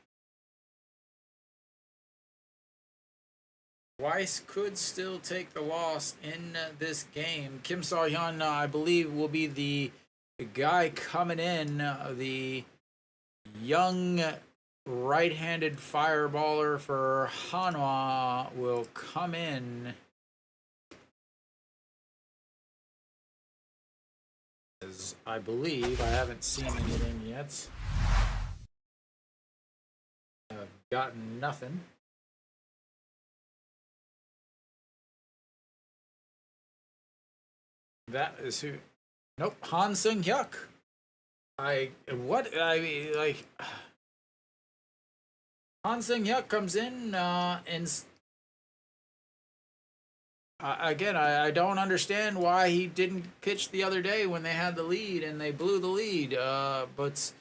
Weiss could still take the loss in this game. Kim So-hyun, I believe, will be the guy coming in. The young right-handed fireballer for Hanwha will come in. As I believe, I haven't seen anything yet. I've gotten nothing. That is who. Nope, Han Sung-hyuk. I mean, like, Han Sung-hyuk comes in and again, I don't understand why he didn't pitch the other day when they had the lead and they blew the lead. But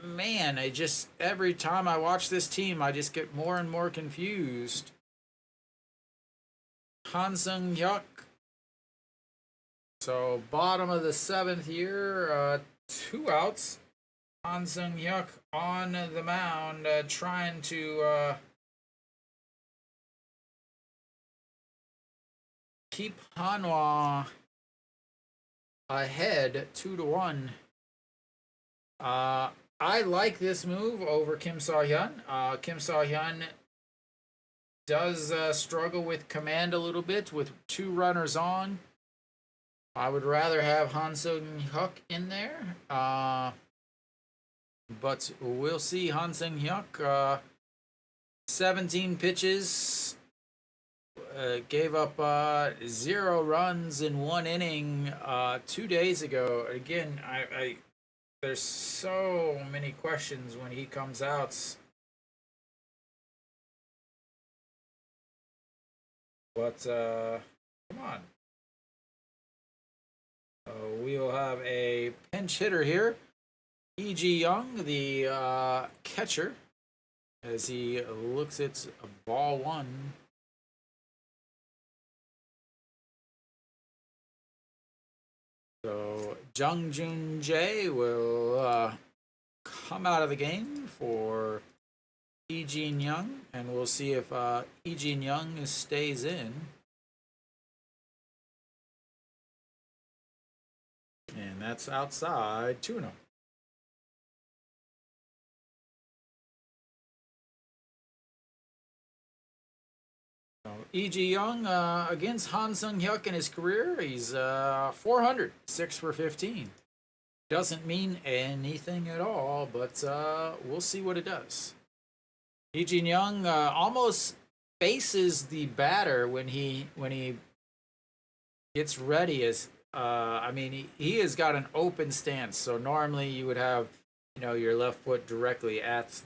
man, I just, every time I watch this team, I just get more and more confused. Han Sung-hyuk. So bottom of the 7th here, 2 outs. Han Sung-hyuk on the mound, trying to keep Hanwha ahead 2-1. I like this move over Kim Saw-hyun. Kim Saw-hyun does struggle with command a little bit with 2 runners on. I would rather have Han Sung-hyuk in there. But we'll see. Han Sung-hyuk, 17 pitches, gave up 0 runs in 1 inning 2 days ago. Again, there's so many questions when he comes out. But come on. We will have a pinch hitter here. E.G. Young, the catcher, as he looks at ball 1. So Jung Jun Jae will come out of the game for E.G. Young, and we'll see if E.G. Young stays in. And that's outside 2-0. E.G. Young against Han Sung-hyuk in his career, he's 400, 6 for 15. Doesn't mean anything at all, but we'll see what it does. E.G. Young almost faces the batter when he gets ready. As I mean, he has got an open stance, so normally you would have, your left foot directly at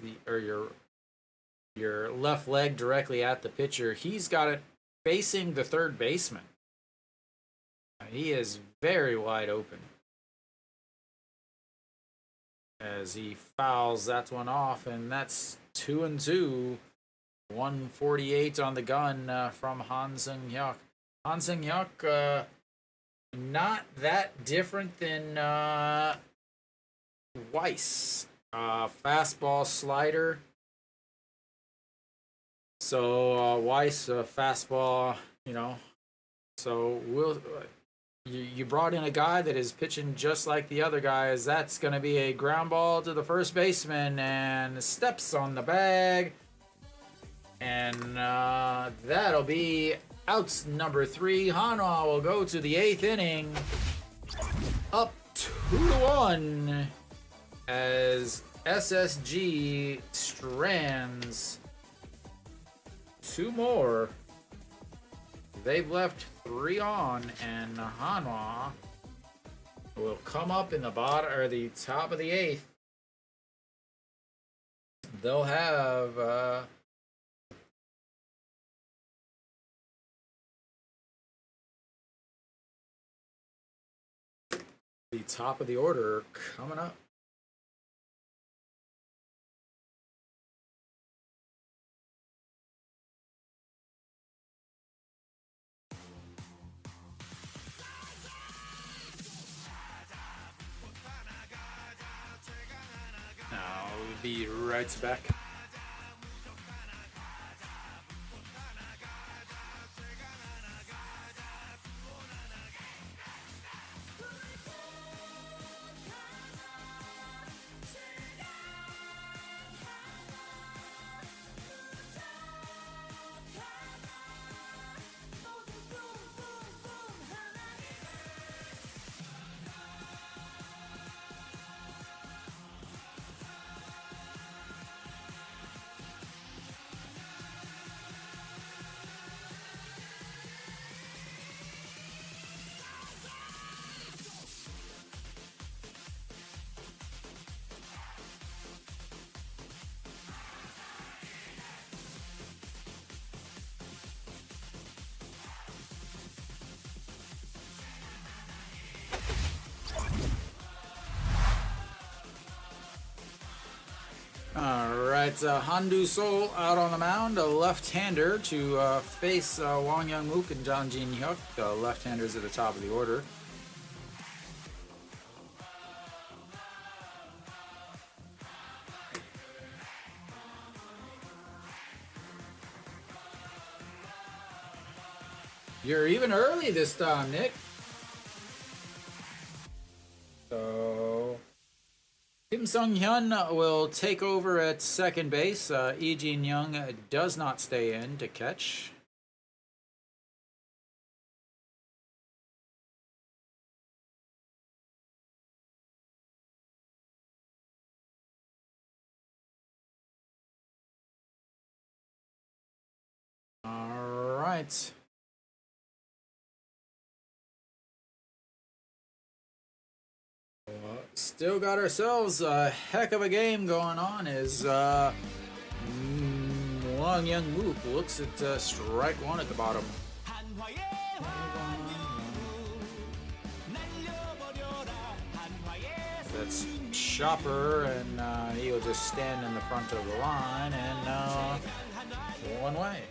your left leg directly at the pitcher. He's got it facing the third baseman. He is very wide open as he fouls that one off, and that's 2-2. 148 on the gun from Han Sung-hyuk. Han Sung-hyuk, not that different than Weiss. Fastball, slider. So Weiss, fastball, So you brought in a guy that is pitching just like the other guys. That's going to be a ground ball to the first baseman and steps on the bag. And that'll be out number 3. Hanwha will go to the 8th inning, up 2-1 as SSG strands 2 more. They've left 3 on, and Hanwha will come up in the bottom or the top of the 8th. They'll have the top of the order coming up. I'll be right back. Alright, Handu Sol out on the mound, a left-hander to face Wang Young-mook and Jang Jin-hyuk, the left-handers at the top of the order. You're even early this time, Nick. So Kim Sung-hyun will take over at second base. Lee Jin-young does not stay in to catch. All right. Still got ourselves a heck of a game going on as Wang Young Mook looks at strike one at the bottom. That's Chopper, and he'll just stand in the front of the line and one way.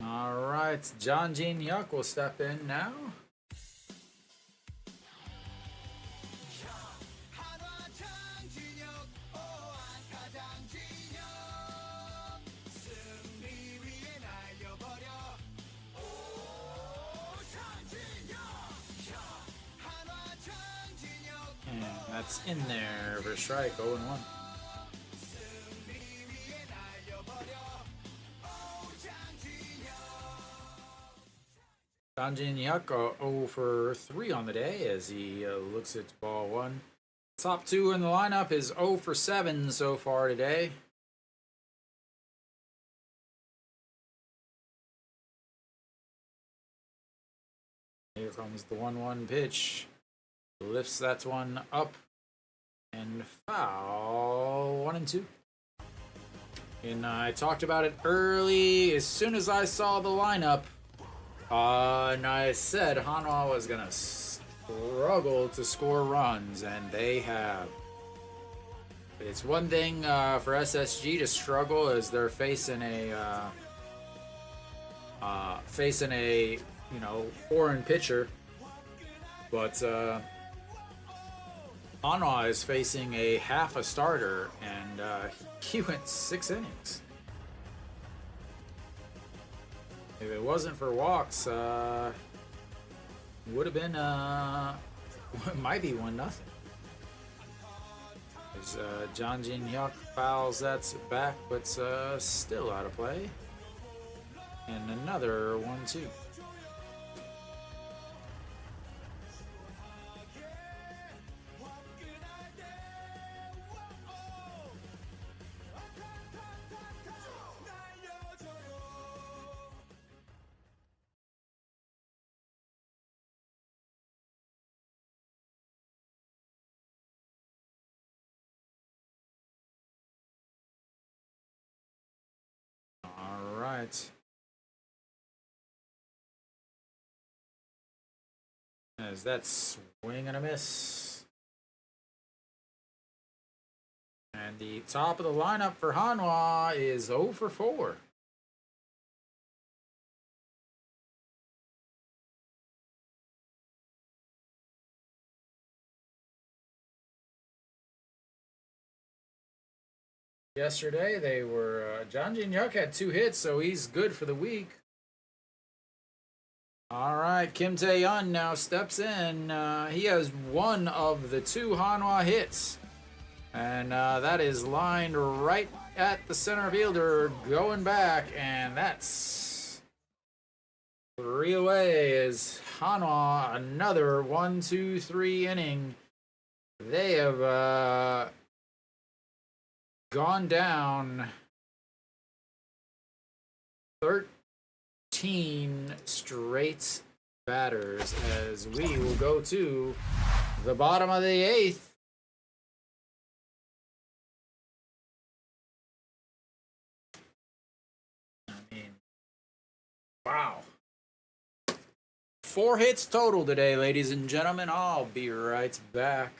All right, John Jin Hyuk will step in now. And that's in there for strike, 0-1. John Jin Hyuk 0 for 3 on the day as he looks at ball one. Top two in the lineup is 0 for 7 so far today. Here comes the 1-1 pitch. Lifts that one up and foul. 1-2. And I talked about it early as soon as I saw the lineup. And I said Hanwha was going to struggle to score runs, and they have. It's one thing for SSG to struggle as they're facing a foreign pitcher, but Hanwha is facing a half a starter, and he went 6 innings. If it wasn't for walks, would have been might be 1-0. As John Jin Hyuk fouls that's back, but still out of play. And another 1-2. All right. As that swing and a miss. And the top of the lineup for Hanwha is 0 for 4. Yesterday they were John Jin Hyuk had 2 hits, so he's good for the week. All right, Kim Tae-yeon now steps in. He has 1 of the 2 Hanwha hits, and that is lined right at the center fielder, going back, and that's 3 away. Is Hanwha another 1-2-3 inning? They have gone down 13 straight batters as we will go to the bottom of the 8th. I mean, wow. 4 hits total today, ladies and gentlemen. I'll be right back.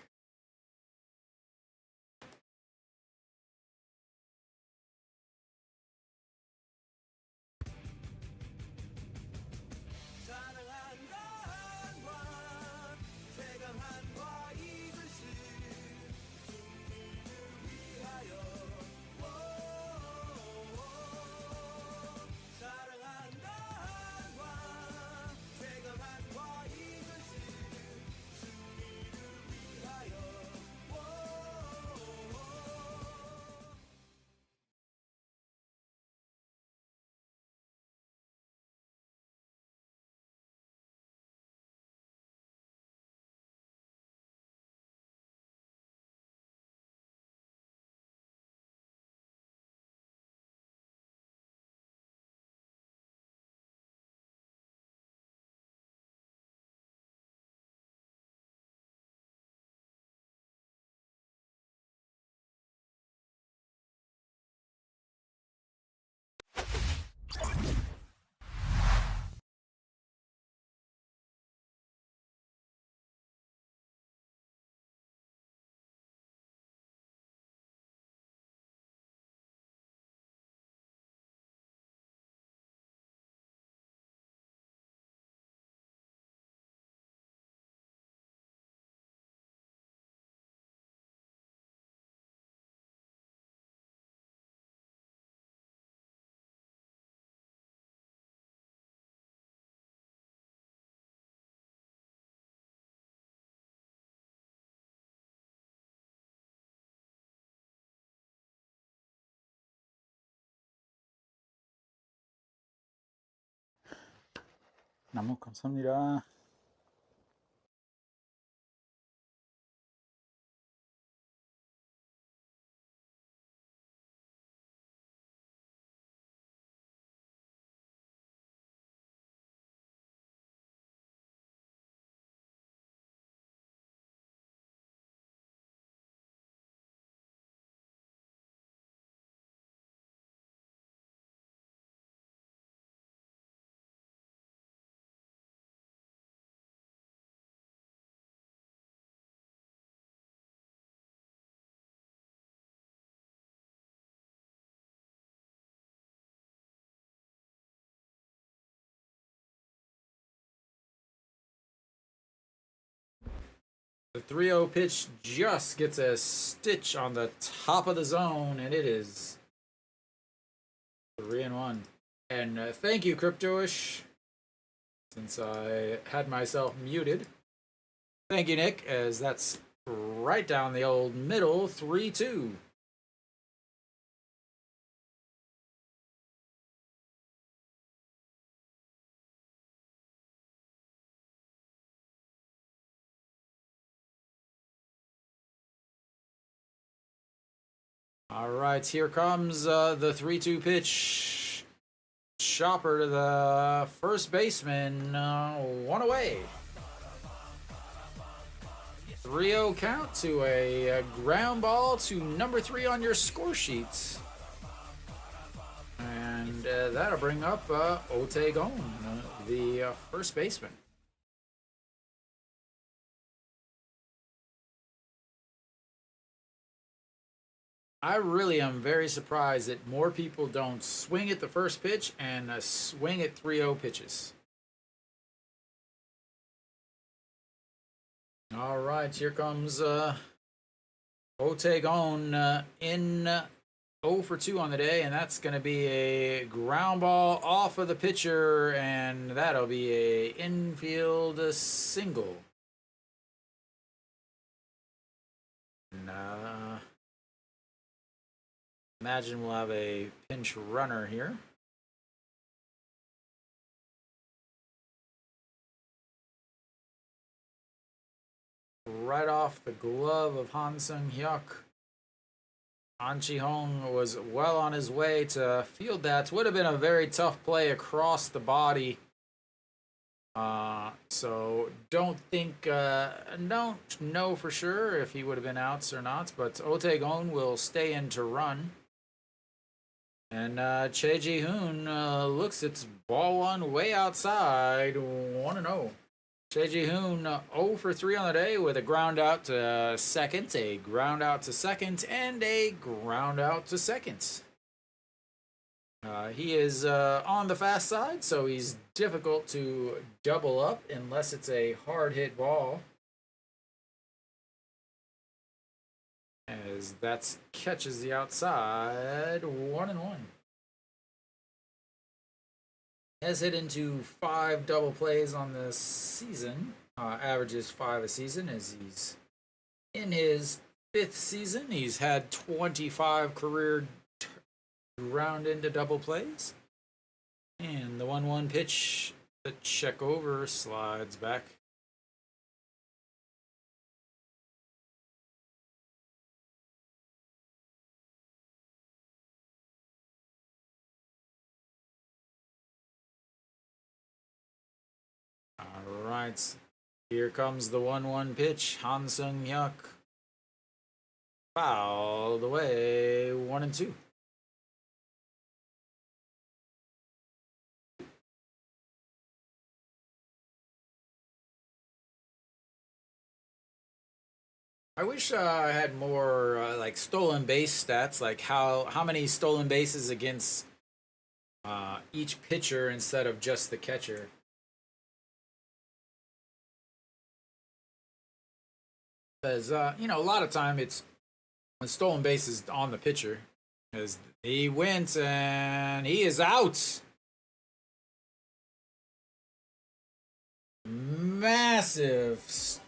너무 감사합니다. The 3-0 pitch just gets a stitch on the top of the zone, and it is 3-1. And thank you, Cryptoish, since I had myself muted. Thank you, Nick, as that's right down the old middle, 3-2. All right, here comes the 3-2 pitch. Chopper to the first baseman, one away. 3-0 count to a ground ball to number 3 on your score sheets. And that'll bring up Otagon, the first baseman. I really am very surprised that more people don't swing at the first pitch and swing at 3-0 pitches. All right, here comes Otagon in 0 for 2 on the day, and that's going to be a ground ball off of the pitcher, and that'll be a infield single. And, imagine we'll have a pinch runner here. Right off the glove of Han Sung-hyuk. An Chi-hong was well on his way to field that. Would have been a very tough play across the body. So don't know for sure if he would have been outs or not, but Otagon will stay in to run. And Che Ji-hoon looks its ball one way outside, 1-0. Che Ji-hoon 0 for 3 on the day with a ground out to second, a ground out to second, and a ground out to second. He is on the fast side, so he's difficult to double up unless it's a hard hit ball. As that catches the outside, 1-1. Has hit into 5 double plays on the season. Averages 5 a season as he's in his 5th season. He's had 25 career ground into double plays. And the 1-1 pitch, the check over, slides back. Alright, here comes the 1-1 pitch. Han Sung-hyuk fouled away, 1-2. I wish I had more like stolen base stats, like how many stolen bases against each pitcher instead of just the catcher. Because you know, a lot of time it's when stolen base is on the pitcher, because he went and he is out. Massive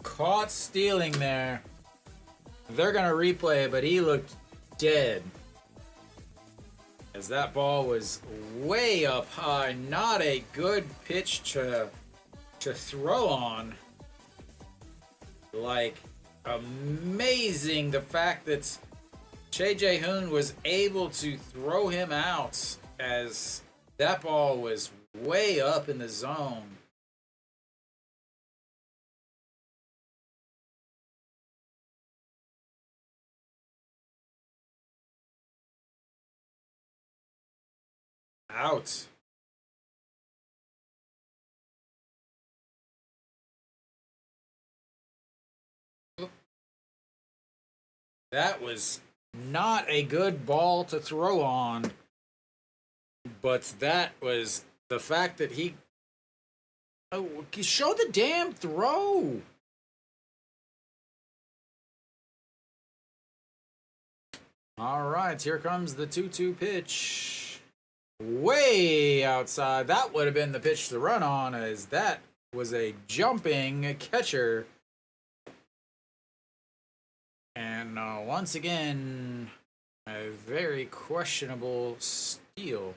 caught stealing there. They're gonna replay it, but he looked dead. as that ball was way up high. Not a good pitch to throw on. Like, amazing the fact that Che Jae-hoon was able to throw him out as that ball was way up in the zone. Out. That was not a good ball to throw on, but that was the fact that he... Oh, show the damn throw! All right, here comes the 2-2 pitch. Way outside. That would have been the pitch to run on, as that was a jumping catcher. And once again, a very questionable steal.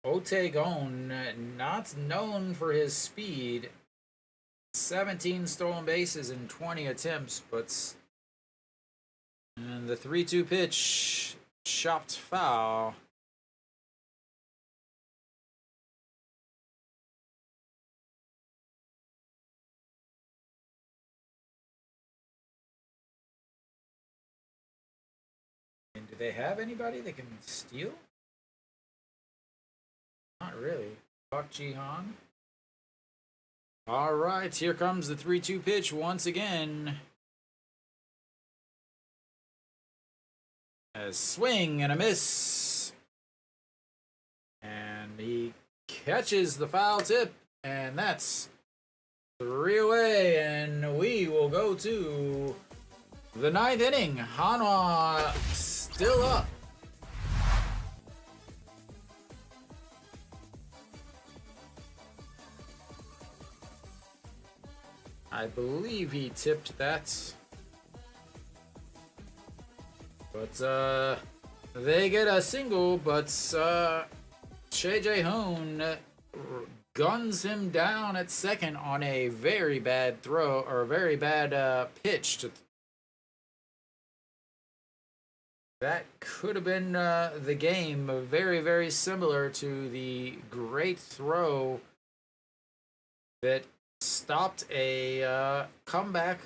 Otaegon, not known for his speed. 17 stolen bases in 20 attempts, but... And the 3-2 pitch, chopped foul. And do they have anybody that can steal? Not really. Park Ji-han. All right, here comes the 3-2 pitch once again. A swing and a miss. And he catches the foul tip. And that's 3 away. And we will go to the 9th inning. Hanwha still up. I believe he tipped that. But they get a single, but Che Jae-hoon guns him down at second on a very bad throw, or a very bad pitch. That could have been the game. Very, very similar to the great throw that stopped a comeback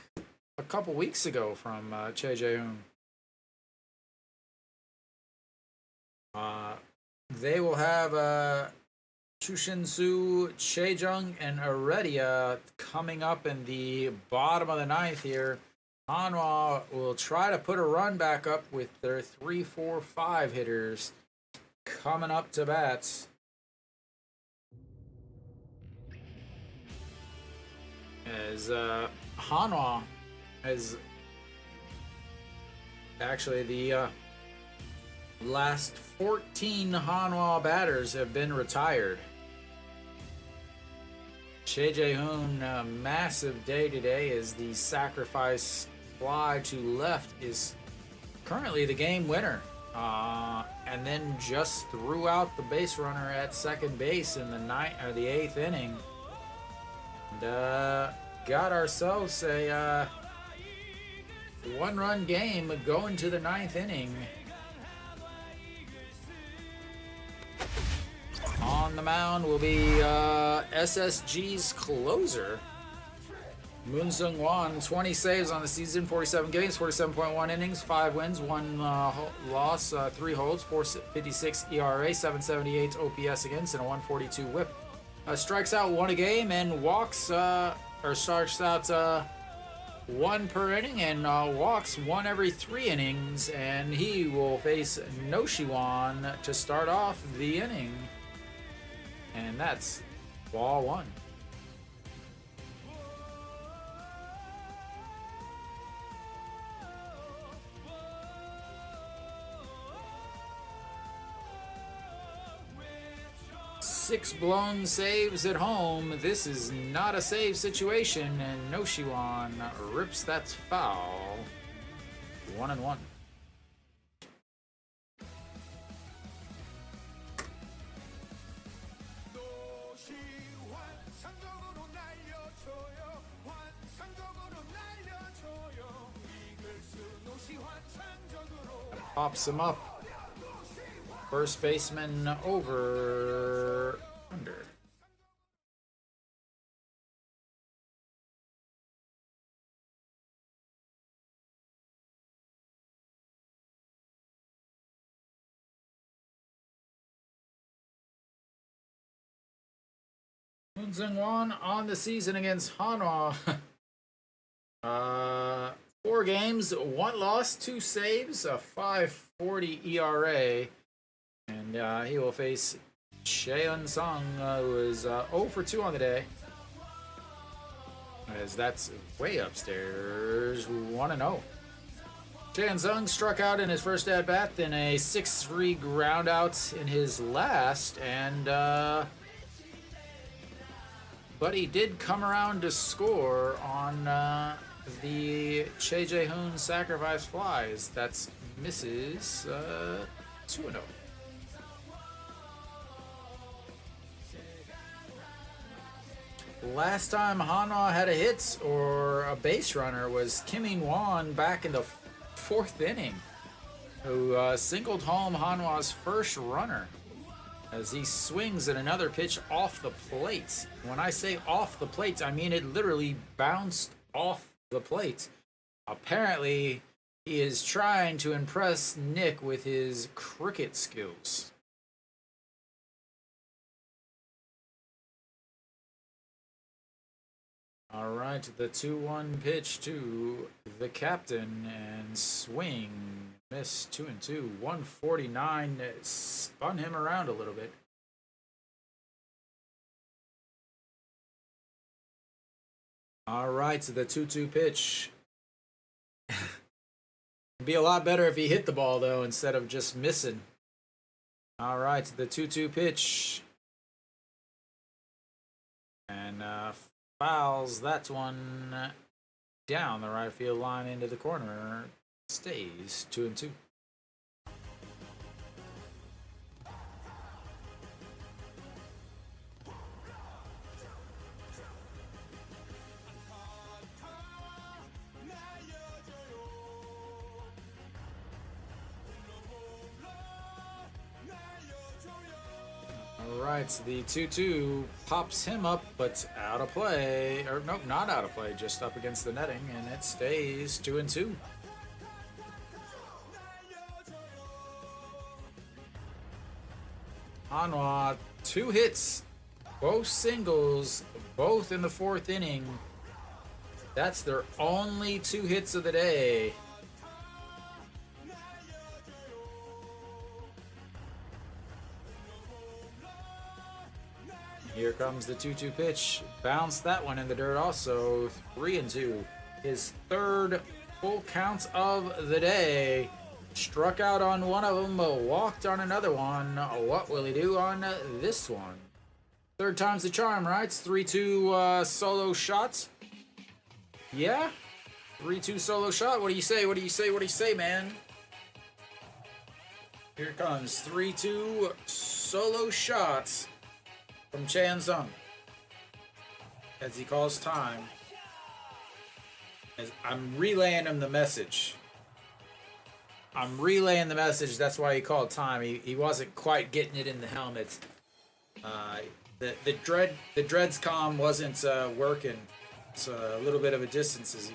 a couple weeks ago from Che Jae-hoon. They will have Chushin-su, Chejung, and Heredia coming up in the bottom of the 9th here. Hanwha will try to put a run back up with their 3, 4, 5 hitters coming up to bat. As Hanwha has actually the last 14 Hanwha batters have been retired. Che Jae-hoon, massive day today as the sacrifice fly to left is currently the game winner. And then just threw out the base runner at second base in the 8th inning. And got ourselves a 1-run game going to the 9th inning. On the mound will be SSG's closer, Moon Seung-won. 20 saves on the season, 47 games, 47.1 innings, 5 wins, 1 loss, 3 holds, 4.56 ERA, 7.78 OPS against, and a 1.42 WHIP. Strikes out 1 a game and walks, or strikes out 1 per inning and walks 1 every 3 innings. And he will face No Shiwon to start off the inning. And that's ball 1. Six blown saves at home. This is not a save situation, and No Shiwon rips that foul. 1-1. Pops him up. First baseman over. Under. Moon Seung-won on the season against Hanwha. 4 games, 1 loss, 2 saves, a 5.40 ERA. And he will face Cheon-sung, who is 0 for 2 on the day. As that's way upstairs, 1-0. Cheon-sung struck out in his first at-bat, then a 6-3 ground out in his last, and but he did come around to score on the Che Jae-hoon sacrifice flies. That's misses 2-0. Last time Hanwha had a hit or a base runner was Kim In-won back in the 4th inning, who singled home Hanwha's first runner as he swings at another pitch off the plate. When I say off the plate, I mean it literally bounced off the plate. Apparently, he is trying to impress Nick with his cricket skills. All right, the 2-1 pitch to the captain, and swing, miss, 2-2, 149, spun him around a little bit. All right, so the 2-2 pitch. It'd be a lot better if he hit the ball, though, instead of just missing. All right, the 2-2 pitch. And fouls that one down the right field line into the corner. Stays 2-2. Alright, so the 2-2 pops him up, but out of play. Or, nope, not out of play, just up against the netting, and it stays 2-2. Hanwha, 2 hits, both singles, both in the 4th inning. That's their only 2 hits of the day. Here comes the 2-2 pitch. Bounced that one in the dirt also. 3-2. His 3rd full count of the day. Struck out on one of them, walked on another one. What will he do on this one? 3rd time's the charm, right? 3-2 solo shots. Yeah? 3-2 solo shot. What do you say? What do you say? What do you say, man? Here it comes. 3-2 solo shots from Cheon-sung as he calls time. As I'm relaying him the message. That's why he called time. He wasn't quite getting it in the helmet. The dreads comm wasn't working. It's a little bit of a distance as he.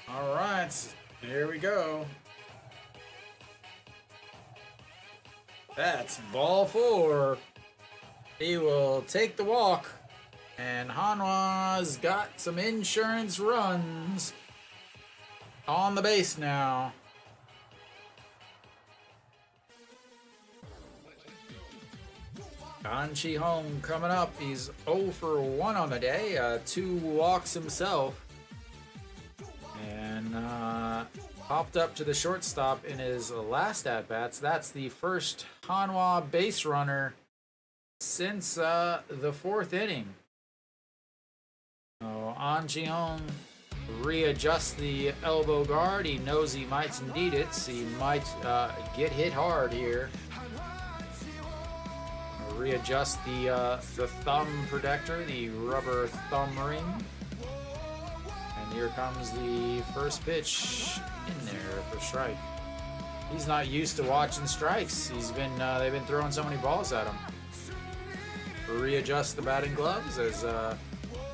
All right, here we go. That's ball 4. He will take the walk, and Hanwha's got some insurance runs on the base now. An Chi-hong coming up. He's 0 for 1 on the day. 2 walks himself. And popped up to the shortstop in his last at-bats. That's the first Hanwha base runner since the 4th inning. An Ji-hong readjusts the elbow guard. He knows he might need it. He might get hit hard here. Readjust the thumb protector, the rubber thumb ring. And here comes the first pitch in there for strike. He's not used to watching strikes. They've been throwing so many balls at him. Readjust the batting gloves as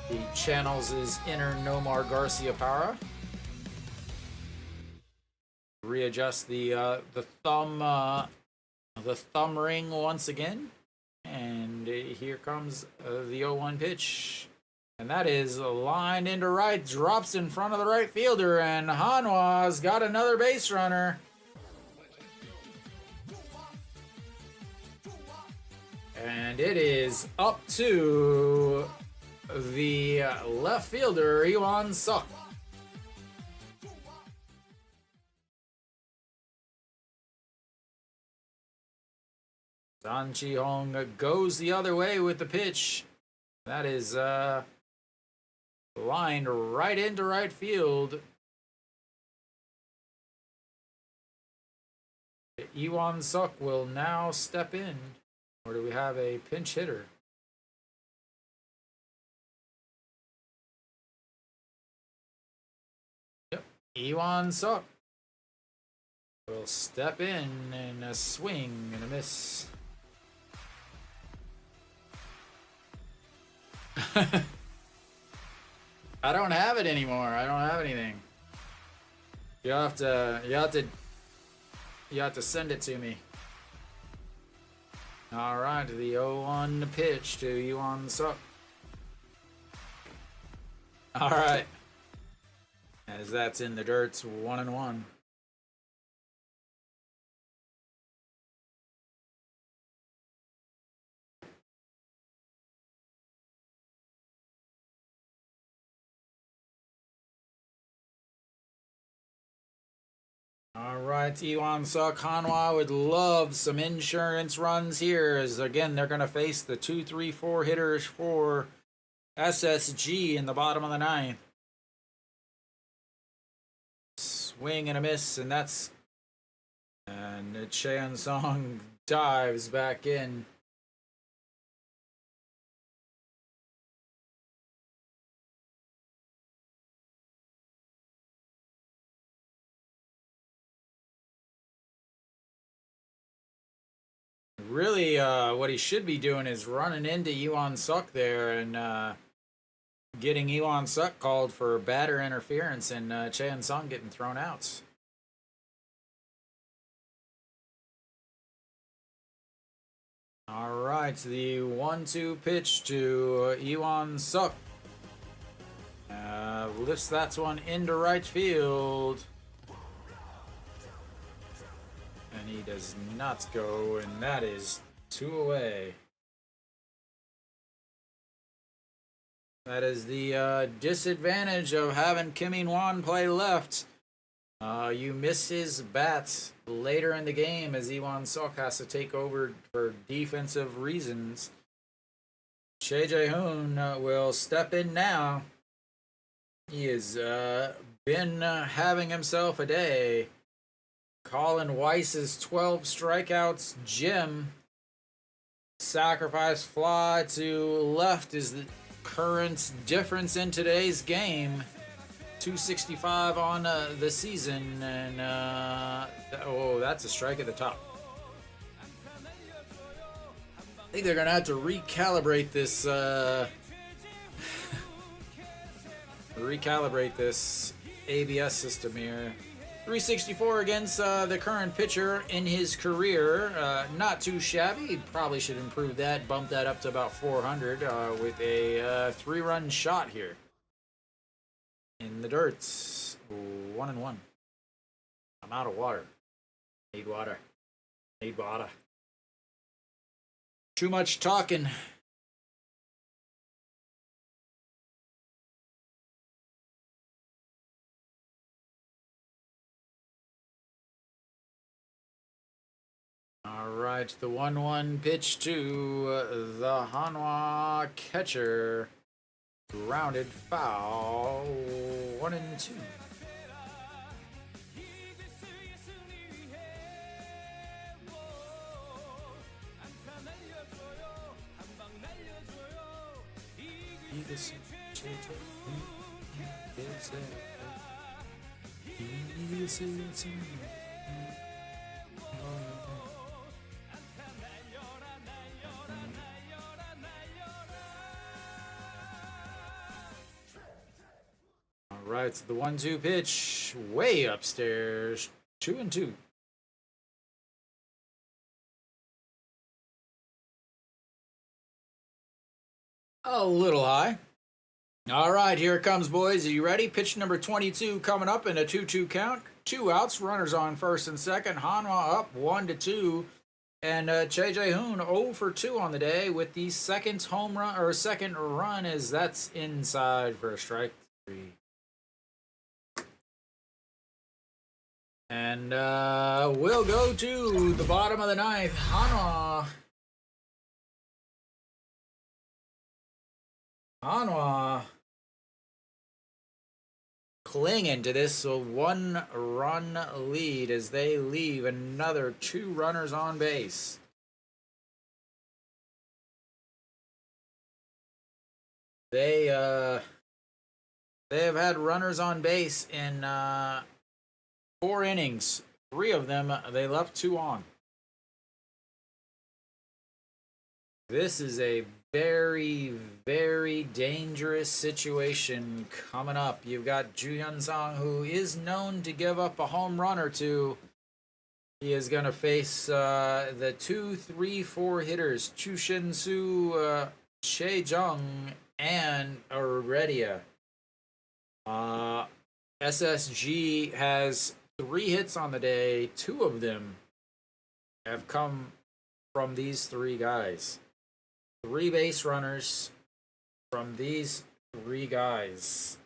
he channels his inner Nomar Garcia power. Readjust the thumb ring once again. And here comes the 0-1 pitch. And that is lined into right, drops in front of the right fielder, and Hanwha's got another base runner. And it is up to the left fielder, Iwan Suk. An Ji-hong goes the other way with the pitch. That is lined right into right field. Iwan Suk will now step in. Or do we have a pinch hitter? Yep, Iwan Suk will step in and a swing and a miss. I don't have it anymore. I don't have anything. You have to send it to me. All right, the 0-1 pitch to Iwan Suk. All right, as that's in the dirt, 1-1. All right, Iwan Suk, Hanwha would love some insurance runs here, as again they're going to face the 2-3-4 hitters for SSG in the bottom of the ninth. Swing and a miss, and Chan Song dives back in. Really, what he should be doing is running into Iwan Suk there and getting Iwan Suk called for batter interference and Chan Sung getting thrown out. All right, the 1-2 pitch to Iwan Suk. Lifts that one into right field. And he does not go, and that is 2 away. That is the disadvantage of having Kim In-won play left. You miss his bat later in the game as Iwan Suk has to take over for defensive reasons. Choi Jae-hoon will step in now. He has been having himself a day. Colin Weiss's 12 strikeouts. Jim. Sacrifice fly to left is the current difference in today's game. 265 on the season, and that's a strike at the top. I think they're gonna have to recalibrate this. Recalibrate this ABS system here. 364 against the current pitcher in his career. Not too shabby. He probably should improve that, bump that up to about 400 with a 3-run shot here. In the dirt, 1-1. I'm out of water. Need water. Need water. Too much talking. All right, the 1-1 pitch to the Hanwha catcher. Grounded foul. 1-2. All right, so the 1-2 pitch way upstairs. 2-2. A little high. All right, here it comes, boys. Are you ready? Pitch number 22 coming up in a 2-2 count. 2 outs, runners on first and second. Hanwha up 1-2. And JJ Hoon 0 for 2 on the day with the second home run or second run, as that's inside for a strike 3. And we'll go to the bottom of the ninth. Hanwha clinging to this 1-run lead as they leave another 2 runners on base. They have had runners on base in 4 innings. 3 of them they left 2 on. This is a very, very dangerous situation coming up. You've got Ju Song, who is known to give up a home run or 2. He is going to face the 2, 3, 4 hitters, Chu Shin Soo, Che Jung, and Heredia. SSG has 3 hits on the day. 2 of them have come from these 3 guys. 3 base runners from these 3 guys.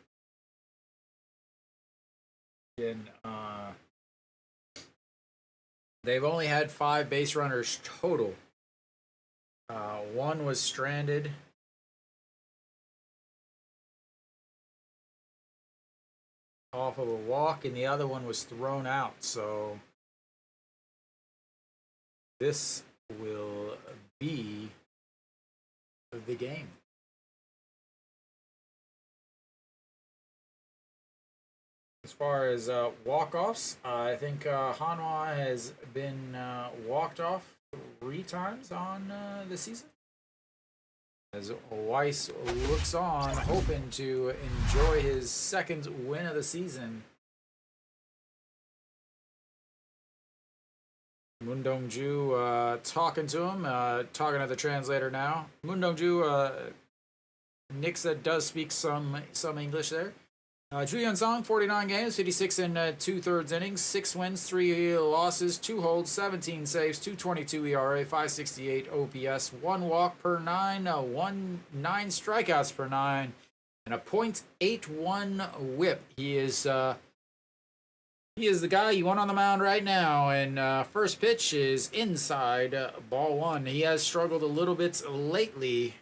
And they've only had 5 base runners total. 1 was stranded. Off of a walk, and the other one was thrown out. So this will be the game. As far as walk-offs, I think Hanwha has been walked off 3 times on the season. As Weiss looks on, hoping to enjoy his 2nd win of the season. Moon Dong-ju talking to him, talking to the translator now. Moon Dong-ju, Nick said does speak some English there. Ju Song, 49 games, 56 and 2/3 innings, 6 wins, 3 losses, 2 holds, 17 saves, 2.22 ERA, 5.68 OPS, 1 walk per 9, 9 strikeouts per 9, and a .81 WHIP. He is the guy you want on the mound right now. And first pitch is inside, ball 1. He has struggled a little bit lately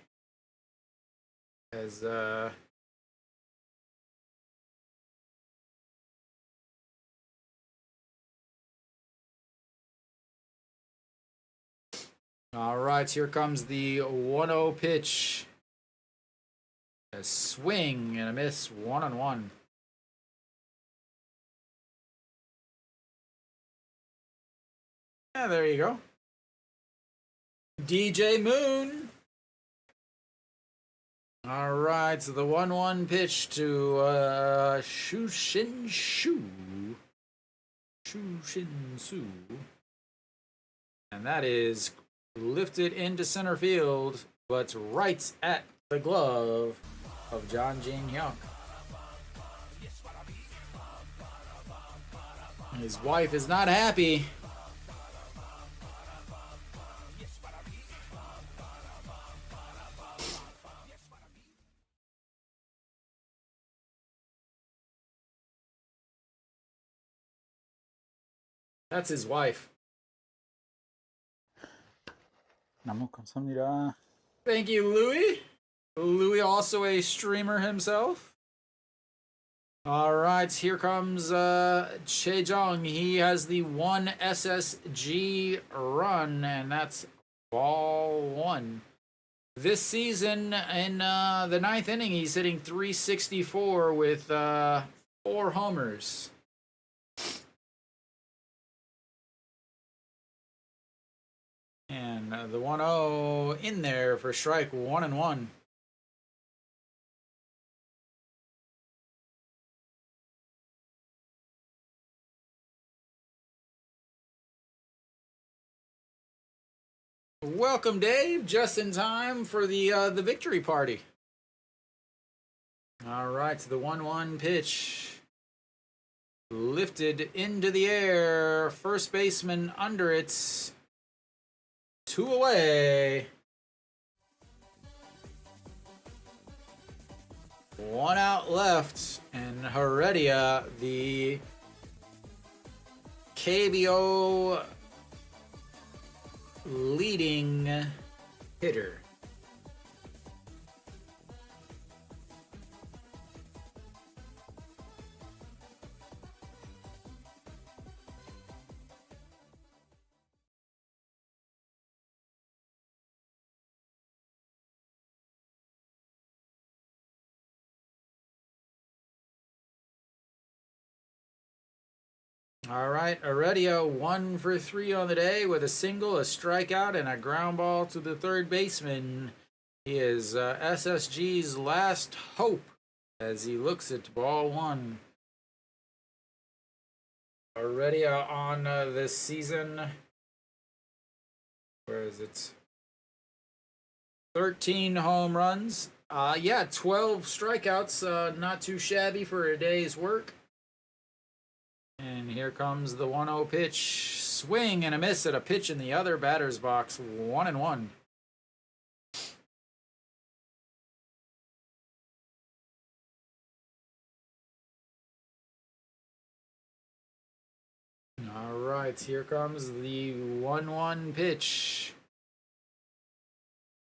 as all right, here comes the 1-0 pitch. A swing and a miss, 1-1. Yeah, there you go. DJ Moon. All right, so the 1-1 pitch to Chu Shin Soo. And that is lifted into center field, but right at the glove of John Jin Hyuk. His wife is not happy. That's his wife. 너무 감사합니다. Thank you, Louis. Louis, also a streamer himself. All right, here comes Chejong. He has the one SSG run, and that's ball one. This season, in the ninth inning, he's hitting 364 with 4 homers. And the 1-0 in there for strike 1-1. Welcome, Dave. Just in time for the victory party. All right, the 1-1 pitch. Lifted into the air. First baseman under it. 2 away. 1 out left. And Heredia, the KBO leading hitter. All right, Heredia 1 for 3 on the day with a single, a strikeout, and a ground ball to the third baseman. He is SSG's last hope as he looks at ball 1. Heredia on this season. Where is it? 13 home runs. 12 strikeouts. Not too shabby for a day's work. And here comes the 1-0 pitch. Swing and a miss at a pitch in the other batter's box. 1-1. All right, here comes the 1-1 pitch.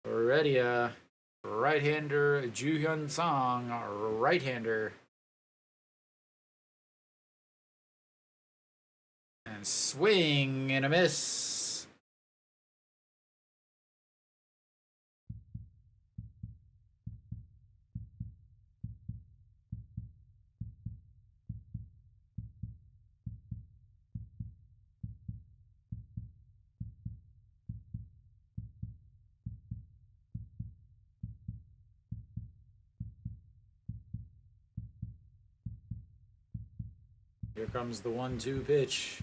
Heredia, right-hander, Ju-hyun Song, right-hander. And swing and a miss. Here comes the 1-2 pitch.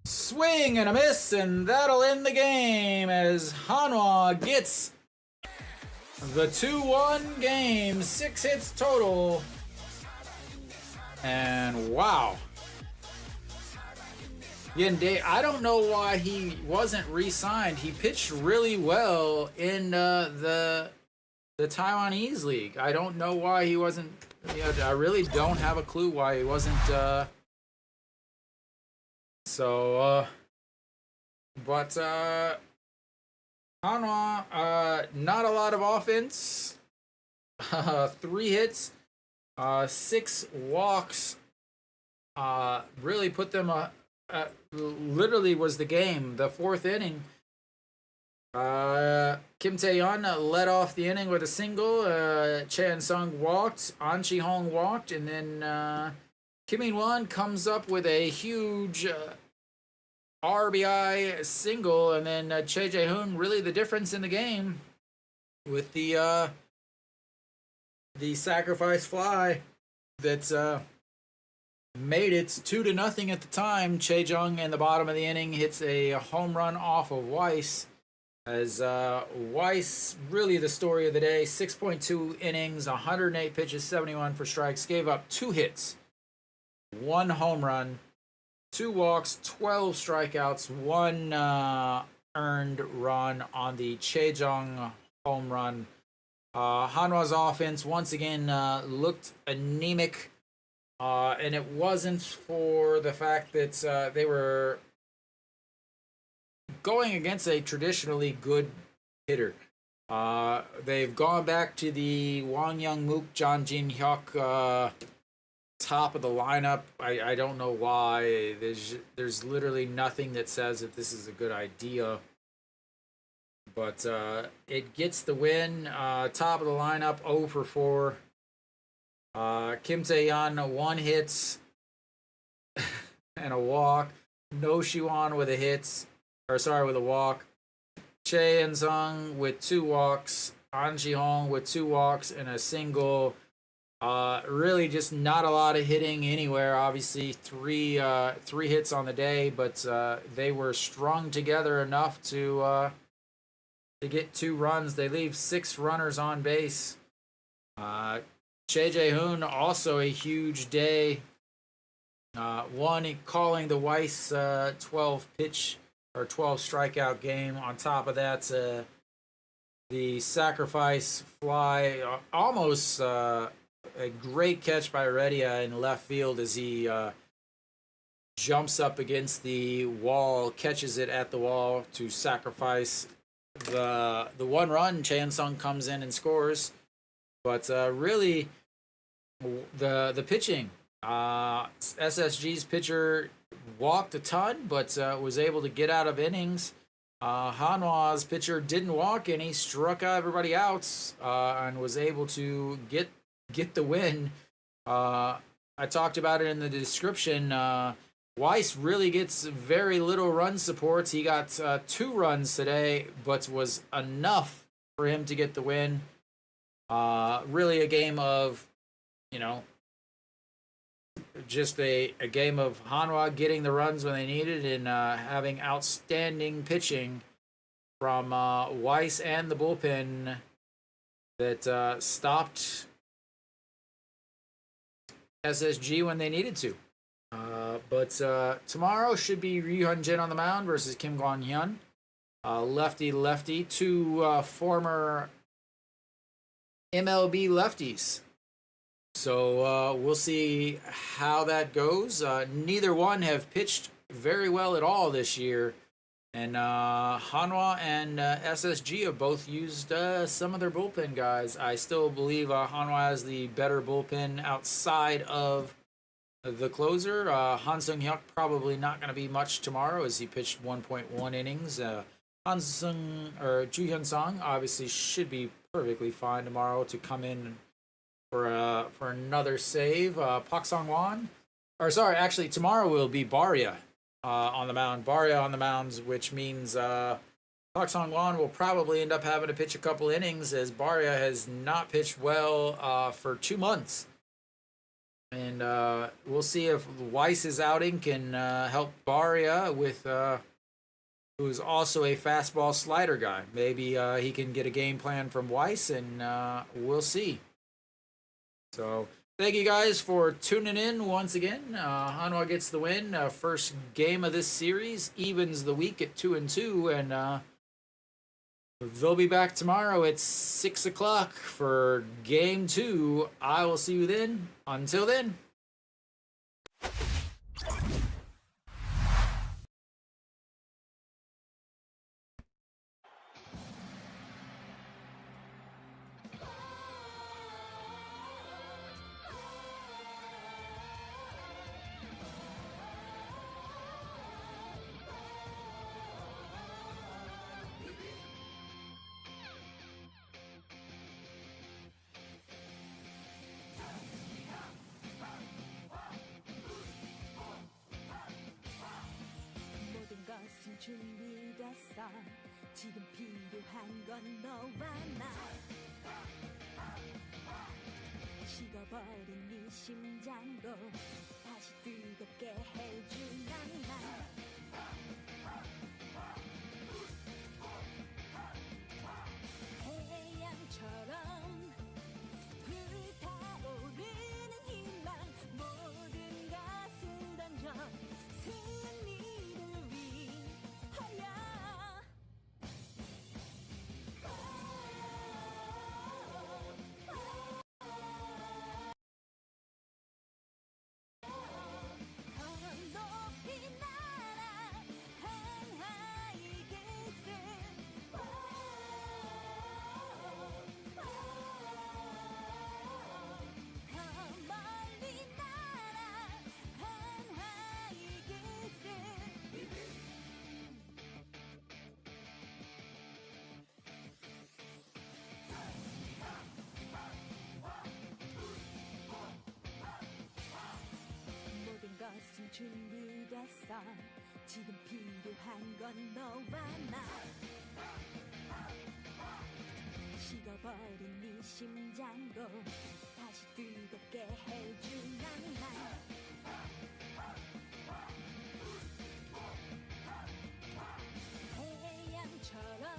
Swing and a miss, and that'll end the game as Hanwha gets the 2-1 game. 6 hits total. And wow. Dave, I don't know why he wasn't re-signed. He pitched really well in the Taiwanese league. I don't know why he wasn't. I really don't have a clue why he wasn't. But Hanwha, not a lot of offense. 3 hits, 6 walks. Really put them. Literally was the game. The 4th inning. Kim Tae-yeon led off the inning with a single. Chan Sung walked. An Chi-hong walked, and then Kim In-won comes up with a huge RBI single, and then Choi Jae-hoon really the difference in the game with the sacrifice fly that's made it 2-0 at the time. Chejong in the bottom of the inning hits a home run off of Weiss. As Weiss, really the story of the day, 6.2 innings, 108 pitches, 71 for strikes, gave up 2 hits, 1 home run, 2 walks, 12 strikeouts, 1 earned run on the Chejong home run. Hanwha's offense once again looked anemic, and it wasn't for the fact that they were going against a traditionally good hitter. They've gone back to the Wang Young Mook, John Jin Hyuk top of the lineup. I don't know why. There's literally nothing that says that this is a good idea. But it gets the win. Top of the lineup, 0 for 4. Kim Tae-yeon, 1 hit and a walk. No Shiwan with with a walk. Chae In-sung with 2 walks. An Ji-hong with 2 walks and a single. Really just not a lot of hitting anywhere. Obviously, three hits on the day, but they were strung together enough to get 2 runs. They leave 6 runners on base. Chae Jae-hoon, also a huge day. One calling the Weiss 12 pitch or 12 strikeout game. On top of that, the sacrifice fly, almost a great catch by Heredia in left field as he jumps up against the wall, catches it at the wall to sacrifice the 1 run. Chae In-sung comes in and scores. But really, the pitching. SSG's pitcher walked a ton, but was able to get out of innings. Hanwha's pitcher didn't walk any, struck everybody out, and was able to get the win. I talked about it in the description. Weiss really gets very little run support. He got 2 runs today, but was enough for him to get the win. Really a game of, just a game of Hanwha getting the runs when they needed and having outstanding pitching from Weiss and the bullpen that stopped SSG when they needed to. But tomorrow should be Ryu Hyun-jin on the mound versus Kim Kwon-hyun. Lefty. 2 former MLB lefties. So we'll see how that goes. Neither one have pitched very well at all this year. And Hanwha and SSG have both used some of their bullpen guys. I still believe Hanwha has the better bullpen outside of the closer. Han Sung-hyuk probably not going to be much tomorrow as he pitched 1.1 innings. Ju Hyun-sung obviously should be perfectly fine tomorrow to come in for another save. Pak Sung-won, actually tomorrow will be Barya on the mound. Barya on the mounds, which means Pak Sung-won will probably end up having to pitch a couple innings as Barya has not pitched well for 2 months. And we'll see if Weiss's outing can help Barya with who's also a fastball slider guy. Maybe he can get a game plan from Weiss, and we'll see. So thank you guys for tuning in once again. Hanwha gets the win. First game of this series, evens the week at 2-2, and they'll be back tomorrow at 6 o'clock for game 2. I will see you then. Until then. 준비됐어. 지금 필요한 건 너와 나. 식어버린 네 심장도 다시 뜨겁게 해준 난 태양처럼 불타오르는 희망 모든 것을 던져 승리를 위하여 준비됐어 지금 필요한 건 너와 나 식어버린 네 심장도 다시 뜨겁게 해준 낭만 태양처럼